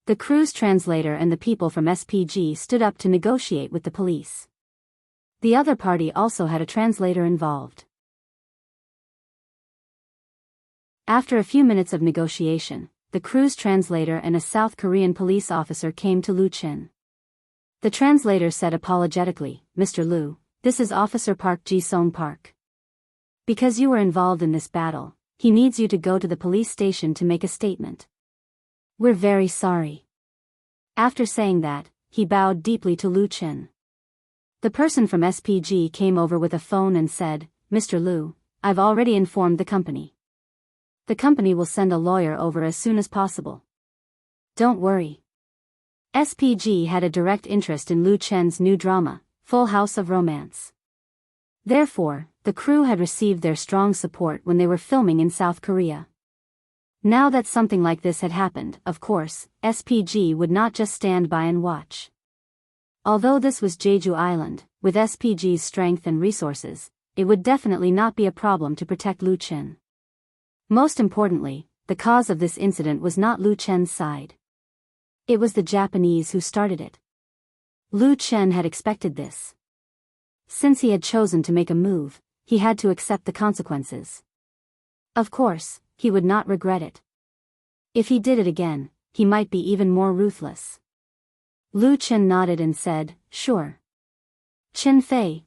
The crew's translator and the people from SPG stood up to negotiate with the police. The other party also had a translator involved. After a few minutes of negotiation, the crew's translator and a South Korean police officer came to Lu Chen. The translator said apologetically, "Mr. Lu, this is Officer Park Ji-song Park. Because you were involved in this battle, he needs you to go to the police station to make a statement. We're very sorry." After saying that, he bowed deeply to Lu Chen. The person from SPG came over with a phone and said, "Mr. Lu, I've already informed the company. The company will send a lawyer over as soon as possible. Don't worry." SPG had a direct interest in Lu Chen's new drama, Full House of Romance. Therefore, the crew had received their strong support when they were filming in South Korea. Now that something like this had happened, of course, SPG would not just stand by and watch. Although this was Jeju Island, with SPG's strength and resources, it would definitely not be a problem to protect Lu Chen. Most importantly, the cause of this incident was not Lu Chen's side. It was the Japanese who started it. Lu Chen had expected this. Since he had chosen to make a move, he had to accept the consequences. Of course, he would not regret it. If he did it again, he might be even more ruthless. Lu Chen nodded and said, "Sure." Chen Fei,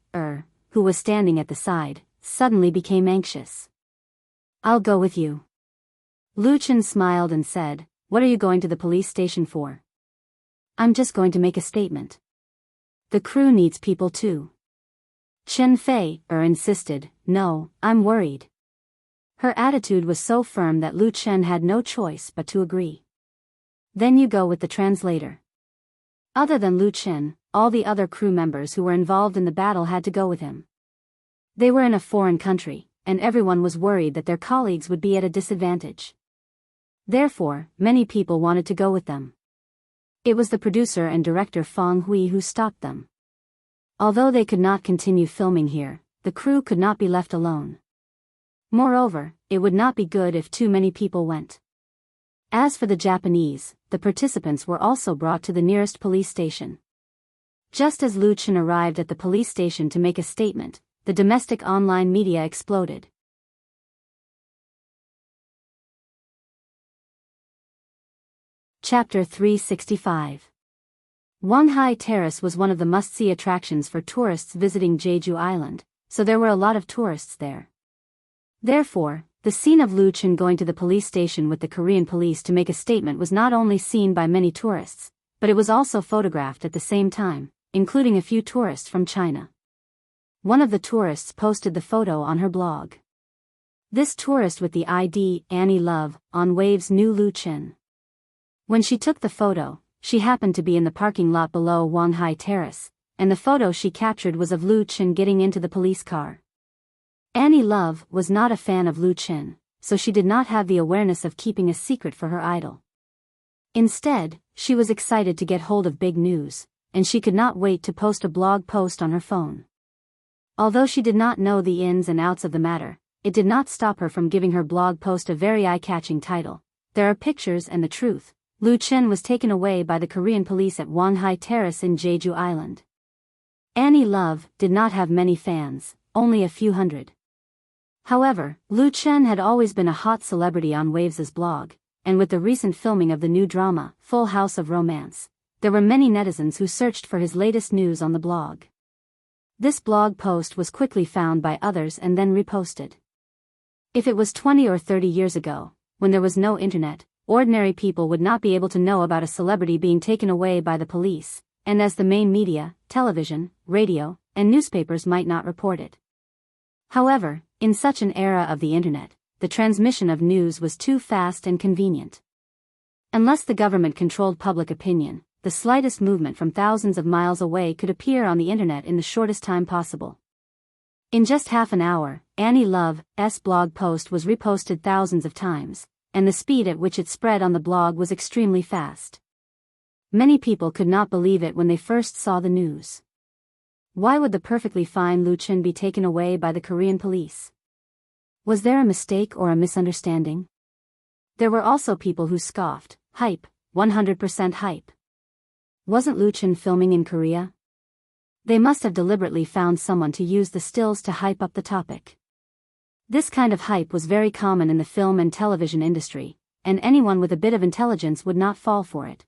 who was standing at the side, suddenly became anxious. "I'll go with you." Lu Chen smiled and said, "What are you going to the police station for?" "I'm just going to make a statement. The crew needs people too." Chen Fei, insisted, "No, I'm worried." Her attitude was so firm that Lu Chen had no choice but to agree. "Then you go with the translator." Other than Lu Chen, all the other crew members who were involved in the battle had to go with him. They were in a foreign country, and everyone was worried that their colleagues would be at a disadvantage. Therefore, many people wanted to go with them. It was the producer and director Fang Hui who stopped them. Although they could not continue filming here, the crew could not be left alone. Moreover, it would not be good if too many people went. As for the Japanese, the participants were also brought to the nearest police station. Just as Lu Chen arrived at the police station to make a statement, the domestic online media exploded. Chapter 365. Wanghai Terrace was one of the must-see attractions for tourists visiting Jeju Island, so there were a lot of tourists there. Therefore, the scene of Lu Chen going to the police station with the Korean police to make a statement was not only seen by many tourists, but it was also photographed at the same time, including a few tourists from China. One of the tourists posted the photo on her blog. This tourist with the ID, Annie Love, on Waves knew Lu Chen. When she took the photo, she happened to be in the parking lot below Wanghai Terrace, and the photo she captured was of Lu Chen getting into the police car. Annie Love was not a fan of Lu Chen, so she did not have the awareness of keeping a secret for her idol. Instead, she was excited to get hold of big news, and she could not wait to post a blog post on her phone. Although she did not know the ins and outs of the matter, it did not stop her from giving her blog post a very eye-catching title. There are pictures and the truth. Lu Chen was taken away by the Korean police at Wanghai Terrace in Jeju Island. Annie Love did not have many fans, only a few hundred. However, Lu Chen had always been a hot celebrity on Waves's blog, and with the recent filming of the new drama, Full House of Romance, there were many netizens who searched for his latest news on the blog. This blog post was quickly found by others and then reposted. If it was 20 or 30 years ago, when there was no internet, ordinary people would not be able to know about a celebrity being taken away by the police, and as the main media, television, radio, and newspapers might not report it. However, in such an era of the internet, the transmission of news was too fast and convenient. Unless the government controlled public opinion, the slightest movement from thousands of miles away could appear on the internet in the shortest time possible. In just half an hour, Annie Love's blog post was reposted thousands of times, and the speed at which it spread on the blog was extremely fast. Many people could not believe it when they first saw the news. Why would the perfectly fine Lu Chen be taken away by the Korean police? Was there a mistake or a misunderstanding? There were also people who scoffed. Hype, 100% hype. Wasn't Lu Chen filming in Korea? They must have deliberately found someone to use the stills to hype up the topic. This kind of hype was very common in the film and television industry, and anyone with a bit of intelligence would not fall for it.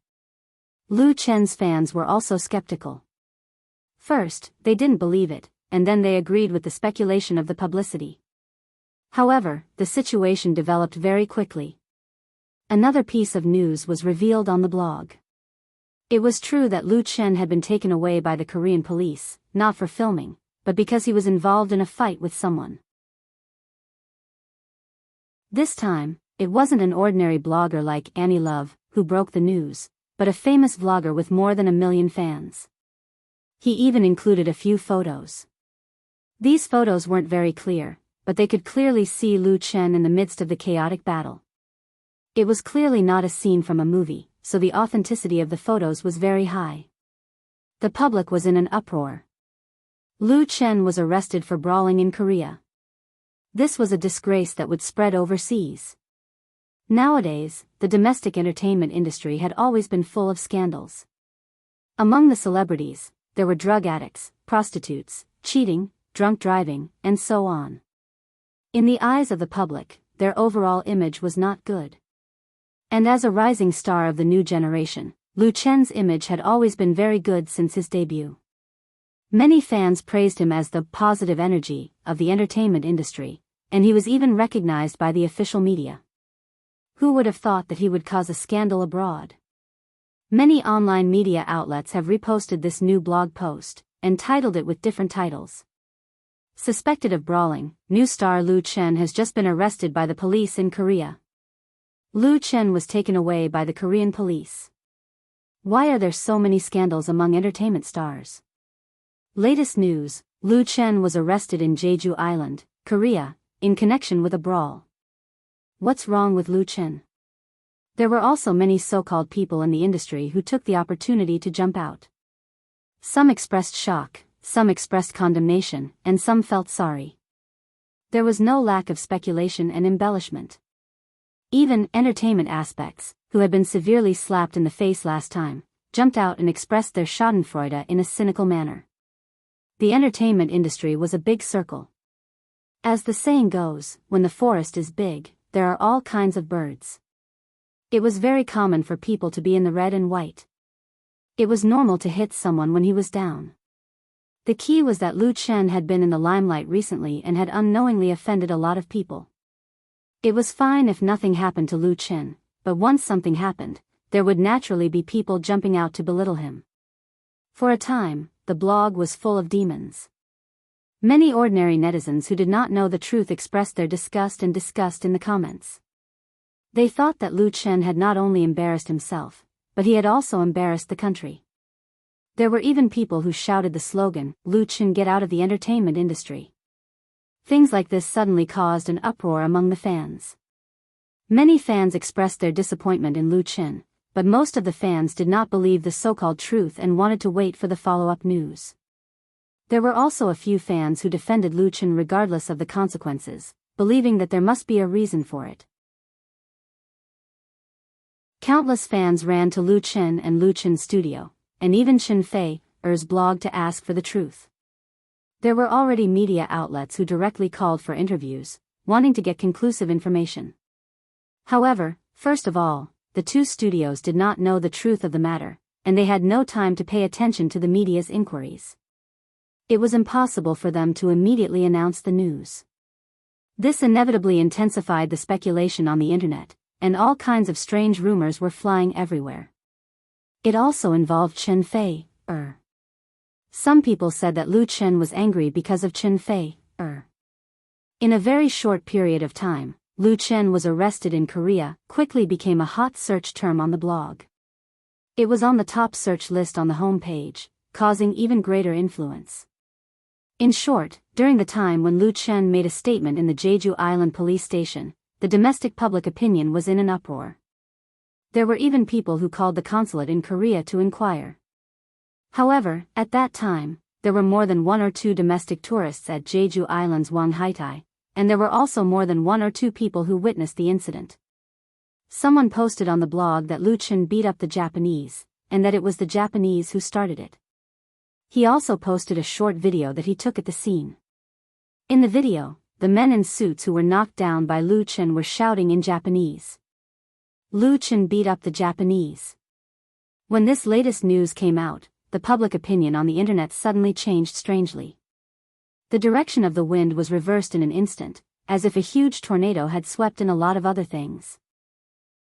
Lu Chen's fans were also skeptical. First, they didn't believe it, and then they agreed with the speculation of the publicity. However, the situation developed very quickly. Another piece of news was revealed on the blog. It was true that Lu Chen had been taken away by the Korean police, not for filming, but because he was involved in a fight with someone. This time, it wasn't an ordinary blogger like Annie Love who broke the news, but a famous vlogger with more than 1 million fans. He even included a few photos. These photos weren't very clear, but they could clearly see Lu Chen in the midst of the chaotic battle. It was clearly not a scene from a movie, so the authenticity of the photos was very high. The public was in an uproar. Lu Chen was arrested for brawling in Korea. This was a disgrace that would spread overseas. Nowadays, the domestic entertainment industry had always been full of scandals. Among the celebrities, there were drug addicts, prostitutes, cheating, drunk driving, and so on. In the eyes of the public, their overall image was not good. And as a rising star of the new generation, Lu Chen's image had always been very good since his debut. Many fans praised him as the positive energy of the entertainment industry, and he was even recognized by the official media. Who would have thought that he would cause a scandal abroad? Many online media outlets have reposted this new blog post, and titled it with different titles. Suspected of brawling, new star Lu Chen has just been arrested by the police in Korea. Lu Chen was taken away by the Korean police. Why are there so many scandals among entertainment stars? Latest news, Lu Chen was arrested in Jeju Island, Korea, in connection with a brawl. What's wrong with Lu Chen? There were also many so-called people in the industry who took the opportunity to jump out. Some expressed shock, some expressed condemnation, and some felt sorry. There was no lack of speculation and embellishment. Even entertainment aspects, who had been severely slapped in the face last time, jumped out and expressed their schadenfreude in a cynical manner. The entertainment industry was a big circle. As the saying goes, when the forest is big, there are all kinds of birds. It was very common for people to be in the red and white. It was normal to hit someone when he was down. The key was that Lu Chen had been in the limelight recently and had unknowingly offended a lot of people. It was fine if nothing happened to Lu Chen, but once something happened, there would naturally be people jumping out to belittle him. For a time, the blog was full of demons. Many ordinary netizens who did not know the truth expressed their disgust in the comments. They thought that Lu Chen had not only embarrassed himself, but he had also embarrassed the country. There were even people who shouted the slogan, "Lu Chen, get out of the entertainment industry." Things like this suddenly caused an uproar among the fans. Many fans expressed their disappointment in Lu Chen, but most of the fans did not believe the so-called truth and wanted to wait for the follow-up news. There were also a few fans who defended Lu Chen regardless of the consequences, believing that there must be a reason for it. Countless fans ran to Lu Chen and Lu Chen's studio, and even Chen Fei's blog to ask for the truth. There were already media outlets who directly called for interviews, wanting to get conclusive information. However, first of all, the two studios did not know the truth of the matter, and they had no time to pay attention to the media's inquiries. It was impossible for them to immediately announce the news. This inevitably intensified the speculation on the internet, and all kinds of strange rumors were flying everywhere. It also involved Chen Fei. Some people said that Lu Chen was angry because of Chen Fei. In a very short period of time, Lu Chen was arrested in Korea, quickly became a hot search term on the blog. It was on the top search list on the home page, causing even greater influence. In short, during the time when Lu Chen made a statement in the Jeju Island police station, the domestic public opinion was in an uproar. There were even people who called the consulate in Korea to inquire. However, at that time, there were more than 1 or 2 domestic tourists at Jeju Island's Hwanghaetai, and there were also more than 1 or 2 people who witnessed the incident. Someone posted on the blog that Lu Chen beat up the Japanese, and that it was the Japanese who started it. He also posted a short video that he took at the scene. In the video, the men in suits who were knocked down by Lu Chen were shouting in Japanese. Lu Chen beat up the Japanese. When this latest news came out, the public opinion on the internet suddenly changed strangely. The direction of the wind was reversed in an instant, as if a huge tornado had swept in a lot of other things.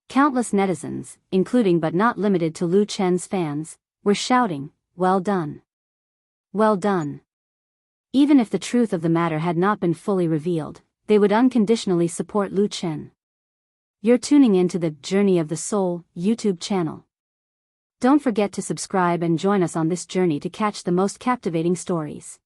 Countless netizens, including but not limited to Lu Chen's fans, were shouting, "Well done! Well done!" Even if the truth of the matter had not been fully revealed, they would unconditionally support Lu Chen. You're tuning in to the Journey of the Soul YouTube channel. Don't forget to subscribe and join us on this journey to catch the most captivating stories.